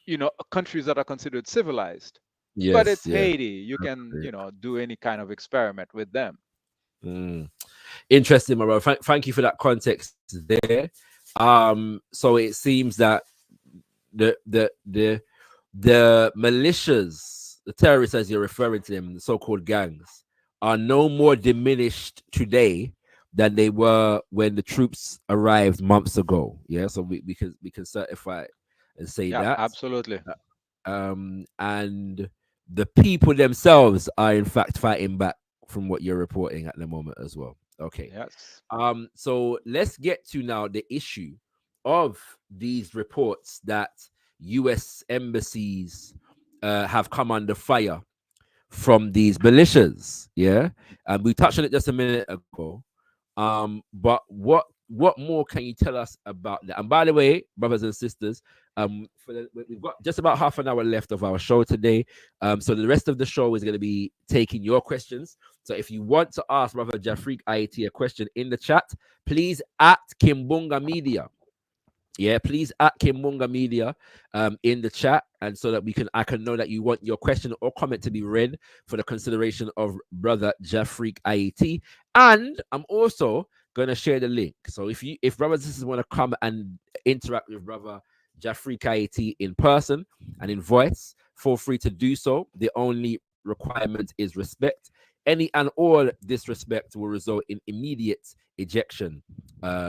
[SPEAKER 3] Yes.
[SPEAKER 4] countries that are considered civilized. But
[SPEAKER 3] Yes.
[SPEAKER 4] it's
[SPEAKER 3] Yes.
[SPEAKER 4] Haiti. You can do any kind of experiment with them.
[SPEAKER 3] Mm. Interesting, my brother. Thank you for that context there. So it seems that the the the the militias, the terrorists, as you're referring to them, the so-called gangs, are no more diminished today than they were when the troops arrived months ago. Yeah, so we can certify and say
[SPEAKER 4] Yeah,
[SPEAKER 3] that.
[SPEAKER 4] absolutely.
[SPEAKER 3] And the people themselves are in fact fighting back from what you're reporting at the moment as well. Okay.
[SPEAKER 4] Yes.
[SPEAKER 3] So let's get to now the issue of these reports that US embassies have come under fire from these militias. Yeah. And we touched on it just a minute ago. But what more can you tell us about that? And by the way, brothers and sisters, we've got just about half an hour left of our show today. So the rest of the show is going to be taking your questions. So if you want to ask Brother Jafrikayiti a question in the chat, please at Kimbunga Media. Yeah, please at Kimbunga Media in the chat, and so that I can know that you want your question or comment to be read for the consideration of brother Jafrikayiti. And I'm also gonna share the link. So if brothers and sisters want to come and interact with brother Jafrikayiti in person and in voice, feel free to do so. The only requirement is respect. Any and all disrespect will result in immediate ejection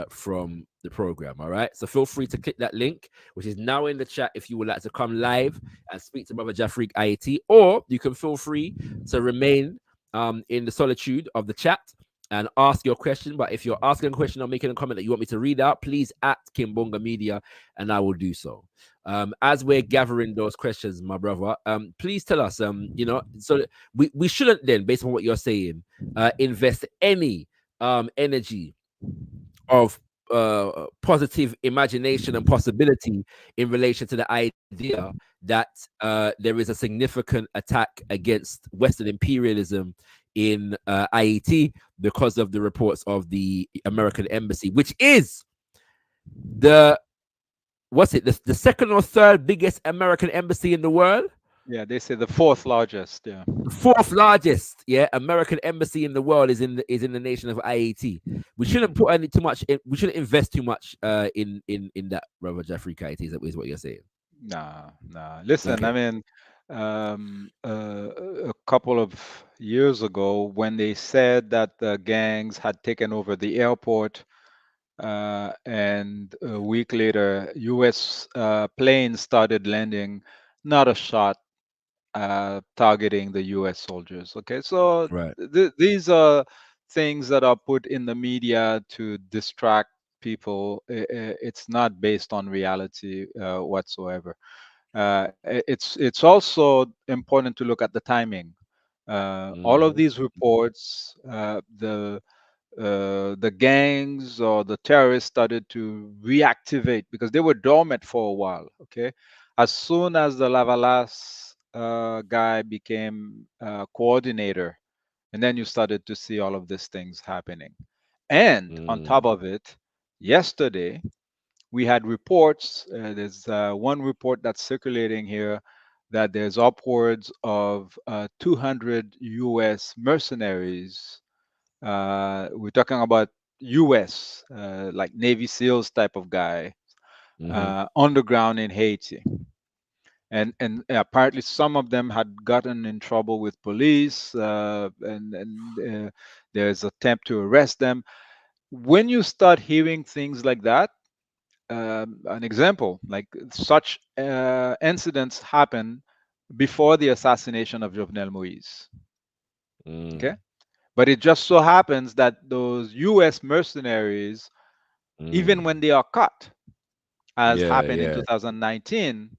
[SPEAKER 3] from the program. All right. So feel free to click that link, which is now in the chat, if you would like to come live and speak to Brother Jafrikayiti, or you can feel free to remain in the solitude of the chat and ask your question. But if you're asking a question or making a comment that you want me to read out, please at Kimbunga Media, and I will do so. As we're gathering those questions, my brother, please tell us, so we shouldn't then, based on what you're saying, invest any energy of positive imagination and possibility in relation to the idea that there is a significant attack against Western imperialism in Haiti because of the reports of the American embassy, which is the the second or third biggest American embassy in the world.
[SPEAKER 4] Yeah, they say the fourth largest. Yeah.
[SPEAKER 3] Fourth largest, yeah, American embassy in the world is in the nation of Haiti. We shouldn't put any too much. We shouldn't invest too much in that, brother Jafrikayiti. Is what you're saying?
[SPEAKER 4] Nah, nah. Listen, I
[SPEAKER 3] Okay.
[SPEAKER 4] mean, a couple of years ago, when they said that the gangs had taken over the airport, and a week later, U.S. Planes started landing, not a shot targeting the U.S. soldiers. Okay, so
[SPEAKER 3] Right.
[SPEAKER 4] these are things that are put in the media to distract people. It's not based on reality whatsoever. It's also important to look at the timing. All of
[SPEAKER 3] Mm-hmm.
[SPEAKER 4] these reports, the gangs or the terrorists started to reactivate because they were dormant for a while. Okay, as soon as the Lavalas guy became coordinator, and then you started to see all of these things happening. And on top
[SPEAKER 3] Mm.
[SPEAKER 4] of it, yesterday we had reports. There's one report that's circulating here that there's upwards of 200 U.S. mercenaries. We're talking about U.S. Like Navy SEALs type of guy
[SPEAKER 3] Mm-hmm.
[SPEAKER 4] underground in Haiti, and apparently some of them had gotten in trouble with police, and there's attempt to arrest them. When you start hearing things like that, an example like such incidents happen before the assassination of Jovenel Moise.
[SPEAKER 3] Mm.
[SPEAKER 4] Okay, but it just so happens that those U.S. mercenaries, even
[SPEAKER 3] Mm.
[SPEAKER 4] when they are caught, as
[SPEAKER 3] Yeah.
[SPEAKER 4] happened in
[SPEAKER 3] Yeah.
[SPEAKER 4] 2019,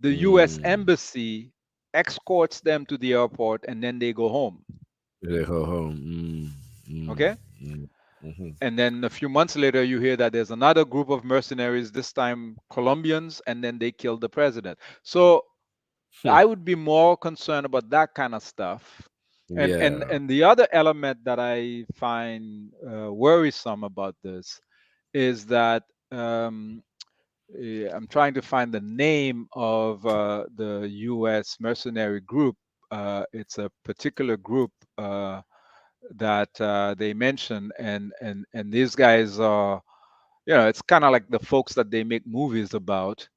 [SPEAKER 4] the U.S.
[SPEAKER 3] Mm.
[SPEAKER 4] embassy escorts them to the airport and then they go home.
[SPEAKER 3] They go home. Mm. Mm.
[SPEAKER 4] Okay.
[SPEAKER 3] Mm. Mm-hmm.
[SPEAKER 4] And then a few months later, you hear that there's another group of mercenaries, this time Colombians, and then they killed the president. So I would be more concerned about that kind of stuff. And and
[SPEAKER 3] Yeah.
[SPEAKER 4] and the other element that I find worrisome about this is that I'm trying to find the name of the U.S. mercenary group. It's a particular group that they mention, and these guys are, it's kind of like the folks that they make movies about.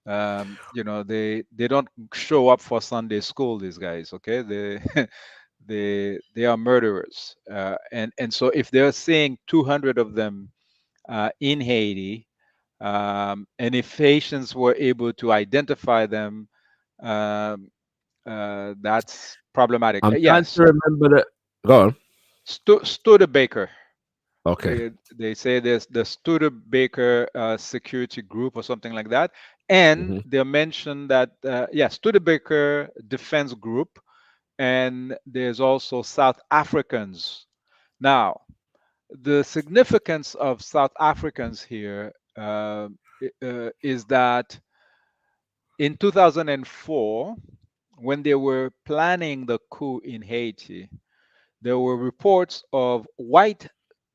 [SPEAKER 4] They don't show up for Sunday school. These guys, okay? They they are murderers, and so if they're saying 200 of them in Haiti, and if Haitians were able to identify them, um, that's problematic.
[SPEAKER 3] I'm trying
[SPEAKER 4] Yes,
[SPEAKER 3] to remember the. Go on.
[SPEAKER 4] Studebaker.
[SPEAKER 3] Okay.
[SPEAKER 4] They say there's the Studebaker security group or something like that, and
[SPEAKER 3] Mm-hmm.
[SPEAKER 4] they mentioned that Studebaker defense group, and there's also South Africans. Now, the significance of South Africans here is that in 2004, when they were planning the coup in Haiti, there were reports of white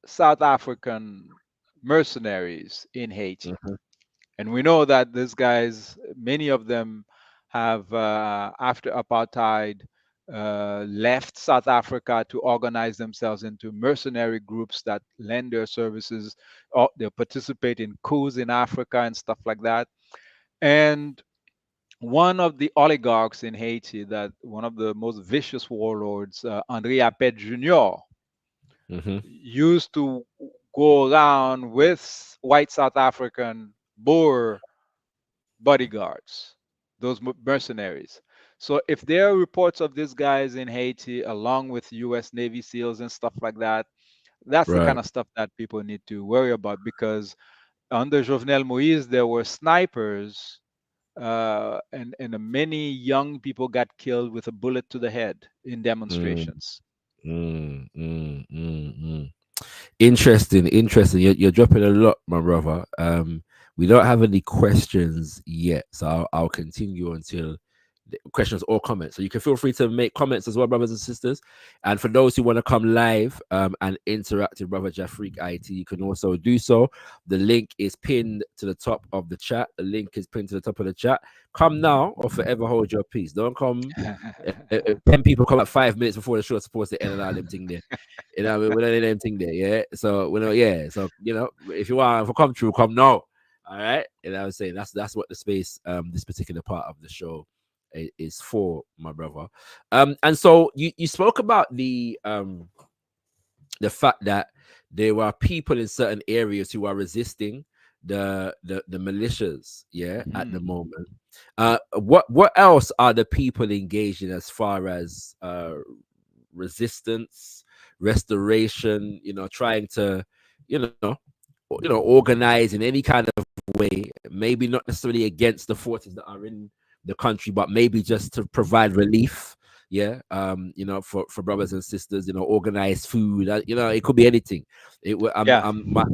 [SPEAKER 4] South African mercenaries in Haiti.
[SPEAKER 3] Mm-hmm.
[SPEAKER 4] And we know that these guys, many of them have, after apartheid, left South Africa to organize themselves into mercenary groups that lend their services, or they participate in coups in Africa and stuff like that. And one of the oligarchs in Haiti, that one of the most vicious warlords, André Apet Jr.,
[SPEAKER 3] Mm-hmm.
[SPEAKER 4] used to go around with white South African Boer bodyguards, those mercenaries. So if there are reports of these guys in Haiti, along with U.S. Navy SEALs and stuff like that, that's the kind
[SPEAKER 3] Right.
[SPEAKER 4] of stuff that people need to worry about, because under Jovenel Moise, there were snipers, and many young people got killed with a bullet to the head in
[SPEAKER 3] Mm,
[SPEAKER 4] demonstrations.
[SPEAKER 3] mm. Interesting, interesting. You're dropping a lot, my brother. We don't have any questions yet, so I'll continue until the questions or comments. So you can feel free to make comments as well, brothers and sisters. And for those who want to come live and interact with Brother Jafrikayiti, you can also do so. The link is pinned to the top of the chat. The link is pinned to the top of the chat. Come now or forever hold your peace. Don't come. 10 people come at 5 minutes before the show is supposed to end and all them thing there. You know, we don't need anything there, yeah. So we know, yeah. So if you want, if I come true, come now. All right. You know what I'm saying? That's what the space, this particular part of the show is for, my brother. And so you spoke about the fact that there are people in certain areas who are resisting the militias, yeah, at the
[SPEAKER 4] Mhm.
[SPEAKER 3] moment. What else are the people engaged in as far as resistance, restoration, trying to, you know, organize in any kind of way, maybe not necessarily against the forces that are in the country, but maybe just to provide relief. Yeah, for brothers and sisters, organize food. It could be anything.
[SPEAKER 4] Yeah.
[SPEAKER 3] My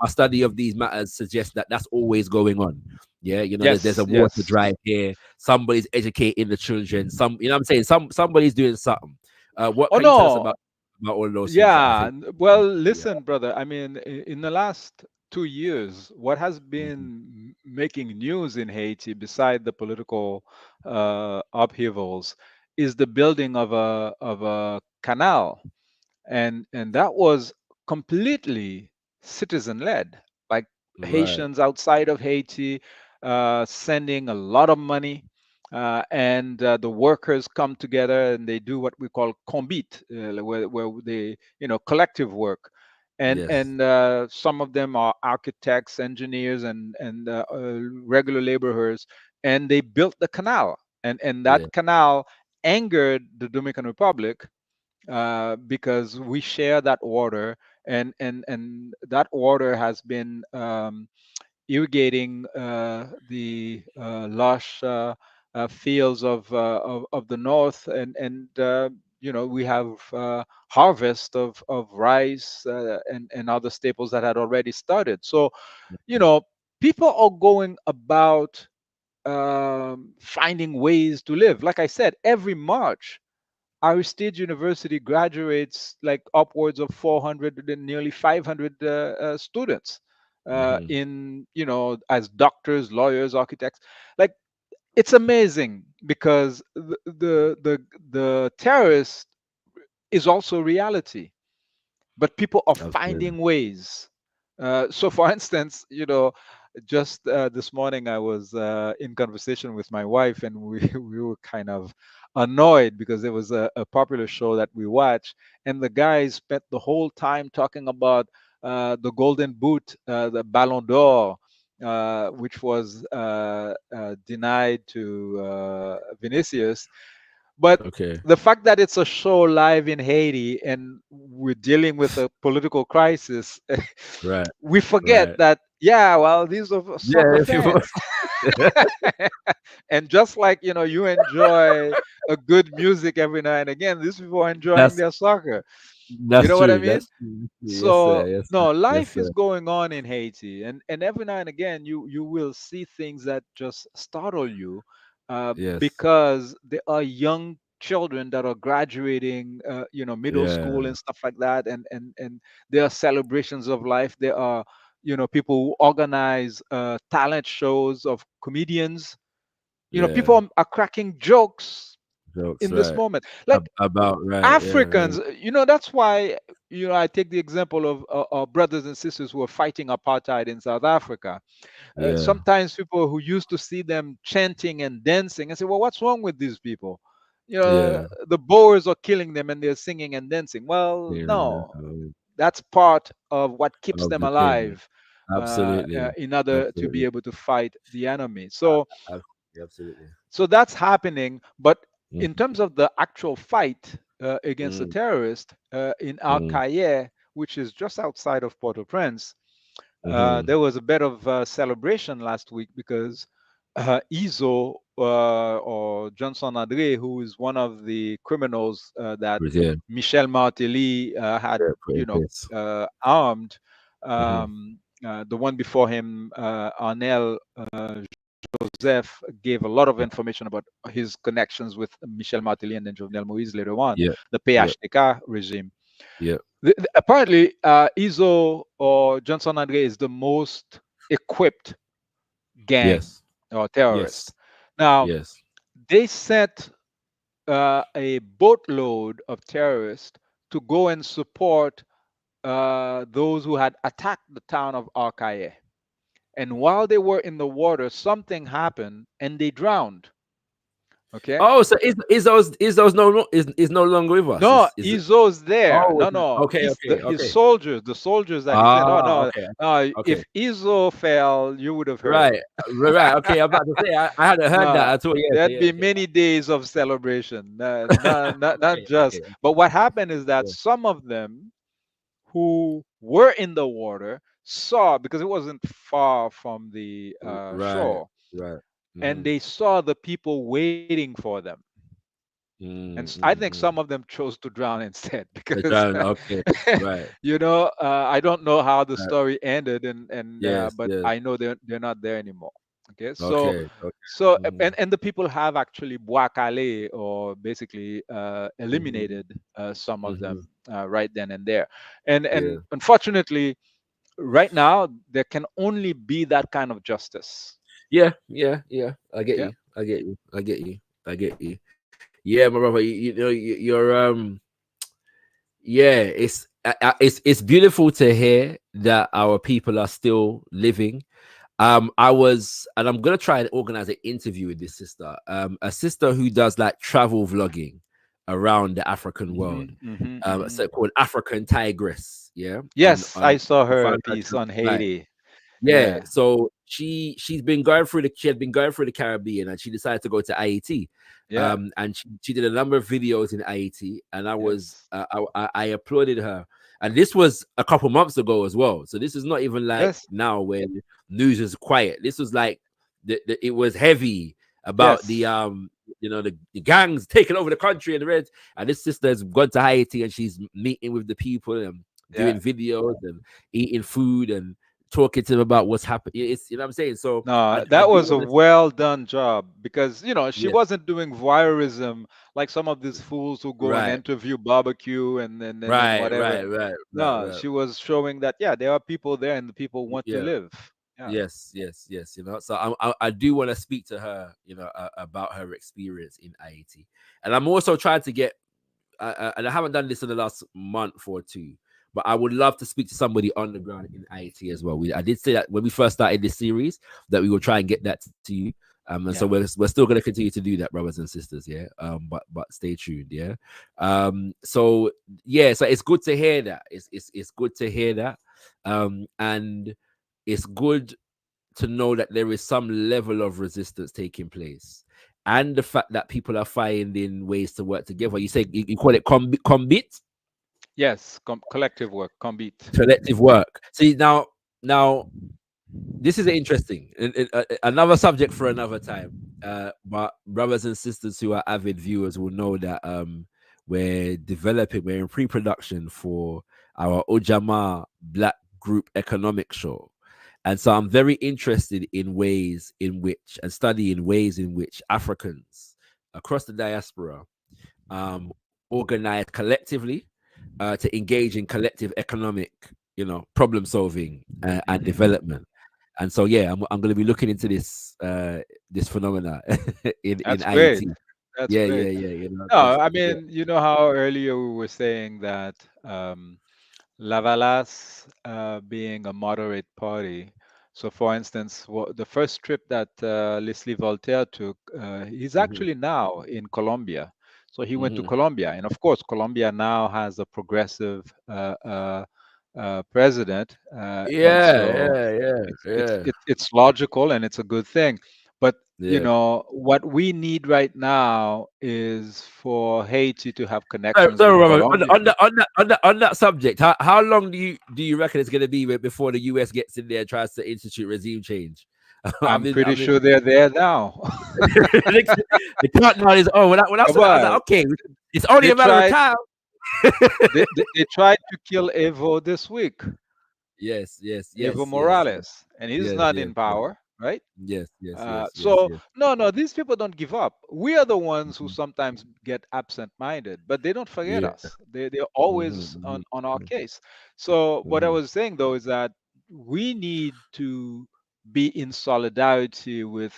[SPEAKER 3] study of these matters suggests that that's always going on. Yeah, there's a
[SPEAKER 4] Yes.
[SPEAKER 3] water
[SPEAKER 4] Yes.
[SPEAKER 3] drive here. Somebody's educating the children. What I'm saying, somebody's doing something. What
[SPEAKER 4] Oh
[SPEAKER 3] can you tell us
[SPEAKER 4] no.
[SPEAKER 3] about all those things that I
[SPEAKER 4] Yeah.
[SPEAKER 3] think?
[SPEAKER 4] Well,
[SPEAKER 3] Yeah.
[SPEAKER 4] listen, brother. I mean, in the last 2 years, what has
[SPEAKER 3] Mhm.
[SPEAKER 4] been making news in Haiti, beside the political upheavals, is the building of a canal, and that was completely citizen led, like
[SPEAKER 3] Right.
[SPEAKER 4] Haitians outside of Haiti sending a lot of money, and the workers come together and they do what we call combit, where they, collective work,
[SPEAKER 3] Yes.
[SPEAKER 4] and some of them are architects, engineers, and regular laborers, and they built the canal, and that
[SPEAKER 3] Yeah.
[SPEAKER 4] canal angered the Dominican Republic, because we share that water, and that water has been irrigating the lush fields of the north, and we have harvest of rice, and other staples that had already started. So, you know people are going about finding ways to live. Like I said, every March Aristide University graduates like upwards of 400 and nearly 500 students,
[SPEAKER 3] Hmm.
[SPEAKER 4] as doctors, lawyers, architects. Like, it's amazing, because the terrorist is also reality, but people are
[SPEAKER 3] Absolutely.
[SPEAKER 4] finding ways. So, for instance, just this morning I was in conversation with my wife, and we we were kind of annoyed because there was a popular show that we watch, and the guys spent the whole time talking about the Golden Boot, the Ballon d'Or. Which was denied to Vinicius, but
[SPEAKER 3] Okay.
[SPEAKER 4] the fact that it's a show live in Haiti and we're dealing with a political crisis,
[SPEAKER 3] Right.
[SPEAKER 4] we forget
[SPEAKER 3] Right.
[SPEAKER 4] that, yeah, well, these are soccer
[SPEAKER 3] Yeah. If you
[SPEAKER 4] fans. And just like, you enjoy a good music every now and again, these people are enjoying
[SPEAKER 3] that's
[SPEAKER 4] their soccer. You
[SPEAKER 3] that's
[SPEAKER 4] know what I
[SPEAKER 3] true.
[SPEAKER 4] mean?
[SPEAKER 3] That's true. Yes,
[SPEAKER 4] So
[SPEAKER 3] sir. Yes, sir.
[SPEAKER 4] no,
[SPEAKER 3] Yes,
[SPEAKER 4] life is
[SPEAKER 3] sir.
[SPEAKER 4] going on in Haiti, and every now and again you will see things that just startle you,
[SPEAKER 3] Yes.
[SPEAKER 4] because there are young children that are graduating, middle school
[SPEAKER 3] Yeah.
[SPEAKER 4] and stuff like that, and there are celebrations of life. There are, people who organize talent shows of comedians.
[SPEAKER 3] Yeah.
[SPEAKER 4] People are cracking jokes
[SPEAKER 3] Jokes,
[SPEAKER 4] in this
[SPEAKER 3] right.
[SPEAKER 4] moment. Like
[SPEAKER 3] About right, yeah.
[SPEAKER 4] Africans, that's why I take the example of our brothers and sisters who are fighting apartheid in South Africa.
[SPEAKER 3] Yeah.
[SPEAKER 4] Sometimes people who used to see them chanting and dancing and say, well, what's wrong with these people?
[SPEAKER 3] Yeah.
[SPEAKER 4] The Boers are killing them and they're singing and dancing. Well,
[SPEAKER 3] Yeah.
[SPEAKER 4] no, that's part of what keeps
[SPEAKER 3] Of
[SPEAKER 4] them
[SPEAKER 3] the thing.
[SPEAKER 4] alive,
[SPEAKER 3] Absolutely.
[SPEAKER 4] in order to be
[SPEAKER 3] Absolutely.
[SPEAKER 4] able to fight the enemy. So
[SPEAKER 3] Absolutely.
[SPEAKER 4] that's happening. But
[SPEAKER 3] Mm,
[SPEAKER 4] in terms of the actual fight against the
[SPEAKER 3] mm,
[SPEAKER 4] terrorists in
[SPEAKER 3] mm,
[SPEAKER 4] Al which is just outside of Port-au-Prince,
[SPEAKER 3] mm-hmm.
[SPEAKER 4] there was a bit of celebration last week because Izo, or Johnson Adre, who is one of the criminals that
[SPEAKER 3] Yeah.
[SPEAKER 4] Michel Martelly had,
[SPEAKER 3] Yeah. Pretty pissed.
[SPEAKER 4] armed.
[SPEAKER 3] Mm-hmm.
[SPEAKER 4] The one before him, Arnel Joseph, gave a lot of
[SPEAKER 3] Yeah.
[SPEAKER 4] information about his connections with Michel Martelly and then Jovenel Moïse later on,
[SPEAKER 3] Yeah.
[SPEAKER 4] the
[SPEAKER 3] Yeah.
[SPEAKER 4] PHTK regime.
[SPEAKER 3] Yeah.
[SPEAKER 4] Apparently, Izo or Johnson Andre is the most equipped gang
[SPEAKER 3] Yes.
[SPEAKER 4] or terrorist.
[SPEAKER 3] Yes.
[SPEAKER 4] Now,
[SPEAKER 3] Yes.
[SPEAKER 4] they sent a boatload of terrorists to go and support those who had attacked the town of Arkaye. And while they were in the water, something happened and they drowned. Okay.
[SPEAKER 3] Oh, so is no longer with us.
[SPEAKER 4] No,
[SPEAKER 3] Is it?
[SPEAKER 4] Izo's there.
[SPEAKER 3] Oh,
[SPEAKER 4] No, no,
[SPEAKER 3] okay. Okay.
[SPEAKER 4] his
[SPEAKER 3] Okay.
[SPEAKER 4] soldiers, the soldiers that he said. No,
[SPEAKER 3] Ah.
[SPEAKER 4] no,
[SPEAKER 3] Okay.
[SPEAKER 4] no.
[SPEAKER 3] Okay.
[SPEAKER 4] If Izo fell, you would have heard.
[SPEAKER 3] Right. Right. Okay. I'm about to say I hadn't heard that
[SPEAKER 4] No,
[SPEAKER 3] at all. Yes.
[SPEAKER 4] there'd
[SPEAKER 3] Yes.
[SPEAKER 4] be many days of celebration. Not
[SPEAKER 3] Okay.
[SPEAKER 4] just.
[SPEAKER 3] Okay.
[SPEAKER 4] But what happened is that
[SPEAKER 3] Yeah.
[SPEAKER 4] some of them who were in the water saw, because it wasn't far from the
[SPEAKER 3] Right.
[SPEAKER 4] shore,
[SPEAKER 3] Right.
[SPEAKER 4] and
[SPEAKER 3] Mm-hmm.
[SPEAKER 4] they saw the people waiting for them. And I think some
[SPEAKER 3] Mm.
[SPEAKER 4] of them chose to drown instead
[SPEAKER 3] The
[SPEAKER 4] because
[SPEAKER 3] drown. Okay. Right.
[SPEAKER 4] I don't know how the
[SPEAKER 3] Right.
[SPEAKER 4] story ended, and
[SPEAKER 3] Yes.
[SPEAKER 4] but
[SPEAKER 3] Yes.
[SPEAKER 4] I know they're not there anymore. Okay, so
[SPEAKER 3] Okay. Okay.
[SPEAKER 4] so
[SPEAKER 3] Mm-hmm.
[SPEAKER 4] and the people have actually boakale, or basically
[SPEAKER 3] Mm-hmm.
[SPEAKER 4] eliminated some of
[SPEAKER 3] Mm-hmm.
[SPEAKER 4] them right then and there, and
[SPEAKER 3] Yeah.
[SPEAKER 4] unfortunately right now there can only be that kind of justice.
[SPEAKER 3] Yeah. Yeah. Yeah. I get
[SPEAKER 4] Okay.
[SPEAKER 3] you. I get you. I get you. I get you. Yeah, my brother. You're. Yeah. It's beautiful to hear that our people are still living. I was, and I'm gonna try and organize an interview with this sister, a sister who does like travel vlogging around the African world, so called African Tigress, yeah,
[SPEAKER 4] Yes, I
[SPEAKER 3] on
[SPEAKER 4] saw
[SPEAKER 3] you
[SPEAKER 4] her
[SPEAKER 3] find her
[SPEAKER 4] piece
[SPEAKER 3] to-
[SPEAKER 4] on
[SPEAKER 3] right,
[SPEAKER 4] Haiti.
[SPEAKER 3] yeah.
[SPEAKER 4] Yeah.
[SPEAKER 3] So she had been going through the Caribbean, and she decided to go to Ayiti,
[SPEAKER 4] Yeah.
[SPEAKER 3] and she did a number of videos in Ayiti, and
[SPEAKER 4] Yes.
[SPEAKER 3] I applauded her. And this was a couple months ago as well. So this is not even like
[SPEAKER 4] Yes.
[SPEAKER 3] now where news is quiet. This was like it was heavy about
[SPEAKER 4] Yes.
[SPEAKER 3] the gangs taking over the country and the reds. And this sister has gone to Haiti and she's meeting with the people and
[SPEAKER 4] Yeah.
[SPEAKER 3] doing videos and eating food and talking to them about what's happening. It's what I'm saying. So
[SPEAKER 4] No,
[SPEAKER 3] I
[SPEAKER 4] that
[SPEAKER 3] do
[SPEAKER 4] was a
[SPEAKER 3] want to
[SPEAKER 4] well done job because she
[SPEAKER 3] yes,
[SPEAKER 4] wasn't doing voyeurism like some of these fools who go and
[SPEAKER 3] right,
[SPEAKER 4] interview barbecue and
[SPEAKER 3] right,
[SPEAKER 4] whatever.
[SPEAKER 3] right, right, right,
[SPEAKER 4] No,
[SPEAKER 3] right.
[SPEAKER 4] she was showing that there are people there and the people want to
[SPEAKER 3] Yeah.
[SPEAKER 4] live. Yeah.
[SPEAKER 3] Yes, yes, yes. So I do want to speak to her, about her experience in Haiti, and I'm also trying to get, and I haven't done this in the last month or two, but I would love to speak to somebody on the ground in Haiti as well. I did say that when we first started this series that we will try and get that to you, and so
[SPEAKER 4] Yeah.
[SPEAKER 3] we're still going to continue to do that, brothers and sisters. Yeah, but stay tuned. Yeah, so yeah, so it's good to hear that. It's good to hear that, and it's good to know that there is some level of resistance taking place, and the fact that people are finding ways to work together. You say you call it combit,
[SPEAKER 4] Yes. Collective work. Combit.
[SPEAKER 3] collective work. See now this is interesting, another subject for another time. But brothers and sisters who are avid viewers will know that we're in pre-production for our Ojama Black Group Economic Show. And so I'm very interested in ways in which and studying ways in which Africans across the diaspora organize collectively to engage in collective economic problem solving and development. And so, yeah, I'm going to be looking into this phenomena in
[SPEAKER 4] That's great.
[SPEAKER 3] Haiti.
[SPEAKER 4] That's
[SPEAKER 3] Yeah,
[SPEAKER 4] great.
[SPEAKER 3] yeah, yeah.
[SPEAKER 4] No, I
[SPEAKER 3] Yeah.
[SPEAKER 4] mean, you know how earlier we were saying that Lavalas being a moderate party. So, for instance, the first trip that Leslie Voltaire took, he's
[SPEAKER 3] Hmm.
[SPEAKER 4] actually now in Colombia. So he went to
[SPEAKER 3] Hmm.
[SPEAKER 4] Colombia, and of course, Colombia now has a progressive president, and
[SPEAKER 3] Yeah,
[SPEAKER 4] so
[SPEAKER 3] yeah, yeah, yeah,
[SPEAKER 4] it's logical and it's a good thing. But
[SPEAKER 3] yeah.
[SPEAKER 4] what we need right now is for Haiti to have
[SPEAKER 3] So,
[SPEAKER 4] connections
[SPEAKER 3] so
[SPEAKER 4] with
[SPEAKER 3] Robert,
[SPEAKER 4] Colombia.
[SPEAKER 3] on that subject, how long do you reckon it's going to be before the US gets in there and tries to institute regime change? I
[SPEAKER 4] I'm
[SPEAKER 3] mean, I
[SPEAKER 4] pretty
[SPEAKER 3] mean,
[SPEAKER 4] sure they're there now.
[SPEAKER 3] the countdown is over. When I
[SPEAKER 4] Come
[SPEAKER 3] saw that, I was like,
[SPEAKER 4] on.
[SPEAKER 3] okay, it's only
[SPEAKER 4] They
[SPEAKER 3] a matter of
[SPEAKER 4] tried
[SPEAKER 3] time.
[SPEAKER 4] they tried to kill Evo this week,
[SPEAKER 3] Yes, yes,
[SPEAKER 4] Evo
[SPEAKER 3] yes, yes,
[SPEAKER 4] Morales, and he's
[SPEAKER 3] yes,
[SPEAKER 4] not
[SPEAKER 3] yes,
[SPEAKER 4] in
[SPEAKER 3] yes,
[SPEAKER 4] power, right?
[SPEAKER 3] yes, yes, yes, yes,
[SPEAKER 4] So
[SPEAKER 3] yes.
[SPEAKER 4] no, these people don't give up. We are the ones who
[SPEAKER 3] Mhm.
[SPEAKER 4] sometimes get absent-minded, but they don't forget
[SPEAKER 3] Yeah.
[SPEAKER 4] us. They're
[SPEAKER 3] Hmm.
[SPEAKER 4] always on our case. So what I
[SPEAKER 3] Hmm.
[SPEAKER 4] was saying though is that we need to be in solidarity with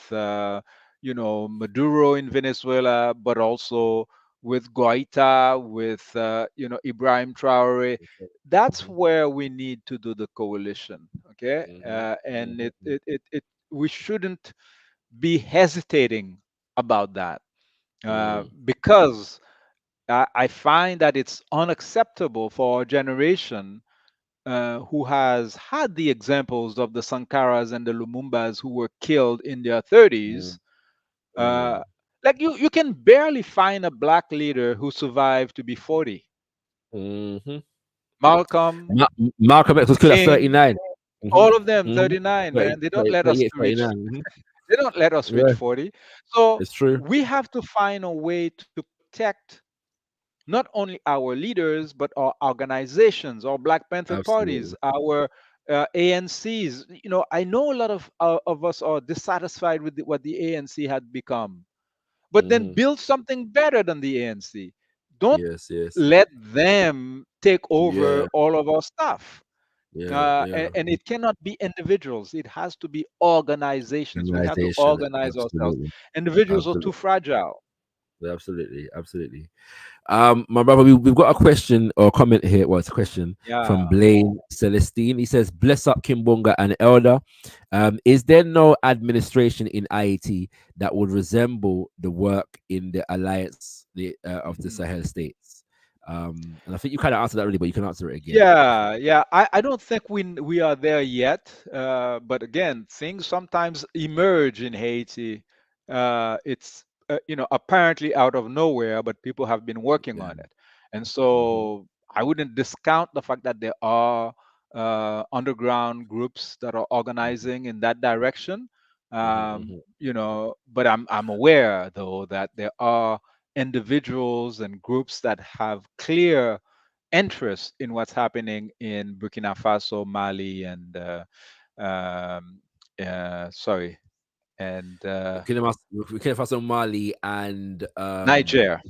[SPEAKER 4] Maduro in Venezuela, but also with Guaita, with Ibrahim Traore. That's
[SPEAKER 3] Hmm.
[SPEAKER 4] where we need to do the coalition, okay?
[SPEAKER 3] Hmm.
[SPEAKER 4] And
[SPEAKER 3] Hmm.
[SPEAKER 4] we shouldn't be hesitating about that
[SPEAKER 3] Hmm.
[SPEAKER 4] because I find that it's unacceptable for a generation who has had the examples of the Sankaras and the Lumumbas who were killed in their 30s. Uh,
[SPEAKER 3] Hmm.
[SPEAKER 4] like you can barely find a black leader who survived to be 40.
[SPEAKER 3] Hmm.
[SPEAKER 4] Malcolm,
[SPEAKER 3] Malcolm X was killed at
[SPEAKER 4] King,
[SPEAKER 3] 39. Hmm.
[SPEAKER 4] all of them
[SPEAKER 3] Hmm.
[SPEAKER 4] 39,
[SPEAKER 3] 30,
[SPEAKER 4] man. They don't
[SPEAKER 3] 30,
[SPEAKER 4] let us
[SPEAKER 3] 38,
[SPEAKER 4] reach
[SPEAKER 3] 39. Hmm.
[SPEAKER 4] they don't let us reach
[SPEAKER 3] Yeah,
[SPEAKER 4] 40. So
[SPEAKER 3] it's true.
[SPEAKER 4] we have to find a way to protect not only our leaders, but our organizations, our Black Panther parties,
[SPEAKER 3] Absolutely.
[SPEAKER 4] our ANCs. I know a lot of us are dissatisfied with what the ANC had become, but then
[SPEAKER 3] Hmm.
[SPEAKER 4] build something better than the ANC. Don't
[SPEAKER 3] Yes, yes.
[SPEAKER 4] let them take over
[SPEAKER 3] Yeah,
[SPEAKER 4] all of our stuff.
[SPEAKER 3] yeah, yeah.
[SPEAKER 4] And it cannot be individuals. It has to be organizations. We have to
[SPEAKER 3] Organization.
[SPEAKER 4] organize ourselves.
[SPEAKER 3] Absolutely.
[SPEAKER 4] Individuals are
[SPEAKER 3] Absolutely.
[SPEAKER 4] too fragile.
[SPEAKER 3] Absolutely. Absolutely. My brother, we've got a question or comment here. Well, it's a question from
[SPEAKER 4] Yeah.
[SPEAKER 3] Blaine Celestine. He says, "Bless up Kimbunga and Elder. Is there no administration in Haiti that would resemble the work in the alliance of the
[SPEAKER 4] Mhm.
[SPEAKER 3] Sahel states?" And I think you kind of answered that already, but you can answer it again.
[SPEAKER 4] Yeah. I don't think we are there yet. But again, things sometimes emerge in Haiti. It's apparently out of nowhere, but people have been working
[SPEAKER 3] Yeah.
[SPEAKER 4] on it, and
[SPEAKER 3] Hmm.
[SPEAKER 4] so I wouldn't discount the fact that there are underground groups that are organizing in that direction.
[SPEAKER 3] Hmm.
[SPEAKER 4] But I'm aware though that there are individuals and groups that have clear interest in what's happening in Burkina Faso, Mali, and sorry, and
[SPEAKER 3] Burkina Faso, Mali, and
[SPEAKER 4] Niger.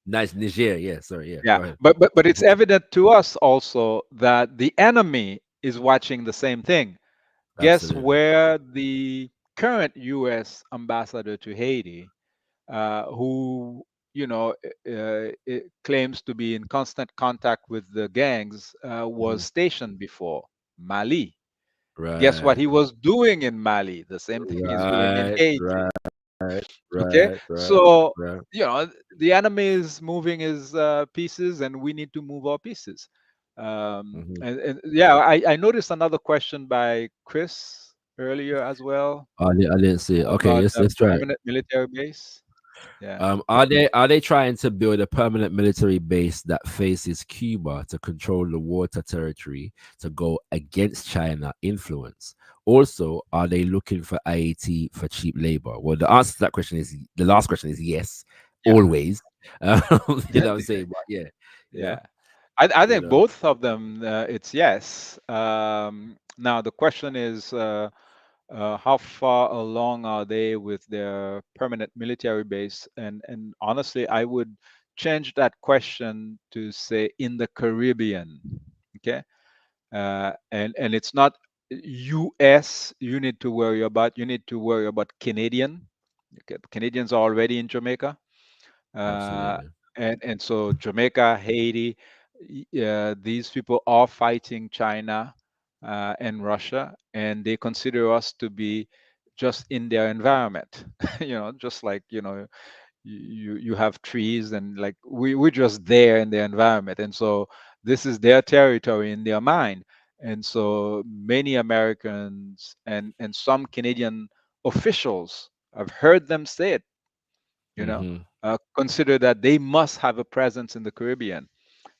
[SPEAKER 3] Niger. Yeah, sorry. Yeah,
[SPEAKER 4] Yeah,
[SPEAKER 3] go ahead.
[SPEAKER 4] but it's evident to us also that the enemy is watching the same thing. Guess
[SPEAKER 3] Absolutely.
[SPEAKER 4] where the current U.S. ambassador to Haiti, who claims to be in constant contact with the gangs, was
[SPEAKER 3] Mhm.
[SPEAKER 4] stationed before? Mali. Guess what
[SPEAKER 3] Right.
[SPEAKER 4] he was doing in Mali? The same thing he's doing in
[SPEAKER 3] Right.
[SPEAKER 4] Haiti.
[SPEAKER 3] Right.
[SPEAKER 4] Okay,
[SPEAKER 3] Right. Right.
[SPEAKER 4] so
[SPEAKER 3] Right.
[SPEAKER 4] the enemy is moving his pieces, and we need to move our pieces.
[SPEAKER 3] Mhm.
[SPEAKER 4] And yeah, I noticed another question by Chris earlier as well
[SPEAKER 3] I didn't see it. Okay,
[SPEAKER 4] about
[SPEAKER 3] yes,
[SPEAKER 4] a
[SPEAKER 3] let's try it.
[SPEAKER 4] permanent military base. Yeah.
[SPEAKER 3] Are they trying to build a permanent military base that faces Cuba to control the water territory to go against China influence? Also, are they looking for IAT for cheap labor? Well, the answer to that question is the last question is yes,
[SPEAKER 4] Yeah.
[SPEAKER 3] always. You know what I'm saying? But yeah, you know,
[SPEAKER 4] Yeah. I
[SPEAKER 3] you
[SPEAKER 4] think
[SPEAKER 3] know.
[SPEAKER 4] both of them, it's yes. Now the question is, how far along are they with their permanent military base? And honestly, I would change that question to say in the Caribbean. Okay. and it's not U.S. you need to worry about. You need to worry about Canadian. Okay, Canadians are already in Jamaica, uh,
[SPEAKER 3] Absolutely.
[SPEAKER 4] and so Jamaica, Haiti, these people are fighting China and Russia, and they consider us to be just in their environment. Just like you have trees, and like we're just there in the environment, and so this is their territory in their mind. And so many Americans and some Canadian officials, I've heard them say it, you know
[SPEAKER 3] Hmm.
[SPEAKER 4] consider that they must have a presence in the Caribbean.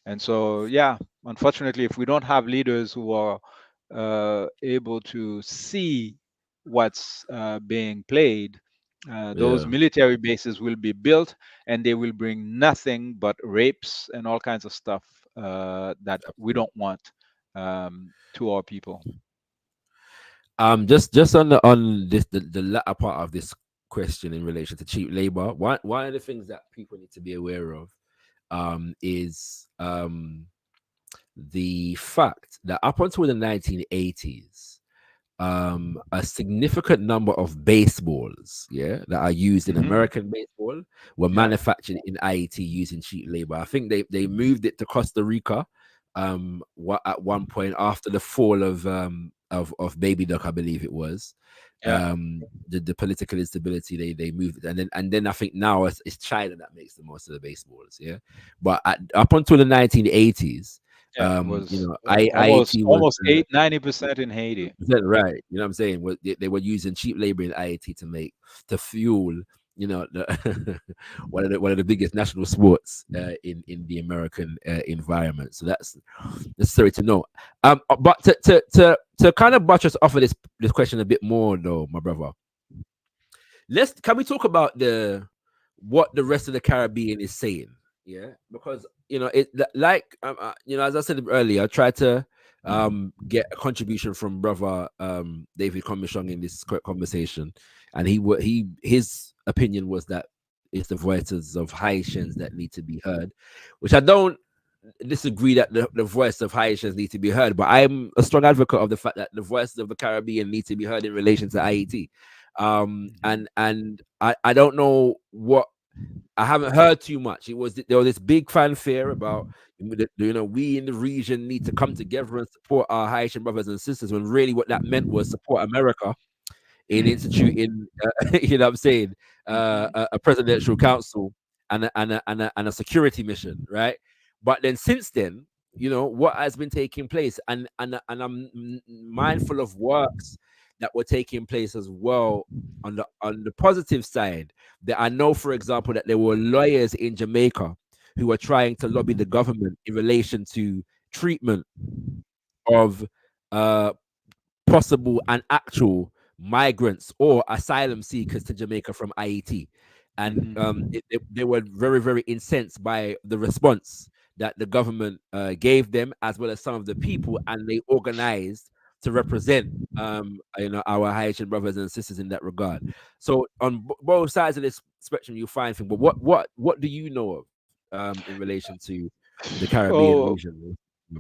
[SPEAKER 4] And so, yeah, unfortunately, if we don't have leaders who are able to see what's being played, those
[SPEAKER 3] Yeah.
[SPEAKER 4] military bases will be built, and they will bring nothing but rapes and all kinds of stuff that we
[SPEAKER 3] Absolutely.
[SPEAKER 4] don't want to our people.
[SPEAKER 3] Just on this the latter part of this question in relation to cheap labor, one of the things that people need to be aware of is the fact that up until the 1980s, a significant number of baseballs, yeah, that are used in
[SPEAKER 4] Hmm.
[SPEAKER 3] American baseball were
[SPEAKER 4] Yeah,
[SPEAKER 3] manufactured in Haiti using cheap labor. I think they moved it to Costa Rica, at one point after the fall of Baby Duck, I believe it was.
[SPEAKER 4] yeah,
[SPEAKER 3] The political instability, they moved it, and then I think now it's China that makes the most of the baseballs, yeah. But up until the 1980s,
[SPEAKER 4] yeah. It was almost
[SPEAKER 3] IAT was
[SPEAKER 4] almost 90% in Haiti.
[SPEAKER 3] is that right? You know what I'm saying? They were using cheap labor in IAT to fuel, one of the biggest national sports in the American environment. So that's necessary to know. But to kind of buttress off of this question a bit more, though, my brother, can we talk about the what the rest of the Caribbean is saying? Yeah, because like as I said earlier, I tried to get a contribution from brother David Comishong in this conversation, and his opinion was that it's the voices of Haitians that need to be heard, which I don't disagree that the voice of Haitians need to be heard, but I'm a strong advocate of the fact that the voices of the Caribbean need to be heard in relation to Haiti. And I don't know what I haven't heard too much. There was this big fanfare about we in the region need to come together and support our Haitian brothers and sisters. When really what that meant was support America in instituting, you know what I'm saying,
[SPEAKER 4] Hmm.
[SPEAKER 3] a presidential council and a security mission, right? But then since then, what has been taking place, and I'm mindful of works that were taking place as well on the positive side. That I know, for example, that there were lawyers in Jamaica who were trying to lobby the government in relation to treatment of uh possible and actual migrants or asylum seekers to Jamaica from Haiti. And
[SPEAKER 4] Hmm.
[SPEAKER 3] they were very, very incensed by the response that the government gave them, as well as some of the people, and they organized to represent our Haitian brothers and sisters in that regard. So on both sides of this spectrum, you find things. But what do you know of in relation to the Caribbean
[SPEAKER 4] Oh,
[SPEAKER 3] region?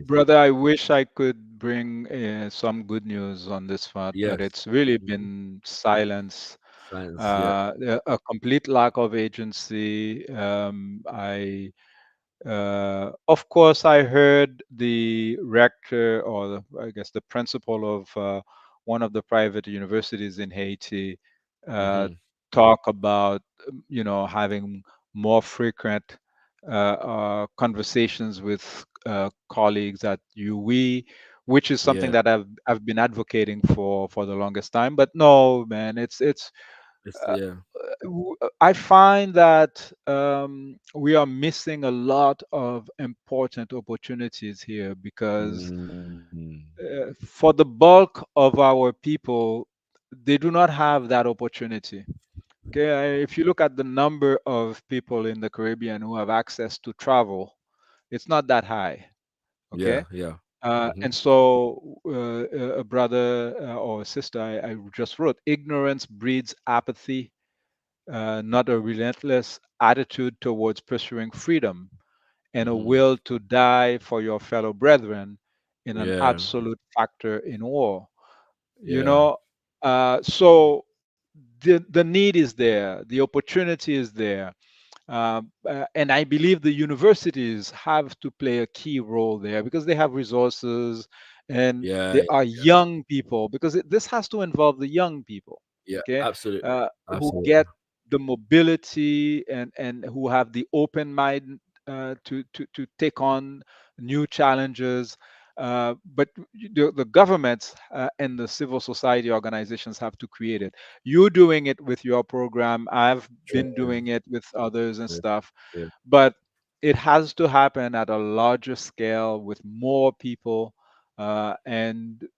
[SPEAKER 4] brother, I wish I could bring some good news on this part, but
[SPEAKER 3] Yes.
[SPEAKER 4] it's really
[SPEAKER 3] Mhm.
[SPEAKER 4] been silence,
[SPEAKER 3] Science. Yeah.
[SPEAKER 4] a complete lack of agency. Of course, I heard the rector, or I guess the principal of one of the private universities in Haiti, uh,
[SPEAKER 3] Hmm.
[SPEAKER 4] talk about, having more frequent conversations with colleagues at UE, which is something
[SPEAKER 3] Yeah.
[SPEAKER 4] that I've been advocating for the longest time. But no, man, it's uh,
[SPEAKER 3] Yeah.
[SPEAKER 4] I find that we are missing a lot of important opportunities here because
[SPEAKER 3] Mhm.
[SPEAKER 4] for the bulk of our people, they do not have that opportunity. Okay, if you look at the number of people in the Caribbean who have access to travel, it's not that high.
[SPEAKER 3] Yeah.
[SPEAKER 4] Okay,
[SPEAKER 3] Yeah. Hmm.
[SPEAKER 4] and so a brother or a sister I just wrote, ignorance breeds apathy, not a relentless attitude towards pursuing freedom, and a
[SPEAKER 3] Hmm.
[SPEAKER 4] will to die for your fellow brethren in an
[SPEAKER 3] Yeah.
[SPEAKER 4] absolute factor in war. You
[SPEAKER 3] Yeah.
[SPEAKER 4] know, so the need is there, the opportunity is there, and I believe the universities have to play a key role there because they have resources and
[SPEAKER 3] Yeah.
[SPEAKER 4] they are young people because this has to involve the young people,
[SPEAKER 3] Yeah.
[SPEAKER 4] okay,
[SPEAKER 3] Absolutely.
[SPEAKER 4] who
[SPEAKER 3] Absolutely.
[SPEAKER 4] get the mobility and who have the open mind to take on new challenges. But the governments and the civil society organizations have to create it. You're doing it with your program. I've
[SPEAKER 3] Sure.
[SPEAKER 4] been doing it with others and
[SPEAKER 3] Yeah.
[SPEAKER 4] stuff.
[SPEAKER 3] Yeah.
[SPEAKER 4] But it has to happen at a larger scale with more people. And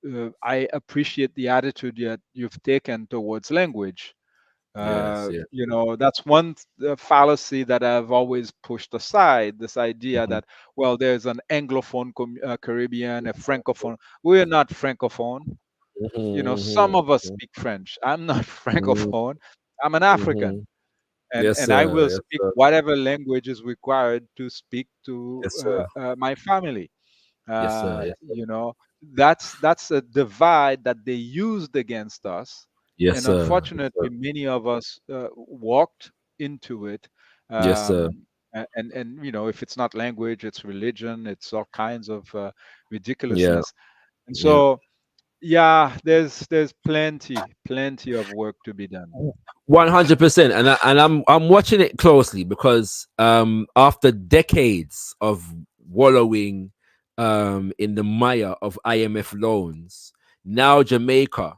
[SPEAKER 4] I appreciate the attitude that you've taken towards language.
[SPEAKER 3] Yes. Yeah.
[SPEAKER 4] That's one fallacy that I've always pushed aside, this idea
[SPEAKER 3] Mhm.
[SPEAKER 4] that, well, there's an Anglophone Caribbean, a Francophone. We're not Francophone. Some
[SPEAKER 3] Mhm.
[SPEAKER 4] of us
[SPEAKER 3] Mhm.
[SPEAKER 4] speak French. I'm not
[SPEAKER 3] Mhm.
[SPEAKER 4] Francophone. I'm an African.
[SPEAKER 3] Mhm.
[SPEAKER 4] And,
[SPEAKER 3] Yes,
[SPEAKER 4] and I
[SPEAKER 3] sir.
[SPEAKER 4] will
[SPEAKER 3] Yes,
[SPEAKER 4] speak
[SPEAKER 3] sir.
[SPEAKER 4] whatever language is required to speak to
[SPEAKER 3] Yes, sir.
[SPEAKER 4] my family.
[SPEAKER 3] Yes, sir.
[SPEAKER 4] Uh,
[SPEAKER 3] Yes, sir.
[SPEAKER 4] you know, that's a divide that they used against us,
[SPEAKER 3] Yes,
[SPEAKER 4] and
[SPEAKER 3] sir. Yes,
[SPEAKER 4] unfortunately,
[SPEAKER 3] sir.
[SPEAKER 4] many of us walked into it.
[SPEAKER 3] Yes, sir.
[SPEAKER 4] And if it's not language, it's religion, it's all kinds of
[SPEAKER 3] Yeah.
[SPEAKER 4] ridiculousness. And
[SPEAKER 3] Yeah.
[SPEAKER 4] so, yeah, there's plenty of work to be done.
[SPEAKER 3] 100%. And I'm watching it closely because after decades of wallowing in the mire of IMF loans, now Jamaica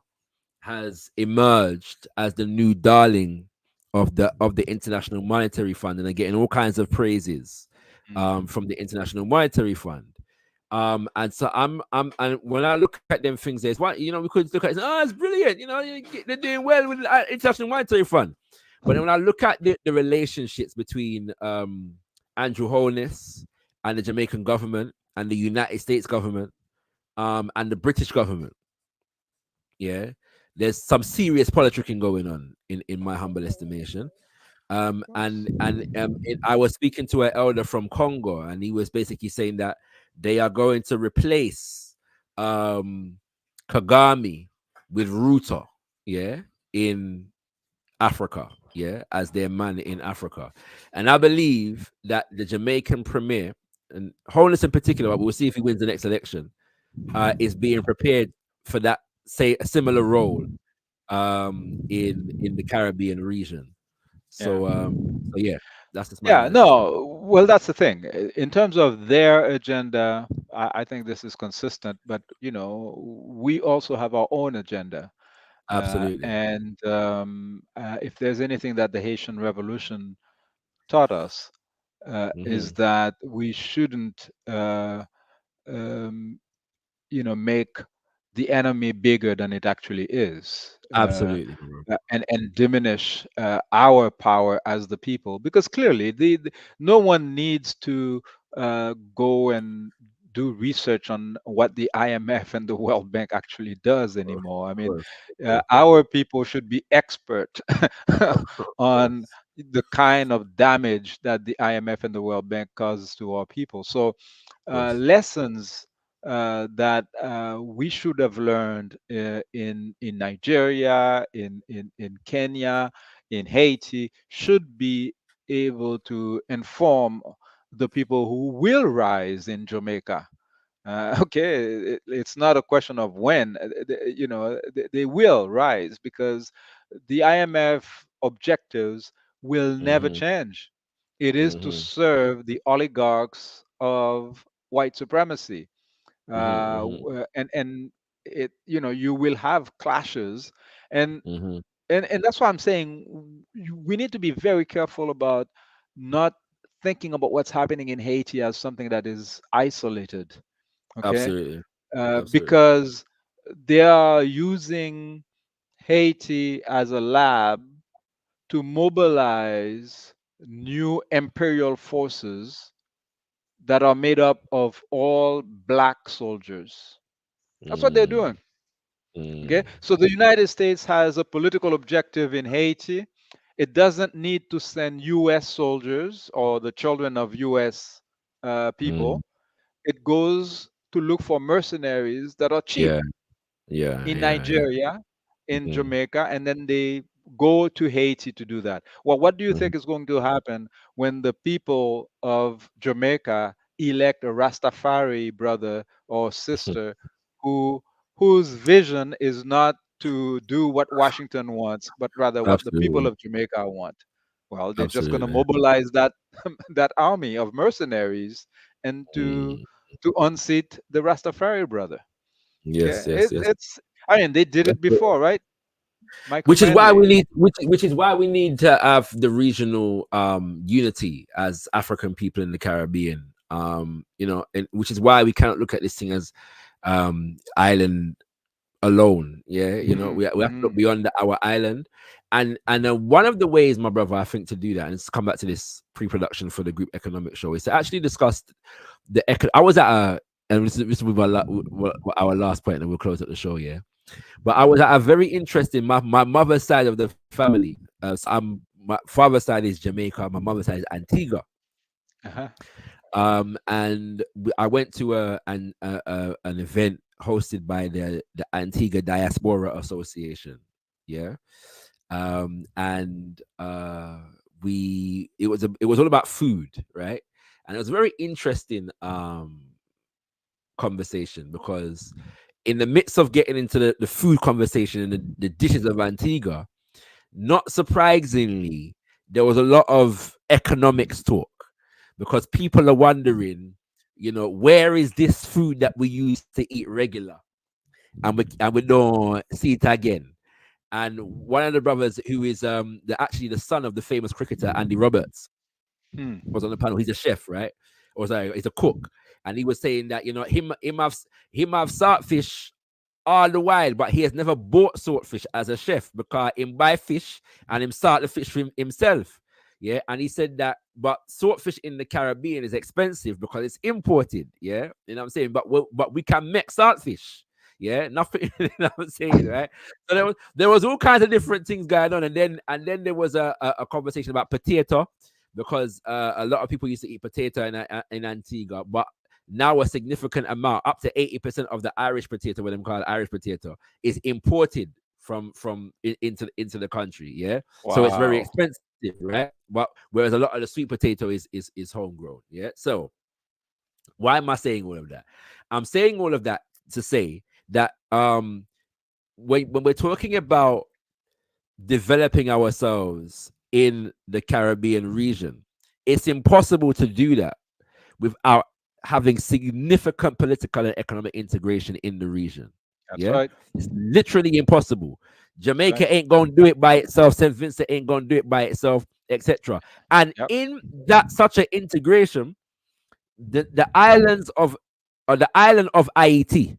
[SPEAKER 3] has emerged as the new darling of the International Monetary Fund, and they're getting all kinds of praises
[SPEAKER 4] Mhm.
[SPEAKER 3] from the International Monetary Fund. And so and when I look at them things, there's one, we could look at it and say, oh, it's brilliant, they're doing well with the International Monetary Fund. But then when I look at the relationships between Andrew Holness and the Jamaican government and the United States government and the British government, yeah, there's some serious politicking going on in my humble estimation. I was speaking to an elder from Congo, and he was basically saying that they are going to replace um, Kagame with Ruto, yeah, in Africa, yeah, as their man in Africa. And I believe that the Jamaican premier, and Holness in particular, but we'll see if he wins the next election, is being prepared for that, say, a similar role in the Caribbean region.
[SPEAKER 4] Yeah.
[SPEAKER 3] So yeah, that's just my
[SPEAKER 4] Yeah,
[SPEAKER 3] analysis on it.
[SPEAKER 4] no, well, that's the thing. In terms of their agenda, I think this is consistent, but we also have our own agenda.
[SPEAKER 3] Absolutely.
[SPEAKER 4] And if there's anything that the Haitian Revolution taught us, is
[SPEAKER 3] Hmm.
[SPEAKER 4] that we shouldn't, um, make the enemy bigger than it actually is.
[SPEAKER 3] Absolutely, bro.
[SPEAKER 4] And diminish our power as the people, because clearly no one needs to go and do research on what the IMF and the World Bank actually does
[SPEAKER 3] Of
[SPEAKER 4] anymore. I mean,
[SPEAKER 3] course, of course, of
[SPEAKER 4] our
[SPEAKER 3] course,
[SPEAKER 4] people should be expert
[SPEAKER 3] of
[SPEAKER 4] on
[SPEAKER 3] course.
[SPEAKER 4] the kind of damage that the IMF and the World Bank causes to our people. So
[SPEAKER 3] Of course.
[SPEAKER 4] lessons that we should have learned in Nigeria, in Kenya, in Haiti should be able to inform the people who will rise in Jamaica. Okay, it's not a question of when. They will rise because the IMF objectives will never
[SPEAKER 3] Hmm.
[SPEAKER 4] change. It is to
[SPEAKER 3] Hmm.
[SPEAKER 4] serve the oligarchs of white supremacy,
[SPEAKER 3] Hmm.
[SPEAKER 4] and you will have clashes, and
[SPEAKER 3] Hmm.
[SPEAKER 4] and that's why I'm saying we need to be very careful about not thinking about what's happening in Haiti as something that is isolated. Okay,
[SPEAKER 3] Absolutely. Absolutely.
[SPEAKER 4] because they are using Haiti as a lab to mobilize new imperial forces that are made up of all black soldiers. That's what they're
[SPEAKER 3] Mm.
[SPEAKER 4] doing. Okay,
[SPEAKER 3] Mm.
[SPEAKER 4] so the United States has a political objective in Haiti. It doesn't need to send US soldiers or the children of US people.
[SPEAKER 3] Mm.
[SPEAKER 4] It goes to look for mercenaries that are cheap
[SPEAKER 3] Yeah. Yeah.
[SPEAKER 4] in
[SPEAKER 3] Yeah. Yeah.
[SPEAKER 4] Nigeria, in
[SPEAKER 3] Mm,
[SPEAKER 4] Jamaica, and then they go to Haiti to do that. Well, what do you
[SPEAKER 3] mhm.
[SPEAKER 4] think is going to happen when the people of Jamaica elect a Rastafari brother or sister who whose vision is not to do what Washington wants, but rather what the people
[SPEAKER 3] Absolutely.
[SPEAKER 4] of Jamaica want? Well, they're just going to
[SPEAKER 3] Absolutely.
[SPEAKER 4] mobilize that that army of mercenaries and
[SPEAKER 3] Mm.
[SPEAKER 4] to unseat the Rastafari brother. Yeah,
[SPEAKER 3] Yes. Yes. Yes.
[SPEAKER 4] it's. I mean, they did it before, right? Michael
[SPEAKER 3] Which is why we
[SPEAKER 4] Manley.
[SPEAKER 3] need which is why we need to have the regional unity as African people in the Caribbean. You know, and which is why we cannot look at this thing as island alone. Yeah, you know, we have to look
[SPEAKER 4] Mm-hmm.
[SPEAKER 3] beyond our island. And one of the ways, my brother, I think to do that, and it's come back to this pre-production for the group economic show, is to actually discuss I was at a, and this will be our last point, and we'll close up the show. Yeah, but I was at a very interesting. My mother's side of the family. My father's side is Jamaica. My mother's side is Antigua.
[SPEAKER 4] Uh-huh.
[SPEAKER 3] And I went to an event hosted by the Antigua Diaspora Association. Yeah. And it was all about food, right? And it was a very interesting conversation, because in the midst of getting into the food conversation and the dishes of Antigua, not surprisingly, there was a lot of economics talk, because people are wondering, you know, where is this food that we used to eat regular, and we don't see it again. And one of the brothers, who is actually the son of the famous cricketer Andy Roberts,
[SPEAKER 4] Hmm.
[SPEAKER 3] was on the panel. He's a chef, right? Or sorry, he's a cook, and he was saying that, you know, him have saltfish all the while, but he has never bought swordfish as a chef, because him buy fish and him salt the fish for himself. Yeah, and he said that, but swordfish in the Caribbean is expensive because it's imported. Yeah, you know what I'm saying. But we can make saltfish. Yeah, nothing. You know what I'm saying, right? So there was all kinds of different things going on, and then there was a conversation about potato, because a lot of people used to eat potato in Antigua, but now a significant amount, up to 80% of the Irish potato, what them call Irish potato, is imported into the country. Yeah, so it's very
[SPEAKER 4] Wow.
[SPEAKER 3] expensive, right? But whereas a lot of the sweet potato is homegrown. Yeah. So why am I saying all of that? I'm saying all of that to say that when we're talking about developing ourselves in the Caribbean region, it's impossible to do that without having significant political and economic integration in the region.
[SPEAKER 4] That's
[SPEAKER 3] Yeah,
[SPEAKER 4] right.
[SPEAKER 3] it's literally impossible.
[SPEAKER 4] That's right.
[SPEAKER 3] Jamaica ain't gonna do it by itself. St. Vincent ain't gonna do it by itself, etc. And
[SPEAKER 4] Yep.
[SPEAKER 3] in that such an integration, the islands of or the island of Ayiti,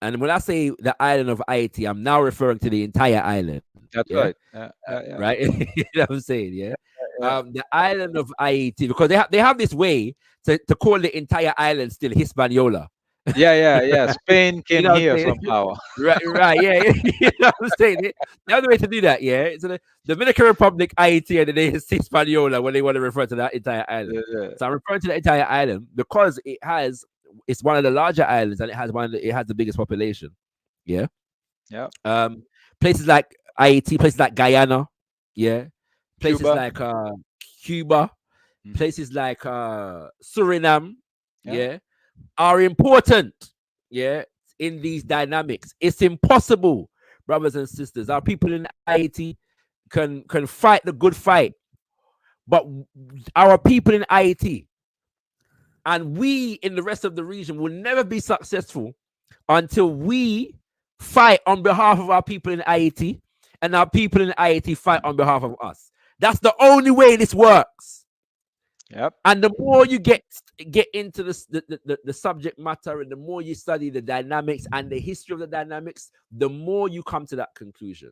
[SPEAKER 3] and when I say the island of Haiti, I'm now referring to the entire island.
[SPEAKER 4] That's
[SPEAKER 3] Yeah,
[SPEAKER 4] right. Yeah. Yeah. Yeah.
[SPEAKER 3] right. You know what I'm saying? Yeah.
[SPEAKER 4] Yeah.
[SPEAKER 3] The island of Haiti, because they have this way to call the entire island still Hispaniola.
[SPEAKER 4] Yeah. Yeah. Yeah. Spain
[SPEAKER 3] You
[SPEAKER 4] came
[SPEAKER 3] know what
[SPEAKER 4] here
[SPEAKER 3] I'm saying?
[SPEAKER 4] somehow.
[SPEAKER 3] Right, right, yeah. You know what I'm saying? The other way to do that, yeah. So the Dominican Republic, Haiti, and then they Hispaniola when they want to refer to that entire island.
[SPEAKER 4] Yeah. Yeah.
[SPEAKER 3] So I'm referring to the entire island because it's one of the larger islands, and it has the biggest population. Yeah.
[SPEAKER 4] Yeah.
[SPEAKER 3] Um, Places like Haiti, places like Guyana, yeah, places
[SPEAKER 4] Cuba.
[SPEAKER 3] like Cuba,
[SPEAKER 4] Mhm.
[SPEAKER 3] places like Suriname,
[SPEAKER 4] Yeah.
[SPEAKER 3] yeah, are important, yeah, in these dynamics. It's impossible, brothers and sisters. Our people in Haiti can fight the good fight, but our people in Haiti and we in the rest of the region will never be successful until we fight on behalf of our people in Haiti and our people in Haiti fight on behalf of us. That's the only way this works.
[SPEAKER 4] Yep.
[SPEAKER 3] And the more you get into the subject matter, and the more you study the dynamics and the history of the dynamics, the more you come to that conclusion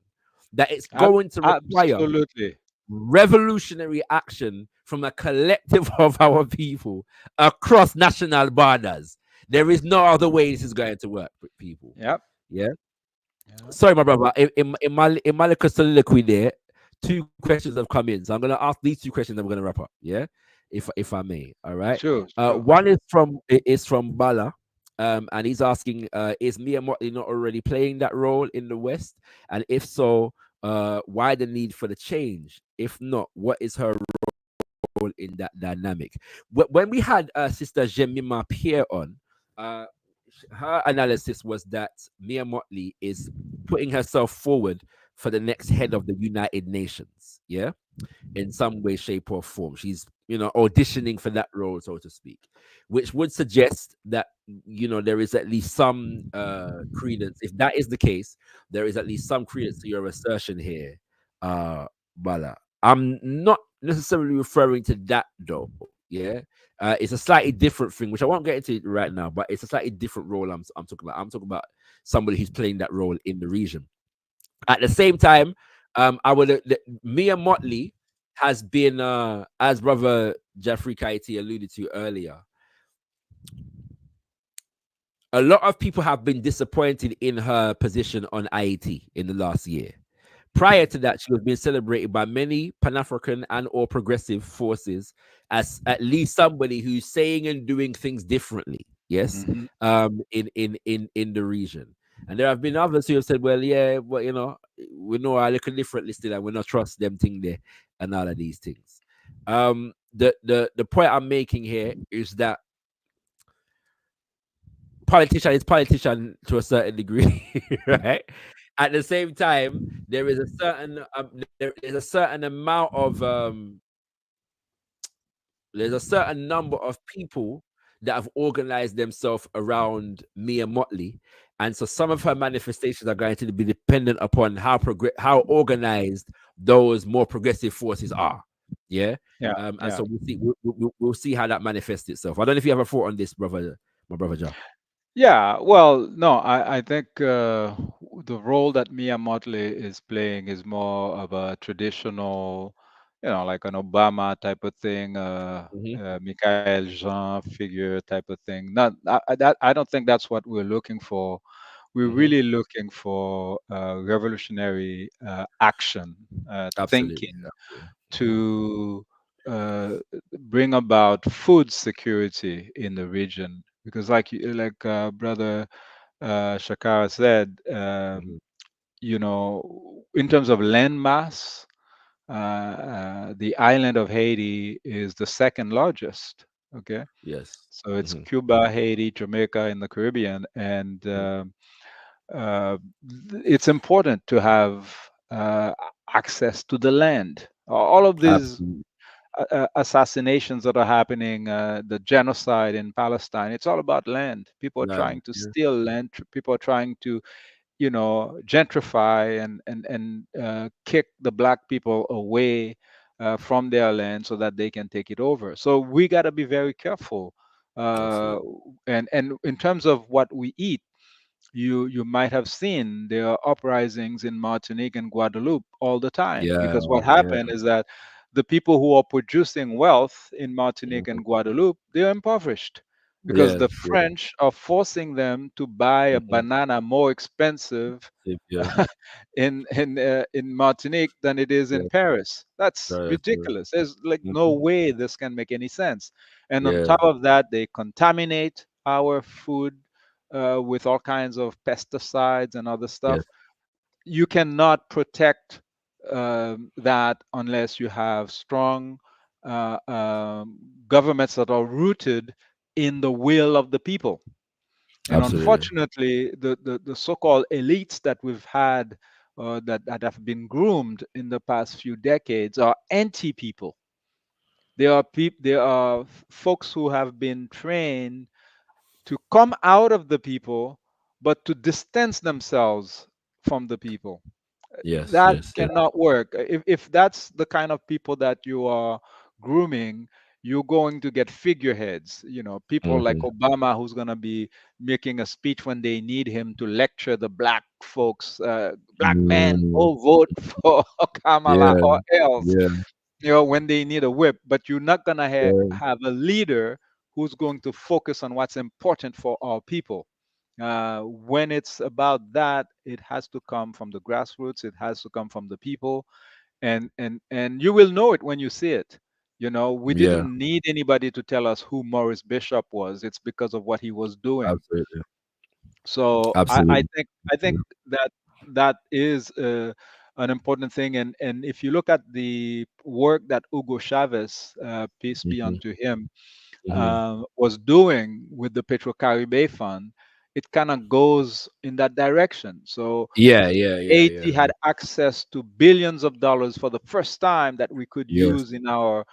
[SPEAKER 3] that it's going to require
[SPEAKER 4] Absolutely.
[SPEAKER 3] revolutionary action from a collective of our people across national borders. There is no other way this is going to work, people.
[SPEAKER 4] Yep.
[SPEAKER 3] Yeah.
[SPEAKER 4] Yeah.
[SPEAKER 3] Sorry, my brother. In my little soliloquy there, 2 questions have come in, so I'm gonna ask these 2 questions. I'm gonna wrap up. Yeah, if I may. All right.
[SPEAKER 4] Sure. Sure.
[SPEAKER 3] One is from Bala. And he's asking, is Mia Motley not already playing that role in the West? And if so, why the need for the change? If not, what is her role in that dynamic? When we had Sister Jemima Pierre on, uh, her analysis was that Mia Motley is putting herself forward for the next head of the United Nations. Yeah, in some way, shape, or form. She's, auditioning for that role, so to speak, which would suggest that, there is at least some credence. If that is the case, there is at least some credence to your assertion here, Bala. I'm not necessarily referring to that though. Yeah, it's a slightly different thing, which I won't get into right now, but it's a slightly different role I'm talking about. I'm talking about somebody who's playing that role in the region. At the same time, I would Mia Motley has been, as brother Jafrikayiti alluded to earlier, a lot of people have been disappointed in her position on Ayiti in the last year. Prior to that, she was being celebrated by many Pan-African and or progressive forces as at least somebody who's saying and doing things differently. Yes,
[SPEAKER 4] Hmm.
[SPEAKER 3] in the region. And there have been others who have said, well, yeah, but we know a little differently still, and we not trust them thing there and all of these things. The point I'm making here is that politician is politician to a certain degree, right? At the same time, there is a certain amount of there's a certain number of people that have organized themselves around Mia Motley, and so some of her manifestations are going to be dependent upon how organized those more progressive forces are. Yeah,
[SPEAKER 4] Yeah,
[SPEAKER 3] and
[SPEAKER 4] yeah.
[SPEAKER 3] so we'll see how that manifests itself. I don't know if you have a thought on this, brother, my brother Joe.
[SPEAKER 4] Yeah, well, no, I think the role that Mia Motley is playing is more of a traditional, like an Obama type of thing,
[SPEAKER 3] Hmm.
[SPEAKER 4] Michael Jean figure type of thing. Not that I don't think that's what we're looking for. We're
[SPEAKER 3] Hmm.
[SPEAKER 4] really looking for revolutionary action,
[SPEAKER 3] Absolutely.
[SPEAKER 4] thinking
[SPEAKER 3] Hmm.
[SPEAKER 4] to uh, bring about food security in the region. Because, like Brother Shakara said,
[SPEAKER 3] Hmm.
[SPEAKER 4] in terms of land mass, the island of Haiti is the second largest. Okay,
[SPEAKER 3] Yes.
[SPEAKER 4] so it's
[SPEAKER 3] Hmm.
[SPEAKER 4] Cuba, Haiti, Jamaica in the Caribbean, and
[SPEAKER 3] Hmm.
[SPEAKER 4] uh, it's important to have access to the land. All of these
[SPEAKER 3] Absolutely.
[SPEAKER 4] assassinations that are happening, the genocide in Palestine, it's all about land. People are
[SPEAKER 3] Land.
[SPEAKER 4] trying to
[SPEAKER 3] Yeah.
[SPEAKER 4] steal land. People are trying to, gentrify and kick the black people away from their land so that they can take it over. So we got to be very careful. Uh,
[SPEAKER 3] Absolutely.
[SPEAKER 4] and in terms of what we eat, you might have seen there are uprisings in Martinique and Guadeloupe all the time,
[SPEAKER 3] Yeah.
[SPEAKER 4] because what
[SPEAKER 3] Yeah.
[SPEAKER 4] happened is that the people who are producing wealth in Martinique
[SPEAKER 3] Hmm.
[SPEAKER 4] and Guadeloupe, they're impoverished because
[SPEAKER 3] Yeah.
[SPEAKER 4] the
[SPEAKER 3] Yeah.
[SPEAKER 4] French are forcing them to buy a
[SPEAKER 3] Hmm.
[SPEAKER 4] banana more expensive
[SPEAKER 3] Yeah.
[SPEAKER 4] in Martinique than it is in
[SPEAKER 3] Yeah.
[SPEAKER 4] Paris. That's
[SPEAKER 3] That's true.
[SPEAKER 4] ridiculous. There's like no
[SPEAKER 3] Hmm.
[SPEAKER 4] way this can make any sense. And on
[SPEAKER 3] Yeah.
[SPEAKER 4] top of that, they contaminate our food with all kinds of pesticides and other
[SPEAKER 3] Yes.
[SPEAKER 4] stuff. You cannot protect that unless you have strong uh, um, governments that are rooted in the will of the people. And
[SPEAKER 3] Absolutely.
[SPEAKER 4] unfortunately, the so-called elites that we've had, that have been groomed in the past few decades, are anti-people. There are folks who have been trained to come out of the people, but to distance themselves from the people.
[SPEAKER 3] Yes.
[SPEAKER 4] That
[SPEAKER 3] Yes. Yes.
[SPEAKER 4] cannot work. If that's the kind of people that you are grooming, you're going to get figureheads, people like
[SPEAKER 3] Hmm.
[SPEAKER 4] Obama, who's going to be making a speech when they need him to lecture the black folks, black men,
[SPEAKER 3] Mm.
[SPEAKER 4] go vote for Kamala
[SPEAKER 3] Yeah.
[SPEAKER 4] or else,
[SPEAKER 3] Yeah.
[SPEAKER 4] when they need a whip. But you're not going to
[SPEAKER 3] Yeah.
[SPEAKER 4] have a leader who's going to focus on what's important for our people. When it's about that, it has to come from the grassroots. It has to come from the people, and you will know it when you see it. We
[SPEAKER 3] Yeah.
[SPEAKER 4] didn't need anybody to tell us who Maurice Bishop was. It's because of what he was doing.
[SPEAKER 3] Absolutely.
[SPEAKER 4] So I
[SPEAKER 3] Absolutely.
[SPEAKER 4] think that that is an important thing. And if you look at the work that Hugo Chavez, peace be
[SPEAKER 3] Mm-hmm.
[SPEAKER 4] unto him,
[SPEAKER 3] Mm-hmm.
[SPEAKER 4] was doing with the Petro Caribe Fund, it kind of goes in that direction. So
[SPEAKER 3] Yeah. Yeah. Yeah.
[SPEAKER 4] Haiti
[SPEAKER 3] Yeah.
[SPEAKER 4] had access to billions of dollars for the first time that we could
[SPEAKER 3] Yes.
[SPEAKER 4] use in our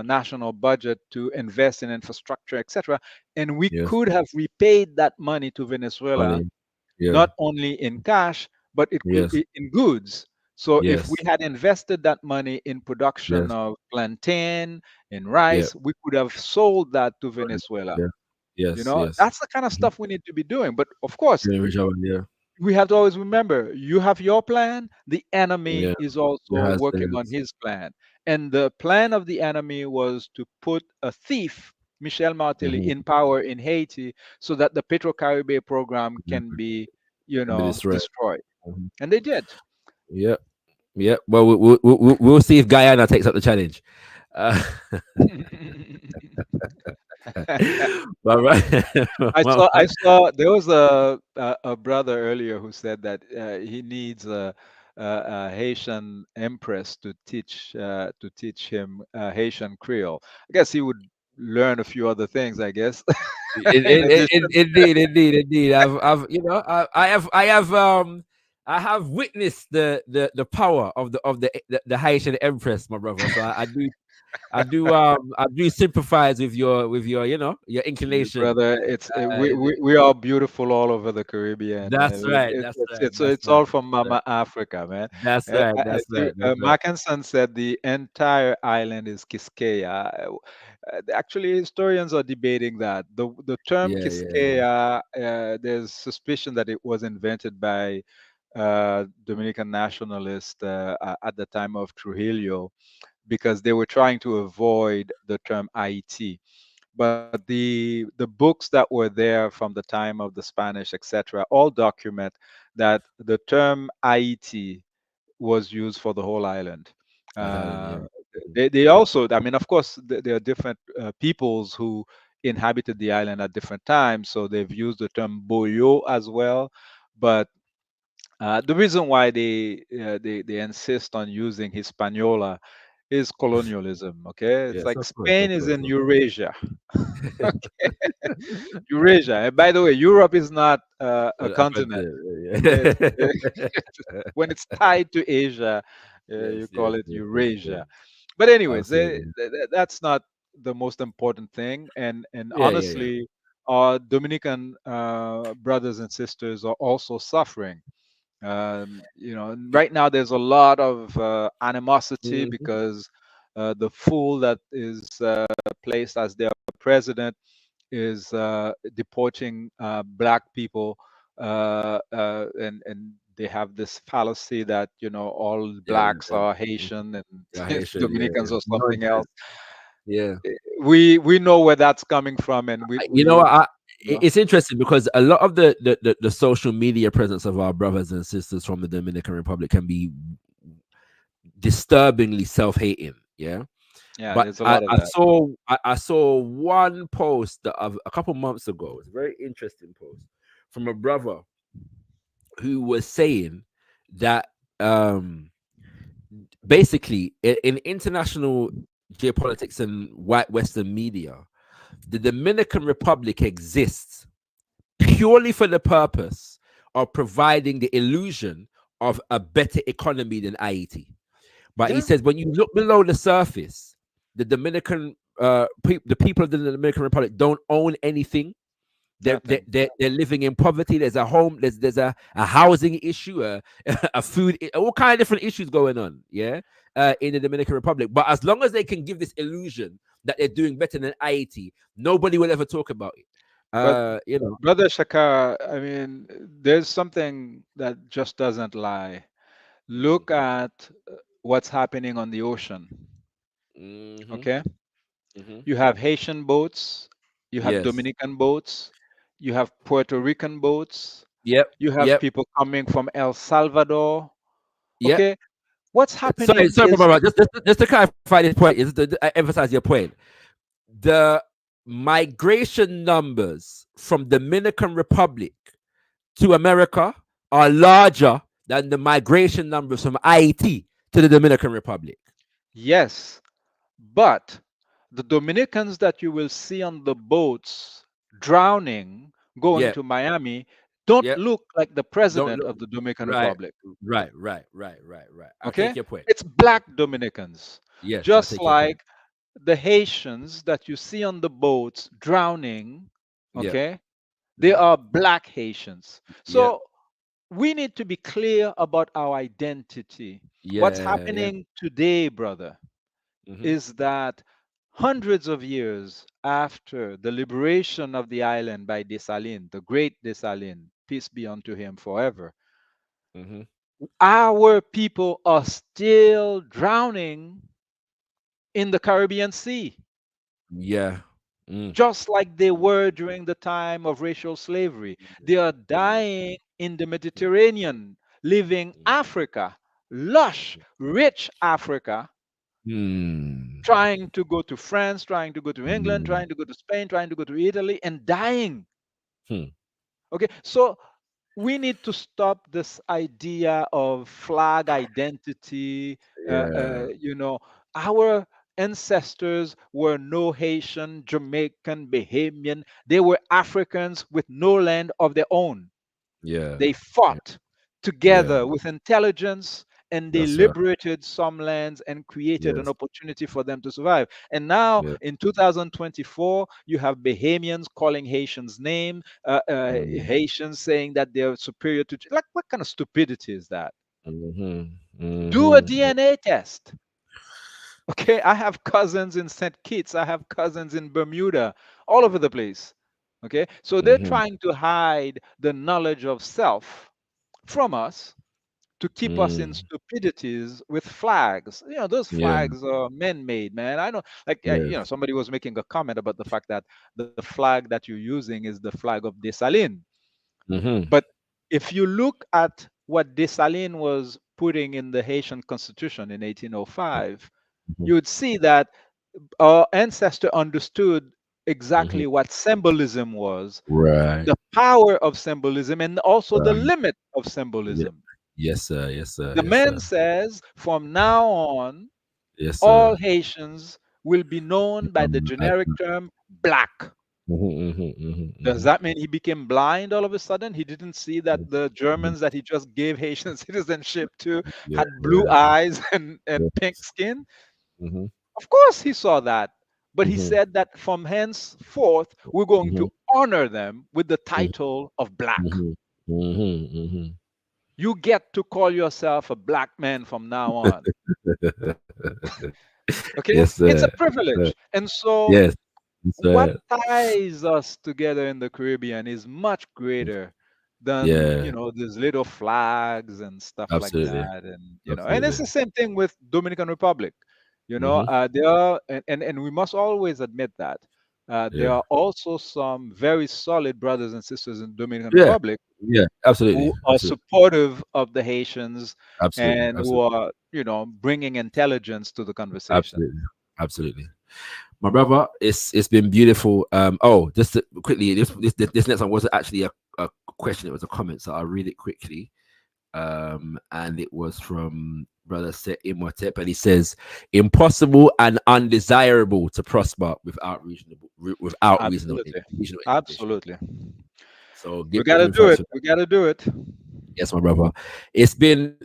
[SPEAKER 4] national budget to invest in infrastructure, etc. And we
[SPEAKER 3] Yes.
[SPEAKER 4] could have repaid that money to Venezuela,
[SPEAKER 3] Money. Yeah.
[SPEAKER 4] not only in cash, but
[SPEAKER 3] Yes.
[SPEAKER 4] in goods. So if we
[SPEAKER 3] Yes.
[SPEAKER 4] had invested that money in production
[SPEAKER 3] Yes.
[SPEAKER 4] of plantain and
[SPEAKER 3] Yeah.
[SPEAKER 4] rice, we could have sold that to Venezuela.
[SPEAKER 3] Yeah. Yes. Yes.
[SPEAKER 4] That's the kind of
[SPEAKER 3] Mm-hmm.
[SPEAKER 4] stuff we need to be doing. But of course,
[SPEAKER 3] Yeah. Yeah.
[SPEAKER 4] we have to always remember, you have your plan, the enemy
[SPEAKER 3] Yeah.
[SPEAKER 4] is
[SPEAKER 3] It
[SPEAKER 4] also
[SPEAKER 3] has
[SPEAKER 4] working on
[SPEAKER 3] things.
[SPEAKER 4] his plan. And the plan of the enemy was to put a thief, Michel Martelly,
[SPEAKER 3] Mm-hmm.
[SPEAKER 4] in power in Haiti so that the Petro Caribe program can
[SPEAKER 3] Mm-hmm.
[SPEAKER 4] be,
[SPEAKER 3] Can be destroyed.
[SPEAKER 4] destroyed.
[SPEAKER 3] Mm-hmm.
[SPEAKER 4] And they did.
[SPEAKER 3] Yeah. Yeah. Well, we'll see if Guyana takes up the challenge. Uh, but right.
[SPEAKER 4] I saw there was a brother earlier who said that he needs a Haitian empress to teach him Haitian Creole. I guess he would learn a few other things, I guess, in addition.
[SPEAKER 3] Indeed. I have witnessed the power of the Haitian Empress, my brother. So I do sympathize with your your inclination.
[SPEAKER 4] Brother, we are beautiful all over the Caribbean.
[SPEAKER 3] That's right. That's right. That's
[SPEAKER 4] It's all
[SPEAKER 3] right.
[SPEAKER 4] from Mama Africa, man.
[SPEAKER 3] That's right. That's right. That's right.
[SPEAKER 4] Mackinson said the entire island is Quisqueya. Actually, historians are debating that the term
[SPEAKER 3] Yeah. Yeah.
[SPEAKER 4] Quisqueya. There's suspicion that it was invented by Dominican nationalists at the time of Trujillo, because they were trying to avoid the term Ayiti. But the books that were there from the time of the Spanish, etc., all document that the term Haiti was used for the whole island.
[SPEAKER 3] The island.
[SPEAKER 4] Uh,
[SPEAKER 3] Yeah.
[SPEAKER 4] they also, I mean, of course, there are different peoples who inhabited the island at different times, so they've used the term Boyo as well. But the reason why they insist on using Hispaniola is colonialism. Okay, it's
[SPEAKER 3] Yes.
[SPEAKER 4] like
[SPEAKER 3] Of course.
[SPEAKER 4] Spain
[SPEAKER 3] Of
[SPEAKER 4] is
[SPEAKER 3] course.
[SPEAKER 4] in
[SPEAKER 3] Of course.
[SPEAKER 4] Eurasia. Eurasia. And by the way, Europe is not a
[SPEAKER 3] I put
[SPEAKER 4] continent. Okay,
[SPEAKER 3] it.
[SPEAKER 4] when it's tied to Asia,
[SPEAKER 3] Yes.
[SPEAKER 4] you
[SPEAKER 3] Yes.
[SPEAKER 4] call it
[SPEAKER 3] Yes. Yes. Yes.
[SPEAKER 4] Eurasia. But anyways,
[SPEAKER 3] Absolutely.
[SPEAKER 4] that's not the most important thing. And
[SPEAKER 3] Yeah. Yeah. Yeah.
[SPEAKER 4] honestly, our Dominican brothers and sisters are also suffering. Right now there's a lot of animosity
[SPEAKER 3] Mhm.
[SPEAKER 4] because the fool that is placed as their president is deporting black people, and they have this fallacy that all
[SPEAKER 3] Yeah.
[SPEAKER 4] blacks
[SPEAKER 3] Yeah.
[SPEAKER 4] are
[SPEAKER 3] Mhm.
[SPEAKER 4] Haitian
[SPEAKER 3] Yeah.
[SPEAKER 4] and
[SPEAKER 3] Haitian. Yeah.
[SPEAKER 4] Dominicans
[SPEAKER 3] Yeah.
[SPEAKER 4] or something else.
[SPEAKER 3] Nonsense. Yeah.
[SPEAKER 4] We know where that's coming from, and
[SPEAKER 3] You know what?
[SPEAKER 4] you know,
[SPEAKER 3] It's interesting because a lot of the social media presence of our brothers and sisters from the Dominican Republic can be disturbingly self-hating. Yeah.
[SPEAKER 4] yeah,
[SPEAKER 3] But
[SPEAKER 4] there's a lot of
[SPEAKER 3] I
[SPEAKER 4] that.
[SPEAKER 3] saw I saw one post of a couple months ago. It's a very interesting post from a brother who was saying that basically in international geopolitics and white Western media, the Dominican Republic exists purely for the purpose of providing the illusion of a better economy than Haiti. But he
[SPEAKER 4] Yeah,
[SPEAKER 3] says when you look below the surface, the Dominican the people of the Dominican Republic don't own anything.
[SPEAKER 4] nothing.
[SPEAKER 3] They're living in poverty. There's a home. There's a housing issue, a food, all kind of different issues going on. Yeah, in the Dominican Republic. But as long as they can give this illusion that they're doing better than Haiti, nobody will ever talk about it.
[SPEAKER 4] But
[SPEAKER 3] You know.
[SPEAKER 4] Brother Shakara, I mean, there's something that just doesn't lie. Look at what's happening on the ocean.
[SPEAKER 3] Mm-hmm,
[SPEAKER 4] Okay,
[SPEAKER 3] mm-hmm.
[SPEAKER 4] you have Haitian boats, you have
[SPEAKER 3] Yes.
[SPEAKER 4] Dominican boats, you have Puerto Rican boats,
[SPEAKER 3] Yep.
[SPEAKER 4] you have
[SPEAKER 3] Yep.
[SPEAKER 4] people coming from El Salvador.
[SPEAKER 3] Yep.
[SPEAKER 4] Okay, What's
[SPEAKER 3] Sorry,
[SPEAKER 4] happening
[SPEAKER 3] sorry,
[SPEAKER 4] is
[SPEAKER 3] brother. Just to clarify this point, is to emphasize your point. The migration numbers from Dominican Republic to America are larger than the migration numbers from Haiti to the Dominican Republic.
[SPEAKER 4] yes, but the Dominicans that you will see on the boats drowning going
[SPEAKER 3] Yeah,
[SPEAKER 4] to Miami don't
[SPEAKER 3] yeah.
[SPEAKER 4] look like the
[SPEAKER 3] Don't
[SPEAKER 4] president
[SPEAKER 3] look
[SPEAKER 4] of the Dominican
[SPEAKER 3] right,
[SPEAKER 4] Republic.
[SPEAKER 3] right. I take
[SPEAKER 4] Okay?
[SPEAKER 3] your point.
[SPEAKER 4] It's black Dominicans.
[SPEAKER 3] Yes, I
[SPEAKER 4] Just
[SPEAKER 3] take your point.
[SPEAKER 4] like the Haitians that you see on the boats drowning,
[SPEAKER 3] Yeah,
[SPEAKER 4] okay? They
[SPEAKER 3] mhm,
[SPEAKER 4] are black Haitians.
[SPEAKER 3] yeah,
[SPEAKER 4] So we need to be clear about our identity. What's
[SPEAKER 3] yeah.
[SPEAKER 4] happening today, brother,
[SPEAKER 3] Hmm.
[SPEAKER 4] is that hundreds of years after the liberation of the island by Dessalines, the great Dessalines, peace be unto him forever,
[SPEAKER 3] Hmm.
[SPEAKER 4] our people are still drowning in the Caribbean Sea,
[SPEAKER 3] Yeah. Mm.
[SPEAKER 4] just like they were during the time of racial slavery. They are
[SPEAKER 3] Mm.
[SPEAKER 4] dying in the Mediterranean, leaving Africa, lush, rich Africa,
[SPEAKER 3] Mm.
[SPEAKER 4] trying to go to France, trying to go to England,
[SPEAKER 3] Mm.
[SPEAKER 4] trying to go to Spain, trying to go to Italy, and dying.
[SPEAKER 3] Hmm.
[SPEAKER 4] Okay, so we need to stop this idea of flag identity.
[SPEAKER 3] Yeah.
[SPEAKER 4] Our ancestors were no Haitian, Jamaican, Bahamian. They were Africans with no land of their own.
[SPEAKER 3] Yeah.
[SPEAKER 4] They
[SPEAKER 3] Yeah.
[SPEAKER 4] fought
[SPEAKER 3] Yeah.
[SPEAKER 4] together with intelligence and they
[SPEAKER 3] That's right.
[SPEAKER 4] liberated some lands and created an
[SPEAKER 3] Yes.
[SPEAKER 4] opportunity for them to survive. And now
[SPEAKER 3] Yeah.
[SPEAKER 4] in 2024, you have Bahamians calling Haitians name,
[SPEAKER 3] Mm.
[SPEAKER 4] Haitians saying that they're superior to. Like, what kind of stupidity is that?
[SPEAKER 3] Mhm.
[SPEAKER 4] Do a
[SPEAKER 3] Mhm.
[SPEAKER 4] DNA test. Okay, I have cousins in St. Kitts, I have cousins in Bermuda, all over the place. Okay, so they're
[SPEAKER 3] Mhm.
[SPEAKER 4] trying to hide the knowledge of self from us to keep us in
[SPEAKER 3] Mm.
[SPEAKER 4] stupidities with flags. Those
[SPEAKER 3] Yeah.
[SPEAKER 4] flags are man-made, man. I know, like,
[SPEAKER 3] Yes.
[SPEAKER 4] somebody was making a comment about the fact that the flag that you're using is the flag of Dessalines.
[SPEAKER 3] Mhm.
[SPEAKER 4] But if you look at what Dessalines was putting in the Haitian Constitution in 1805,
[SPEAKER 3] Mhm.
[SPEAKER 4] you would see that our ancestor understood
[SPEAKER 3] Mhm.
[SPEAKER 4] exactly what symbolism was,
[SPEAKER 3] Right.
[SPEAKER 4] the power of symbolism, and also the
[SPEAKER 3] Right.
[SPEAKER 4] limit of
[SPEAKER 3] Yeah.
[SPEAKER 4] symbolism.
[SPEAKER 3] Yes, sir. Yes, sir.
[SPEAKER 4] The
[SPEAKER 3] Yes,
[SPEAKER 4] man
[SPEAKER 3] sir.
[SPEAKER 4] says from now on,
[SPEAKER 3] Yes,
[SPEAKER 4] all
[SPEAKER 3] sir.
[SPEAKER 4] Haitians will be known by the
[SPEAKER 3] I,
[SPEAKER 4] generic term black.
[SPEAKER 3] mhm, mhm, mhm,
[SPEAKER 4] Does
[SPEAKER 3] mhm.
[SPEAKER 4] that mean he became blind all of a sudden? He didn't see that the
[SPEAKER 3] Mhm.
[SPEAKER 4] Germans that he just gave Haitian citizenship to
[SPEAKER 3] Yeah.
[SPEAKER 4] had blue
[SPEAKER 3] Yeah.
[SPEAKER 4] eyes and pink
[SPEAKER 3] Yes.
[SPEAKER 4] skin?
[SPEAKER 3] Mhm.
[SPEAKER 4] Of course he saw that. But he
[SPEAKER 3] Mhm.
[SPEAKER 4] said that from henceforth, we're going
[SPEAKER 3] Mhm.
[SPEAKER 4] to honor them with the
[SPEAKER 3] Mhm.
[SPEAKER 4] title of black.
[SPEAKER 3] Mhm. Mhm. Mhm.
[SPEAKER 4] You get to call yourself a black man from now on. Okay?
[SPEAKER 3] Yes,
[SPEAKER 4] It's a
[SPEAKER 3] sir. Sir.
[SPEAKER 4] privilege. And so
[SPEAKER 3] Yes. Yes,
[SPEAKER 4] what
[SPEAKER 3] sir.
[SPEAKER 4] ties us together in the Caribbean is much greater than,
[SPEAKER 3] Yeah.
[SPEAKER 4] these little flags and stuff like
[SPEAKER 3] Absolutely.
[SPEAKER 4] that. And it's
[SPEAKER 3] Absolutely.
[SPEAKER 4] the same thing with Dominican Republic.
[SPEAKER 3] Mhm.
[SPEAKER 4] There are, and we must always admit that there
[SPEAKER 3] Yeah.
[SPEAKER 4] are also some very solid brothers and sisters in Dominican
[SPEAKER 3] Yeah.
[SPEAKER 4] Republic
[SPEAKER 3] Yeah. Absolutely.
[SPEAKER 4] who are
[SPEAKER 3] Absolutely.
[SPEAKER 4] supportive of the Haitians
[SPEAKER 3] Absolutely.
[SPEAKER 4] and who
[SPEAKER 3] Absolutely.
[SPEAKER 4] are, bringing intelligence to the conversation.
[SPEAKER 3] Absolutely. Absolutely. My brother, it's been beautiful. Just quickly, this next one wasn't actually a question; it was a comment. So I'll read it quickly. And it was from brother Set Imhotep, and he says, "Impossible and undesirable to prosper without
[SPEAKER 4] Absolutely.
[SPEAKER 3] regional integration."
[SPEAKER 4] Absolutely.
[SPEAKER 3] So
[SPEAKER 4] We
[SPEAKER 3] give
[SPEAKER 4] gotta
[SPEAKER 3] him
[SPEAKER 4] do
[SPEAKER 3] thanks
[SPEAKER 4] it.
[SPEAKER 3] for.
[SPEAKER 4] We gotta do it.
[SPEAKER 3] Yes, my brother. It's been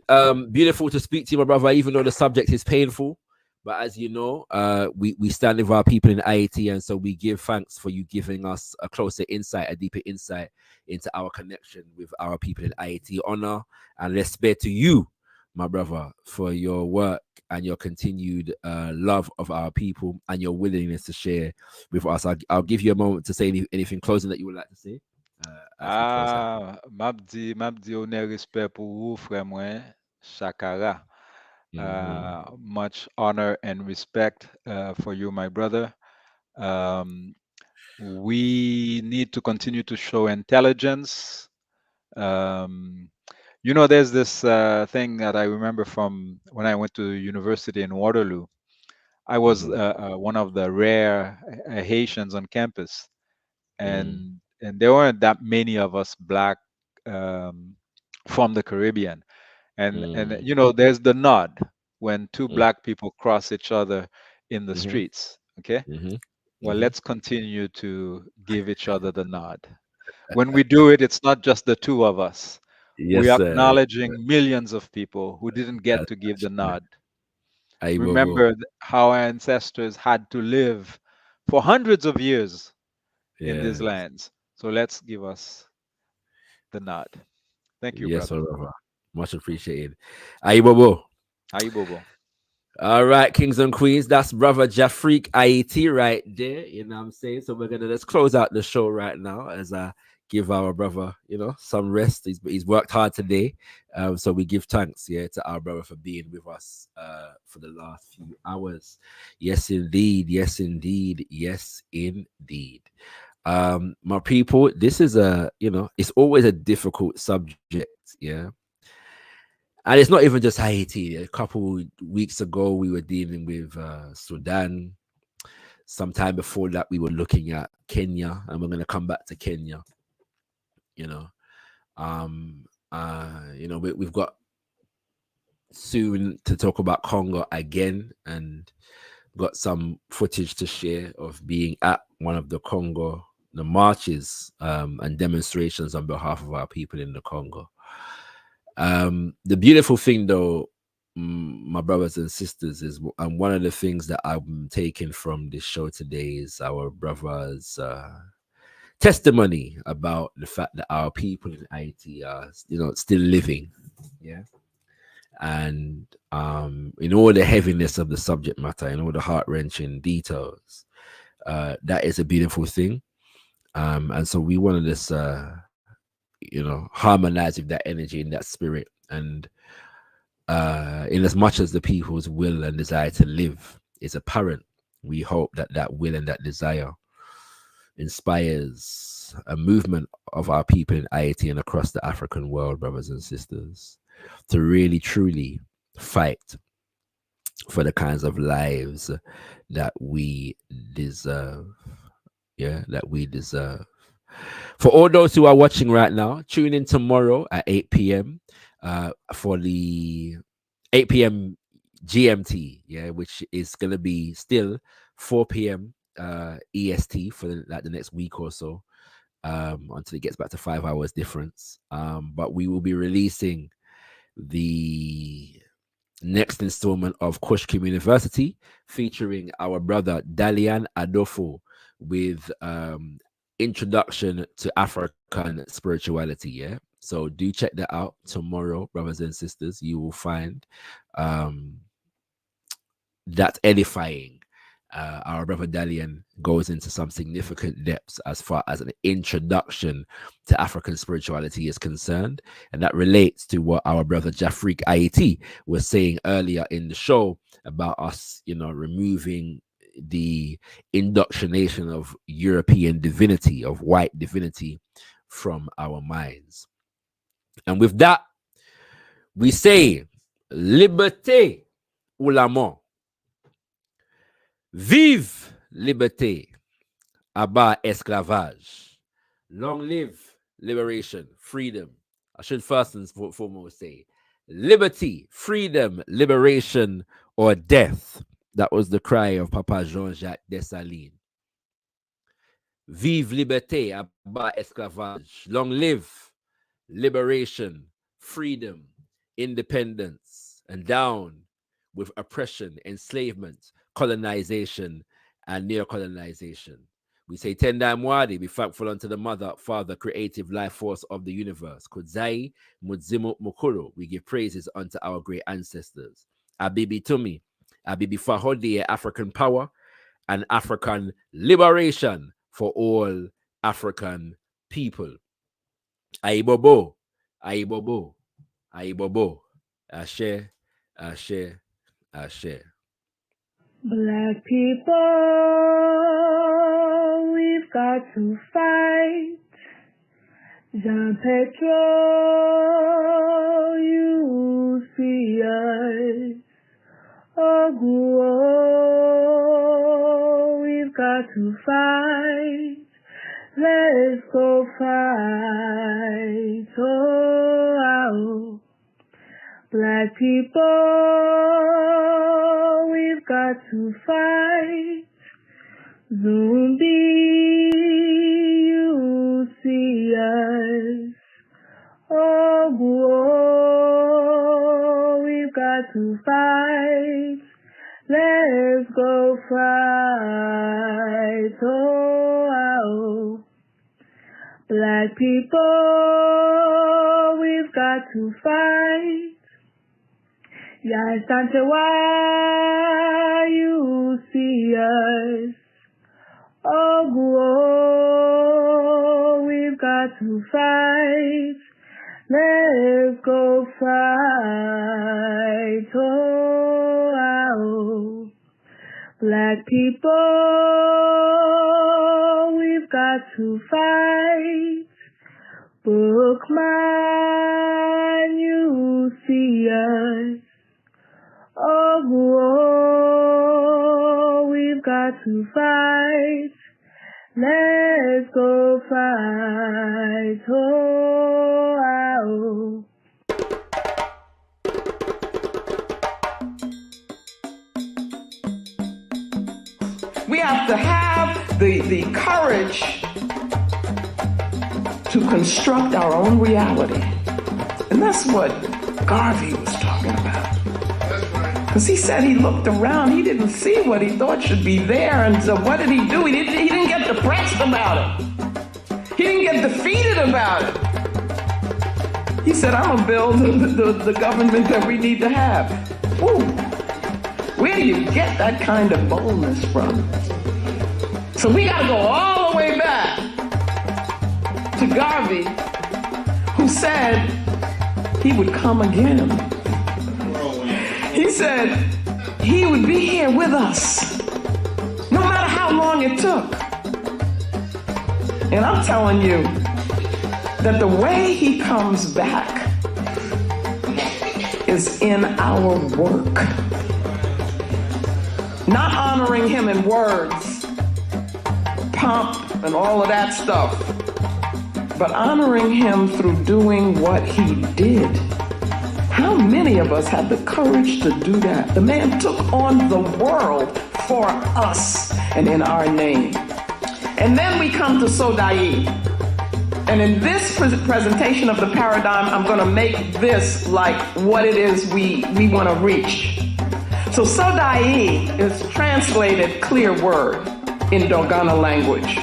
[SPEAKER 3] beautiful to speak to you, my brother, even though the subject is painful. But as you know, we stand with our people in Haiti, and so we give thanks for you giving us a closer insight, a deeper insight into our connection with our people in Haiti. Honor and respect to you, my brother, for your work and your continued love of our people and your willingness to share with us. I'll give you a moment to say anything closing that you would like to say as we close out.
[SPEAKER 4] Mabdi honneur respect pour vous, frère moi, Shakara.
[SPEAKER 3] Mhm.
[SPEAKER 4] Much honor and respect for you, my brother. Um, we need to continue to show intelligence. Um, You know, there's this thing that I remember from when I went to university in Waterloo. I was
[SPEAKER 3] Mm-hmm.
[SPEAKER 4] one of the rare Haitians on campus,
[SPEAKER 3] Mm,
[SPEAKER 4] and there weren't that many of us black um, from the Caribbean. And
[SPEAKER 3] mm,
[SPEAKER 4] you know, there's the nod when two
[SPEAKER 3] mm,
[SPEAKER 4] black people cross each other in the
[SPEAKER 3] mm-hmm,
[SPEAKER 4] streets. Okay,
[SPEAKER 3] mm-hmm,
[SPEAKER 4] well,
[SPEAKER 3] mm-hmm.
[SPEAKER 4] let's continue to give each other the nod. When we do it, it's not just the two of us. We
[SPEAKER 3] Yes,
[SPEAKER 4] are
[SPEAKER 3] sir.
[SPEAKER 4] acknowledging millions of people who didn't get
[SPEAKER 3] That's
[SPEAKER 4] to give the
[SPEAKER 3] true.
[SPEAKER 4] nod.
[SPEAKER 3] Aye, Bobo.
[SPEAKER 4] Remember how our ancestors had to live for hundreds of years in these
[SPEAKER 3] Yes.
[SPEAKER 4] lands. So let's give us the nod. Thank you,
[SPEAKER 3] Yes,
[SPEAKER 4] brother.
[SPEAKER 3] forever. Much appreciated. Aye, Bobo.
[SPEAKER 4] Ayi Bobo.
[SPEAKER 3] All right, kings and queens. That's brother Jafrikayiti right there. You know what I'm saying? So we're gonna let's close out the show right now as I give our brother, some rest. He's worked hard today. So we give thanks, to our brother for being with us for the last few hours. Yes, indeed. Yes, indeed. Yes, indeed. My people, this is it's always a difficult subject, yeah. And it's not even just Haiti. A couple weeks ago, we were dealing with Sudan. Sometime before that, we were looking at Kenya, and we're going to come back to Kenya. You know, we've got soon to talk about Congo again, and got some footage to share of being at one of the marches and demonstrations on behalf of our people in the Congo. The beautiful thing, though, my brothers and sisters, is one of the things that I'm taking from this show today is our brothers' testimony about the fact that our people in Haiti are, still living, yeah, and in all the heaviness of the subject matter, in all the heart wrenching details, that is a beautiful thing, and so we want to just, harmonize with that energy and that spirit, and in as much as the people's will and desire to live is apparent, we hope that that will and that desire inspires a movement of our people in Haiti and across the African world, brothers and sisters, to really truly fight for the kinds of lives that we deserve. Yeah, that we deserve. For all those who are watching right now, tune in tomorrow at 8 p.m. For the 8 p.m. GMT, yeah, which is gonna be still 4 p.m. EST for the next week or so, until it gets back to 5 hours difference. But we will be releasing the next installment of Kushkim University, featuring our brother Dalian Adofo with introduction to African spirituality. Yeah. So do check that out tomorrow, brothers and sisters. You will find um that edifying. Our brother Dalian goes into some significant depths as far as an introduction to African spirituality is concerned, and that relates to what our brother Jafrikayiti was saying earlier in the show about us, removing the indoctrination of European divinity, of white divinity, from our minds. And with that, we say, liberté ou la mort. Vive liberté, abat esclavage. Long live liberation, freedom. I should first and foremost say liberty, freedom, liberation, or death. That was the cry of Papa Jean-Jacques Dessalines. Vive liberté, abat esclavage. Long live liberation, freedom, independence, and down with oppression, enslavement, colonization, and neocolonization. We say Tendai Mwadi, be thankful unto the Mother, Father, creative life force of the universe. Kudzai Mudzimu Mukuru. We give praises unto our great ancestors. Abibi Tumi, Abibi Fahodi, African power and African liberation for all African people. Aibobo, Aibobo, Aibobo. Ashe, Ashe, Ashe.
[SPEAKER 1] Black people, we've got to fight. Jean Petro, you see us. Oh, we've got to fight. Let's go fight. Oh, black people, we've got to fight. Zumbi, you see us. Oh, we've got to fight. Let's go fight. Oh, black people, we've got to fight. Yes, Santa, why you see us? Oh, we've got to fight. Let's go fight. Oh, black people, we've got to fight. Bookman, you see us. Oh, we've got to fight. Let's go fight. Oh,
[SPEAKER 2] we have to have the courage to construct our own reality. And that's what Garvey was talking about. Because he said he looked around, he didn't see what he thought should be there, and so what did he do? He didn't get depressed about it. He didn't get defeated about it. He said, I'm going to build the government that we need to have. Ooh, where do you get that kind of boldness from? So we got to go all the way back to Garvey, who said he would come again. He said he would be here with us, no matter how long it took. And I'm telling you that the way he comes back is in our work. Not honoring him in words, pomp, and all of that stuff, but honoring him through doing what he did. How many of us have the courage to do that? The man took on the world for us and in our name. And then we come to Solidarité. And in this presentation of the paradigm, I'm going to make this like what it is we want to reach. So Solidarité is translated clear word in Dogana language.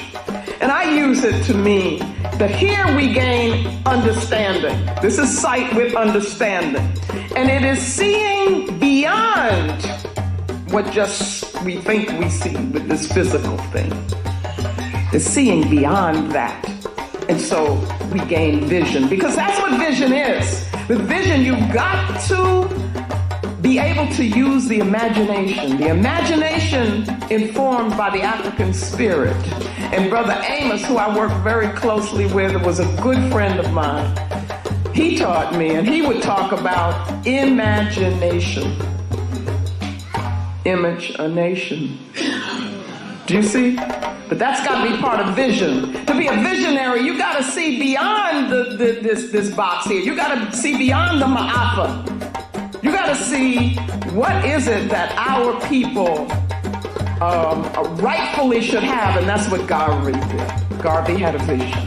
[SPEAKER 2] And I use it to mean that here we gain understanding. This is sight with understanding. And it is seeing beyond what just we think we see with this physical thing. It's seeing beyond that. And so we gain vision, because that's what vision is. With vision, you've got to be able to use the imagination informed by the African spirit. And Brother Amos, who I work very closely with, was a good friend of mine. He taught me, and he would talk about imagination. Image a nation. Do you see? But that's got to be part of vision. To be a visionary, you got to see beyond this box here. You got to see beyond the ma'afa. You got to see what is it that our people rightfully should have, and that's what Garvey did. Garvey had a vision.